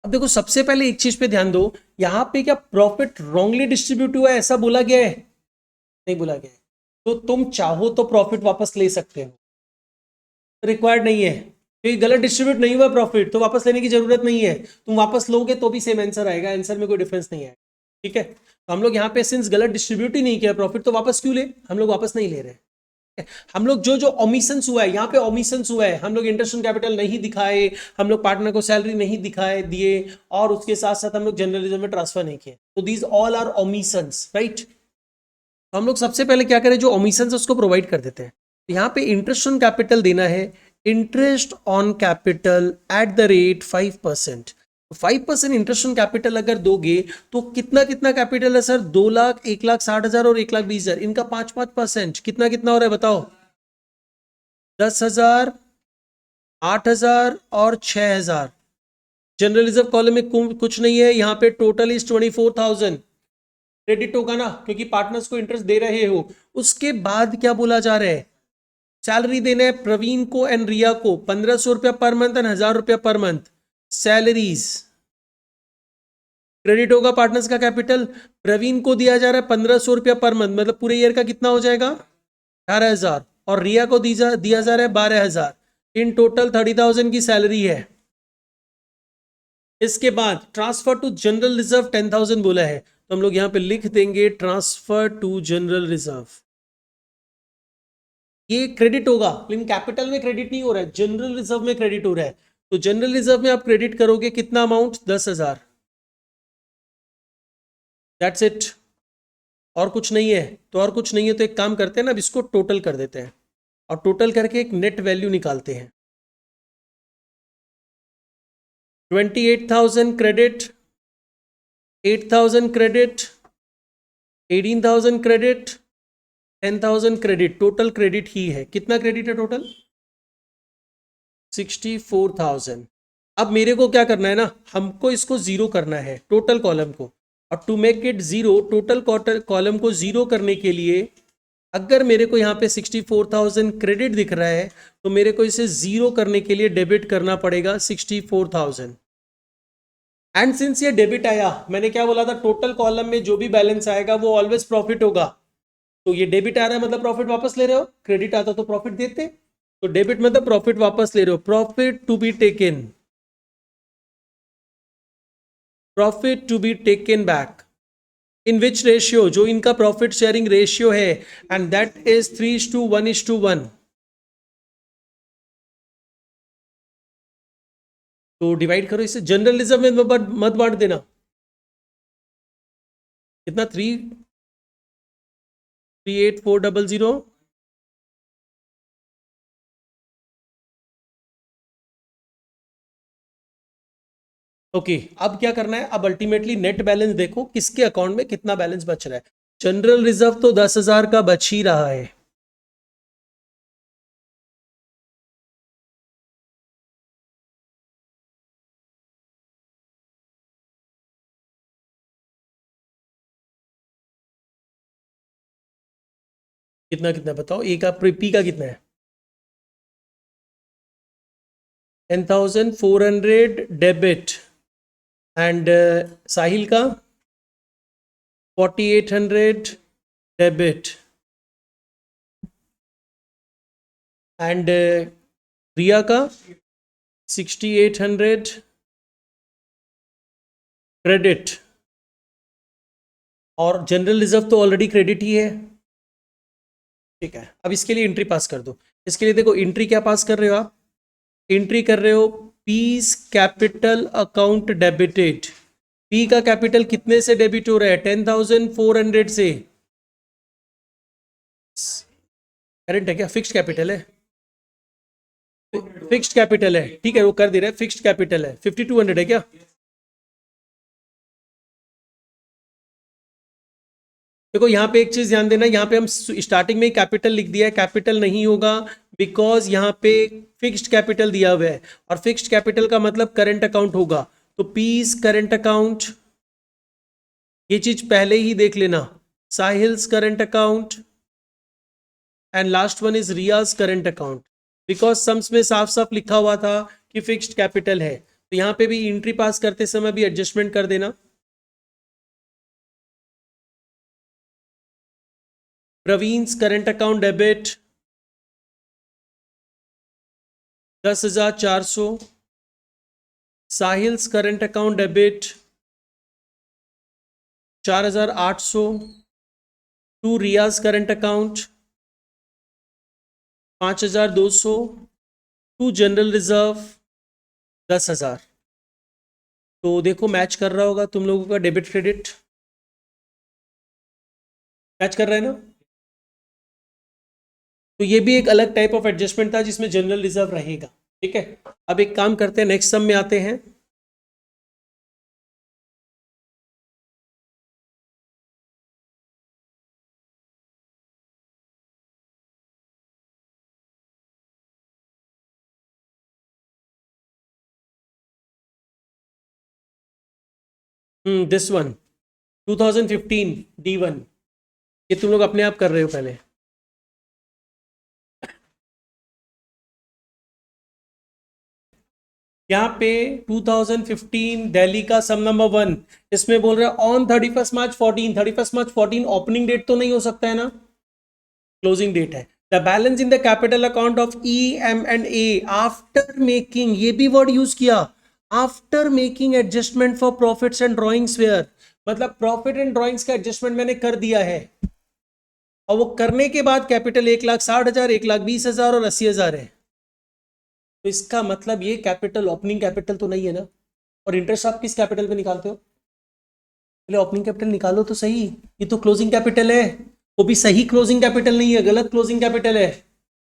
अब देखो सबसे पहले एक चीज पे ध्यान दो, यहां पे क्या प्रॉफिट रॉन्गली डिस्ट्रीब्यूट हुआ है ऐसा बोला गया है? नहीं बोला गया है। तो तुम चाहो तो प्रॉफिट वापस ले सकते हो, रिक्वायर्ड नहीं है। क्योंकि गलत डिस्ट्रीब्यूट नहीं हुआ प्रॉफिट तो वापस लेने की जरूरत नहीं है। तुम वापस लोगे तो भी सेम आंसर आएगा, आंसर में कोई डिफरेंस नहीं है, ठीक है। तो हम लोग यहाँ पे सिंस गलत डिस्ट्रीब्यूट ही नहीं किया प्रॉफिट, तो वापस क्यों ले, हम लोग वापस नहीं ले रहे। हम लोग जो जो ओमिशंस हुआ है, यहाँ पे ओमिशंस हुआ है, हम लोग इंटरेस्ट ऑन कैपिटल नहीं दिखाए, हम लोग पार्टनर को सैलरी नहीं दिखाए दिए, और उसके साथ साथ हम लोग जर्नलिज्म में ट्रांसफर नहीं किए, तो these all are omissions, right. तो हम लोग सबसे पहले क्या करें, जो ओमिशंस है उसको प्रोवाइड कर देते हैं। तो यहाँ पे इंटरेस्ट ऑन कैपिटल देना है, interest on capital at the rate 5%। 5% interest on capital अगर दोगे तो कितना कितना कैपिटल है सर, 2,00,000, 1,60,000 और 1,20,000, इनका 5% कितना कितना हो रहा है बताओ? 10,000, 8,000 और 6,000। जनरल रिजर्व कॉलम में कुछ नहीं है, यहाँ पे टोटल इज 24,000 क्रेडिट होगा ना, क्योंकि पार्टनर्स को इंटरेस्ट दे रहे हो। उसके बाद क्या बोला जा रहा है, सैलरी देना है प्रवीण को एंड रिया को 1,500 रुपया पर मंथ एंड 1,000 रुपया पर मंथ सैलरीज। क्रेडिट होगा पार्टनर्स का कैपिटल, प्रवीण को दिया जा रहा है 1,500 रुपया पर मंथ, मतलब पूरे ईयर का कितना हो जाएगा 18,000, और रिया को दिया जा रहा है 12,000, इन टोटल 30,000 की सैलरी है। इसके बाद ट्रांसफर टू जनरल रिजर्व 10,000 बोला है, तो हम लोग यहां पे लिख देंगे ट्रांसफर टू जनरल रिजर्व। ये क्रेडिट होगा, लेकिन कैपिटल में क्रेडिट नहीं हो रहा है, जनरल रिजर्व में क्रेडिट हो रहा है। तो जनरल रिजर्व में आप क्रेडिट करोगे कितना अमाउंट, 10,000, दैट्स इट, और कुछ नहीं है। तो और कुछ नहीं है तो एक काम करते हैं ना, अब इसको टोटल कर देते हैं और टोटल करके एक नेट वैल्यू निकालते हैं। 28,000 credit, 8,000 credit, 18,000 credit, 10,000 credit, total credit ही है। कितना क्रेडिट है टोटल, 64,000। अब मेरे को क्या करना है ना, हमको इसको जीरो करना है टोटल कॉलम को, और to make it zero, total column को जीरो करने के लिए अगर मेरे को यहाँ पे 64,000 क्रेडिट दिख रहा है तो मेरे को इसे जीरो करने के लिए डेबिट करना पड़ेगा 64,000। एंड सिंस ये डेबिट आया, मैंने क्या बोला था, टोटल कॉलम में जो भी बैलेंस आएगा वो ऑलवेज प्रॉफिट होगा। तो ये डेबिट आ रहा है मतलब प्रॉफिट वापस ले रहे हो, क्रेडिट आता तो प्रॉफिट देते। तो डेबिट मतलब प्रॉफिट वापस ले रहे हो, profit to be taken, profit to be taken back in which ratio, जो इनका प्रॉफिट शेयरिंग रेशियो है, एंड दैट इज 3:1:1। तो डिवाइड करो इसे, जनरल रिजर्व में मत बांट देना। कितना? 3,38400। ओके, अब क्या करना है? अब अल्टीमेटली नेट बैलेंस देखो किसके अकाउंट में कितना बैलेंस बच रहा है। जनरल रिजर्व तो 10,000 का बच ही रहा है। कितना कितना बताओ, ए का पी का कितना है? 10,400 डेबिट, एंड साहिल का 4,800 डेबिट, एंड रिया का 6,800 क्रेडिट, और जनरल रिजर्व तो ऑलरेडी क्रेडिट ही है। ठीक है, अब इसके लिए एंट्री पास कर दो। इसके लिए देखो एंट्री क्या पास कर रहे हो आप? एंट्री कर रहे हो piece capital account debited. P का कैपिटल कितने से डेबिट हो रहा है? 10,400 से। करंट है क्या? फिक्स्ड कैपिटल है? फिक्स्ड कैपिटल है, ठीक है, वो कर दे रहा है। फिक्स्ड कैपिटल है 5,200 है क्या? देखो यहाँ पे एक चीज ध्यान देना, यहाँ पे हम स्टार्टिंग में ही कैपिटल लिख दिया है, कैपिटल नहीं होगा बिकॉज यहाँ पे फिक्स्ड कैपिटल दिया हुआ है, और फिक्स्ड कैपिटल का मतलब करंट अकाउंट होगा। तो पीस करंट अकाउंट, ये चीज पहले ही देख लेना। Sahil's current account, and last one is Riyaz current account, because sums में साफ साफ लिखा हुआ था कि फिक्स्ड कैपिटल है। तो यहाँ पे भी एंट्री पास करते समय भी एडजस्टमेंट कर देना। Praveen's current account debit 10,400, Sahil's current account debit 4,800, to Riyaz current account 5,200, to general reserve 10,000। तो देखो मैच कर रहा होगा तुम लोगों का डेबिट क्रेडिट, मैच कर रहा है ना? तो ये भी एक अलग टाइप ऑफ एडजस्टमेंट था जिसमें जनरल रिजर्व रहेगा। ठीक है, अब एक काम करते हैं, नेक्स्ट सम में आते हैं। दिस वन 2015 D1, ये तुम लोग अपने आप कर रहे हो पहले। यहाँ पे 2015 दिल्ली का सम नंबर 1, इसमें बोल रहे हैं on 31 March 14, 31 March 14 opening date तो नहीं हो सकता है ना, क्लोजिंग डेट है। The balance in the capital account of EM&A after making, ये भी वर्ड यूज किया, after making adjustment for profits and drawings were, मतलब प्रॉफिट एंड ड्रॉइंग्स का एडजस्टमेंट मैंने कर दिया है, और वो करने के बाद कैपिटल 1,60,000, 1,20,000 और 80,000 है। तो इसका मतलब ये कैपिटल ओपनिंग कैपिटल तो नहीं है ना। और इंटरेस्ट आप किस कैपिटल पे निकालते हो? पहले ओपनिंग कैपिटल निकालो तो सही, ये तो क्लोजिंग कैपिटल है, वो भी सही क्लोजिंग कैपिटल नहीं है, गलत क्लोजिंग कैपिटल है।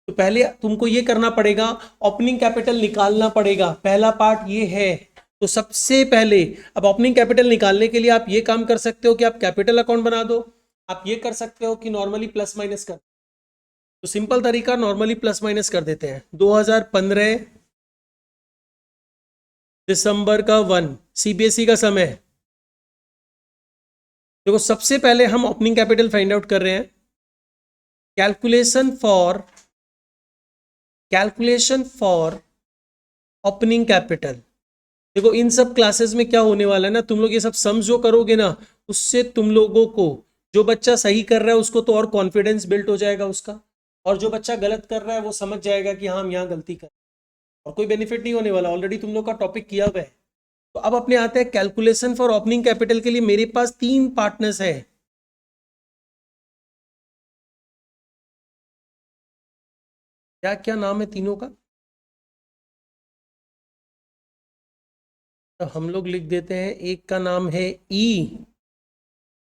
तो पहले तुमको ये करना पड़ेगा, ओपनिंग कैपिटल निकालना पड़ेगा, पहला पार्ट ये है। तो सबसे पहले अब ओपनिंग कैपिटल निकालने के लिए आप ये काम कर सकते हो कि आप कैपिटल अकाउंट बना दो, आप ये कर सकते हो कि नॉर्मली प्लस माइनस कर, तो सिंपल तरीका नॉर्मली प्लस माइनस कर देते हैं। 2015 दिसंबर का 1 CBSE का समय है। देखो सबसे पहले हम ओपनिंग कैपिटल फाइंड आउट कर रहे हैं। कैलकुलेशन फॉर ओपनिंग कैपिटल, देखो इन सब क्लासेस में क्या होने वाला है ना, तुम लोग ये सब सम्स जो करोगे ना, उससे तुम लोगों को, जो बच्चा सही कर रहा है उसको तो और कॉन्फिडेंस बिल्ड हो जाएगा उसका, और जो बच्चा गलत कर रहा है वो समझ जाएगा कि हाँ हम यहाँ गलती कर रहे हैं, और कोई बेनिफिट नहीं होने वाला, ऑलरेडी तुम लोग का टॉपिक किया हुआ है। तो अब अपने आते हैं कैलकुलेशन फॉर ओपनिंग कैपिटल के लिए। मेरे पास 3 पार्टनर्स है, क्या क्या नाम है तीनों का? तो हम लोग लिख देते हैं, एक का नाम है ई,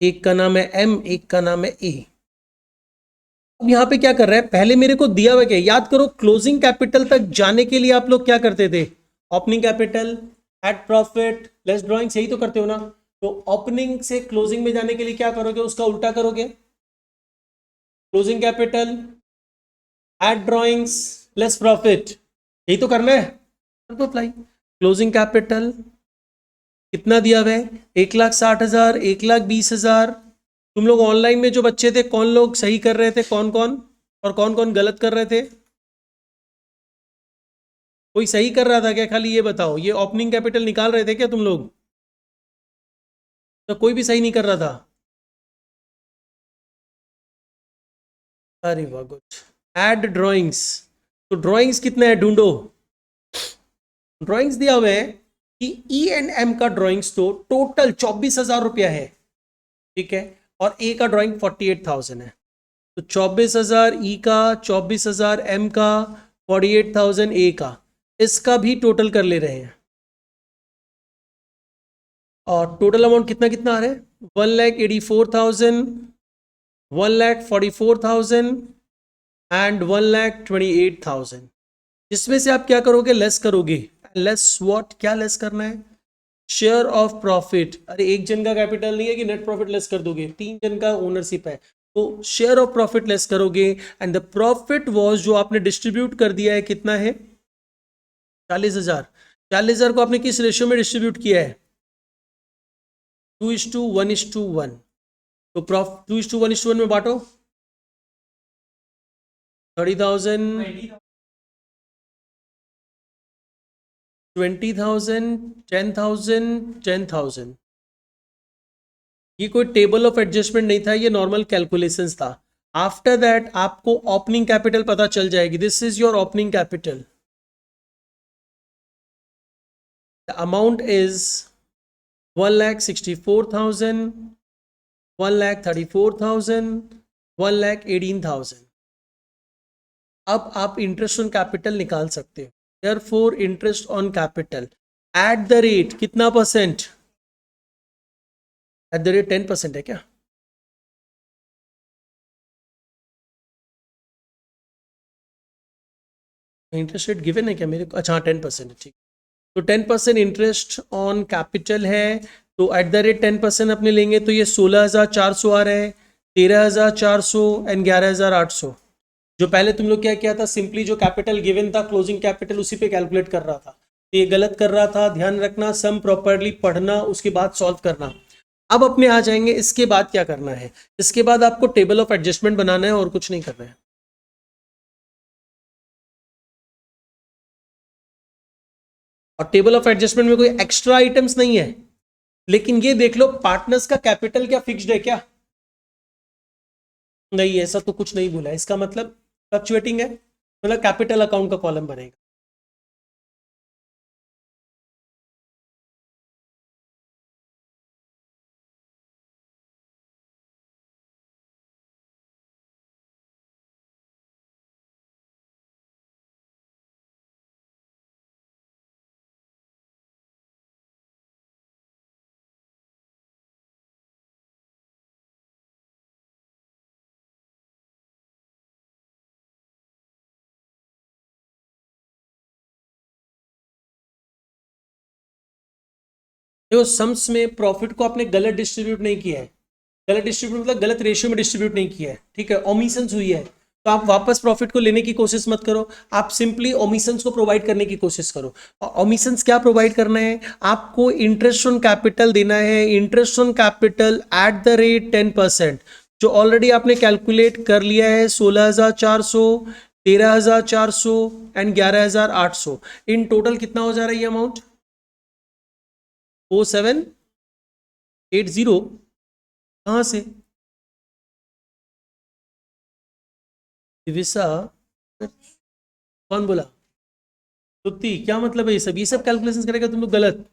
एक का नाम है एम, एक का नाम है ए। अब यहाँ पे क्या कर रहा है, पहले मेरे को दिया हुआ क्या, याद करो क्लोजिंग कैपिटल तक जाने के लिए आप लोग क्या करते थे, opening capital eight profit less drawings, यही तो करते हो ना। तो ओपनिंग से क्लोजिंग में जाने के लिए क्या करोगे, उसका उल्टा करोगे, closing capital eight drawings less profit, यही तो करना है। कर दो अप्लाई। क्लोजिंग कैपिटल कितना दिया हुआ है, 1,60,000, 1,20,000। तुम लोग ऑनलाइन में जो बच्चे थे, कौन लोग सही कर रहे थे, कौन कौन, और कौन कौन गलत कर रहे थे? कोई सही कर रहा था क्या, खाली ये बताओ। ये ओपनिंग कैपिटल निकाल रहे थे क्या तुम लोग? तो कोई भी सही नहीं कर रहा था? अरे वाह, गुड। ऐड ड्राइंग्स, तो ड्राइंग्स कितना है ढूंढो। ड्राइंग्स दिया हुआ है कि ई एंड एम का ड्राइंग्स तो टोटल 24,000 रुपया है, ठीक है, और ए का ड्राइंग 48,000 है। तो 24,000 ई का, 24,000 एम का, 48,000 ए का, इसका भी टोटल कर ले रहे हैं। और टोटल अमाउंट कितना कितना आ रहा है, 1,84,000, 1,44,000 एंड 1,28,000। जिसमें से आप क्या करोगे, लेस करोगे। लेस व्हाट, क्या लेस करना है, शेयर ऑफ प्रॉफिट। अरे एक जन का कैपिटल नहीं है कि नेट प्रॉफिट लेस कर दोगे, 3 जन का ओनरशिप है, तो शेयर ऑफ प्रॉफिट लेस करोगे। एंड द प्रॉफिट वॉज, जो आपने डिस्ट्रीब्यूट कर दिया है, कितना है, 40,000। 40,000 को आपने किस रेशियो में डिस्ट्रीब्यूट किया है, 2:1:1। तो प्रॉफिट 2:1:1 में बांटो, 30,000, 20,000, 10,000, 10,000। ये कोई टेबल ऑफ एडजस्टमेंट नहीं था, ये नॉर्मल कैलकुलेशंस था। आफ्टर दैट आपको ओपनिंग कैपिटल पता चल जाएगी, this is your opening capital. The amount is 1,64,000, 1,34,000, 1,18,000। अब आप इंटरेस्ट ऑन कैपिटल निकाल सकते हो। Therefore interest on capital at the rate कितना परसेंट, एट द रेट 10% है क्या? इंटरेस्ट रेट गिवन है क्या मेरे को, अच्छा हाँ 10% है, ठीक। तो 10% इंटरेस्ट ऑन कैपिटल है, तो एट द रेट 10% अपने लेंगे, तो ये 16,400 आ रहा है, 13,400 एंड 11,800। जो पहले तुम लोग क्या किया था, सिंपली जो कैपिटल गिवन था क्लोजिंग कैपिटल उसी पे कैलकुलेट कर रहा था, तो ये गलत कर रहा था। ध्यान रखना, सम प्रॉपरली पढ़ना, उसके बाद सॉल्व करना। अब अपने आ जाएंगे, इसके बाद क्या करना है, इसके बाद आपको टेबल ऑफ एडजस्टमेंट बनाना है और कुछ नहीं करना है। और टेबल ऑफ एडजस्टमेंट में कोई एक्स्ट्रा आइटम्स नहीं है, लेकिन ये देख लो पार्टनर्स का कैपिटल क्या फिक्स्ड है क्या, नहीं ऐसा तो कुछ नहीं बोला, इसका मतलब फ्लक्चुएटिंग है, मतलब कैपिटल अकाउंट का कॉलम बनेगा। देखो सम्स में प्रॉफिट को आपने गलत डिस्ट्रीब्यूट नहीं किया है, गलत डिस्ट्रीब्यूट मतलब गलत रेशियो में डिस्ट्रीब्यूट नहीं किया है, ठीक है, ओमिशंस हुई है। तो आप वापस प्रॉफिट को लेने की कोशिश मत करो, आप सिंपली ओमिशंस को प्रोवाइड करने की कोशिश करो। और ओमिशंस क्या प्रोवाइड करना है, आपको इंटरेस्ट ऑन कैपिटल देना है, interest on capital at the rate 10%, जो ऑलरेडी आपने कैलकुलेट कर लिया है, 16,400, 13,400 एंड 11,800। इन टोटल कितना हो जा रहा है ये अमाउंट, 4780। कहाँ से, दिविसा, कौन बोला? सुत्ती, क्या मतलब है ये सब कैलकुलेशन करेगा तुम लोग गलत।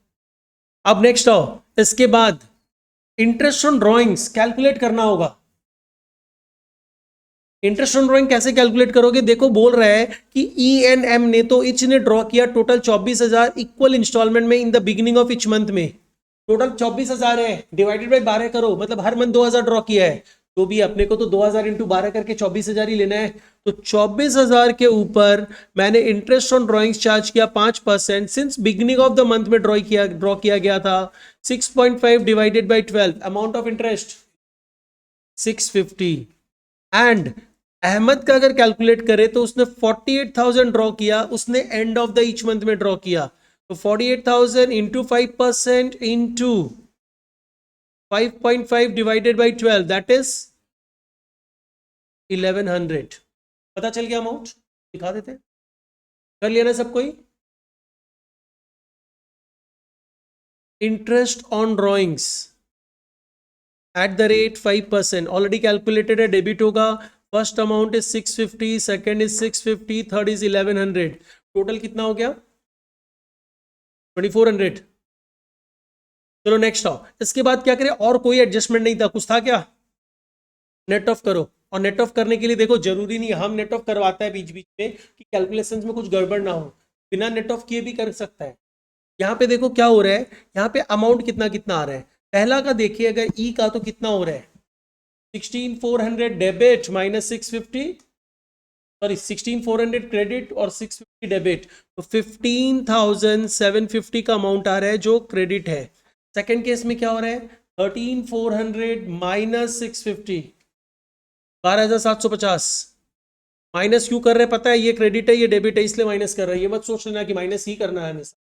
अब नेक्स्ट आओ, इसके बाद इंटरेस्ट ऑन ड्रॉइंग्स कैलकुलेट करना होगा। इंटरेस्ट ऑन ड्रॉइंग कैसे कैलकुलेट करोगे? देखो बोल रहा है कि ENM ने तो इच ने ड्रॉ किया टोटल 24,000 इक्वल इंस्टॉलमेंट में इन the beginning of each month में। टोटल 24,000 है, डिवाइडेड बाय 12 करो, मतलब हर मंथ 2,000 ड्रॉ किया है, तो भी अपने को तो 2,000 इंटू 12 करके 24,000 ही लेना है। तो 24,000 के ऊपर मैंने इंटरेस्ट ऑन ड्रॉइंग्स चार्ज किया 5%, since beginning of the month में ड्रॉ किया गया था। 6.5 divided by 12, amount of interest 650। And Ahmad का अगर कैलकुलेट करे तो उसने 48,000 ड्रॉ किया, उसने and of the each month में ड्रॉ किया। तो 48,000 into 5% into 5.5 divided by 12, that is 1100। पता चल गया अमाउंट? दिखा देते, कर लिया ना सब कोई? Interest on drawings at the rate 5% already calculated है, डेबिट होगा। First amount is 650, second is 650, third is 1100। Total कितना हो गया? 2400। चलो नेक्स्ट आओ, इसके बाद क्या करें? और कोई एडजस्टमेंट नहीं था, कुछ था क्या? नेट ऑफ करो। और नेट ऑफ करने के लिए देखो, जरूरी नहीं हम नेट ऑफ करवाता है बीच बीच में कि कैलकुलेशंस में कुछ गड़बड़ ना हो, बिना नेट ऑफ किए भी कर सकता है। यहाँ पे देखो क्या हो रहा है, यहाँ पे अमाउंट कितना कितना आ रहा है। पहला का देखिए, अगर ई का तो कितना हो रहा है? 16,400 डेबिट माइनस 650, सॉरी 16,400 क्रेडिट और 650 डेबिट, तो 15,750 का अमाउंट आ रहा है जो क्रेडिट है। सेकेंड केस में क्या हो रहा है? 13,400 माइनस 650, 12,750। माइनस क्यों कर रहे हैं पता है? ये क्रेडिट है, ये डेबिट है, इसलिए माइनस कर रहा है। ये मत सोच लेना कि माइनस ही करना है हमेशा,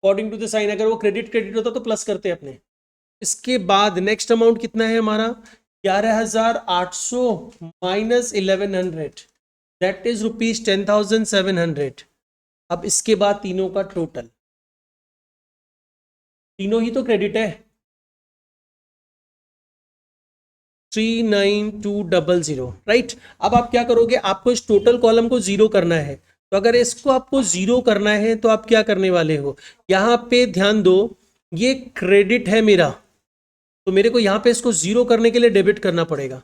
अकॉर्डिंग टू द साइन। अगर वो क्रेडिट क्रेडिट होता तो प्लस करते अपने। इसके बाद नेक्स्ट अमाउंट कितना है हमारा? 11,800 माइनस 1,100, दैट इज रुपीज 10,700। अब इसके बाद तीनों का टोटल, तीनों ही तो क्रेडिट है, 39200, राइट। अब आप क्या करोगे? आपको इस टोटल कॉलम को जीरो करना है। तो अगर इसको आपको जीरो करना है तो आप क्या करने वाले हो? यहां पे ध्यान दो, ये क्रेडिट है मेरा, तो मेरे को यहां पे इसको जीरो करने के लिए डेबिट करना पड़ेगा।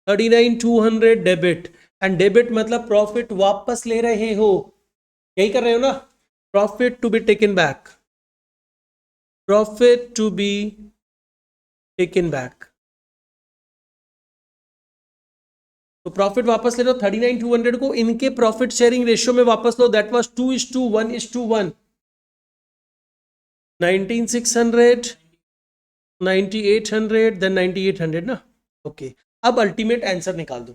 39,200 डेबिट, एंड डेबिट मतलब प्रॉफिट वापस ले रहे हो, यही कर रहे हो ना? Profit to be taken back, profit to be taken back. तो प्रॉफिट वापस ले लो 39,200 को, इनके प्रॉफिट शेयरिंग रेशियो में वापस लो, दैट वाज 2:1:1। 19,600, 9,800, देन 9,800 ना। ओके, अब अल्टीमेट आंसर निकाल दो।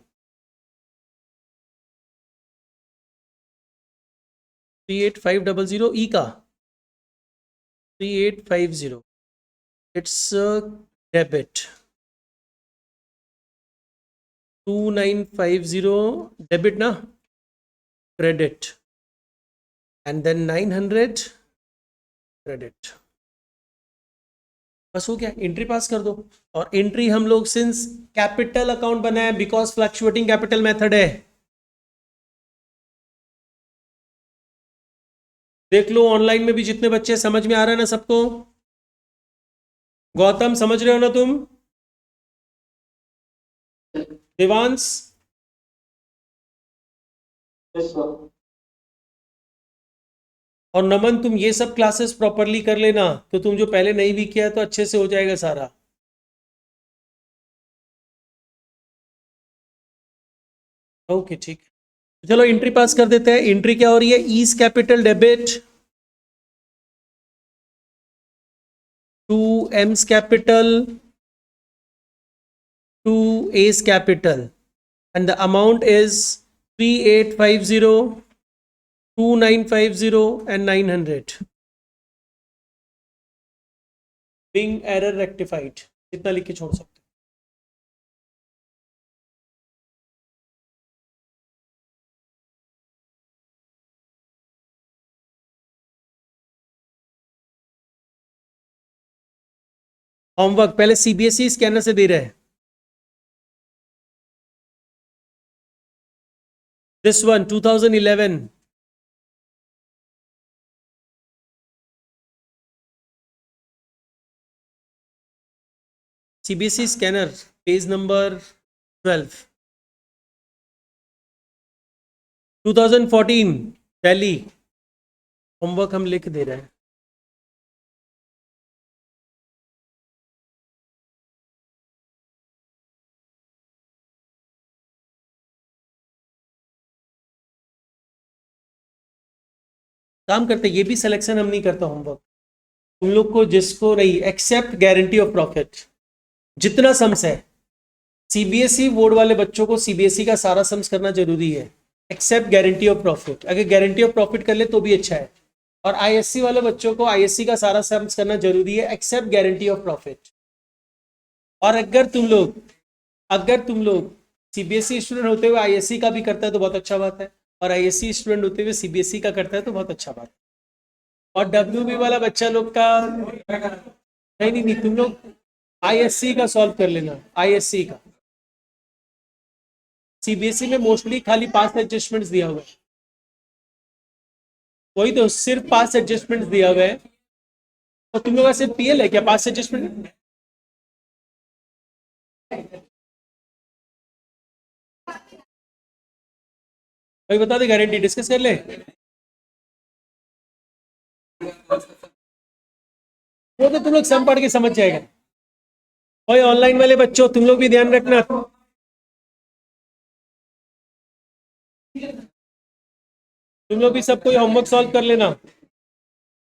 38500 ई का 3850, इट्स डेबिट। 2950 डेबिट ना, क्रेडिट, एंड देन 900 क्रेडिट। बस हो गया, एंट्री पास कर दो। और एंट्री हम लोग सिंस कैपिटल अकाउंट बनाए बिकॉज फ्लक्चुएटिंग कैपिटल मेथड है, देख लो ऑनलाइन में भी जितने बच्चे, समझ में आ रहा है ना सबको? गौतम समझ रहे हो ना तुम? देवांश? और नमन, तुम ये सब क्लासेस प्रॉपरली कर लेना, तो तुम जो पहले नहीं भी किया तो अच्छे से हो जाएगा सारा। ओके ठीक है, चलो एंट्री पास कर देते हैं। एंट्री क्या हो रही है? E's capital debit to M's capital to S capital, and the amount is 3850, 2950 and 900। being error rectified, इतना लिख के छोड़ सकते हो। होमवर्क पहले सीबीएसई स्कैनर से दे रहे हैं। This one, 2011. CBSE scanner, page number 12. 2014, Delhi. Homework हम लिख दे रहे हैं. काम करते, ये भी सिलेक्शन हम नहीं करता होमवर्क. तुम लोग को जिसको नहीं, एक्सेप्ट गारंटी ऑफ प्रॉफिट, जितना सम्स है. सीबीएसई बोर्ड वाले बच्चों को सीबीएसई का सारा सम्स करना जरूरी है, एक्सेप्ट गारंटी ऑफ प्रॉफिट. अगर गारंटी ऑफ प्रॉफिट कर ले तो भी अच्छा है. और आईएससी वाले बच्चों को आईएससी का सारा सम्स करना जरूरी है, एक्सेप्ट गारंटी ऑफ प्रॉफिट. और अगर तुम लोग सीबीएसई स्टूडेंट होते हुए आईएससी का भी करता है तो बहुत अच्छा बात है, और आईएससी स्टूडेंट होते हुए सीबीएसई का करता है तो बहुत अच्छा बात है. और डब्ल्यूबी वाला बच्चा लोग का नहीं, तुम लोग आईएससी का सॉल्व कर लेना. आईएससी का सीबीएसई में मोस्टली खाली पास एडजस्टमेंट्स दिया हुआ है. वही तो, सिर्फ पास एडजस्टमेंट्स दिया हुआ है. तो तुम लोग का सिर्फ पीएल है क्या पास एडजस्टमेंट? भाई बता दे, गारंटी डिस्कस कर ले. वो तो तुम लोग सम पढ़ के समझ जाएगा. भाई ऑनलाइन वाले बच्चों, तुम लोग भी ध्यान रखना. तुम लोग भी सब कोई होमवर्क सॉल्व कर लेना.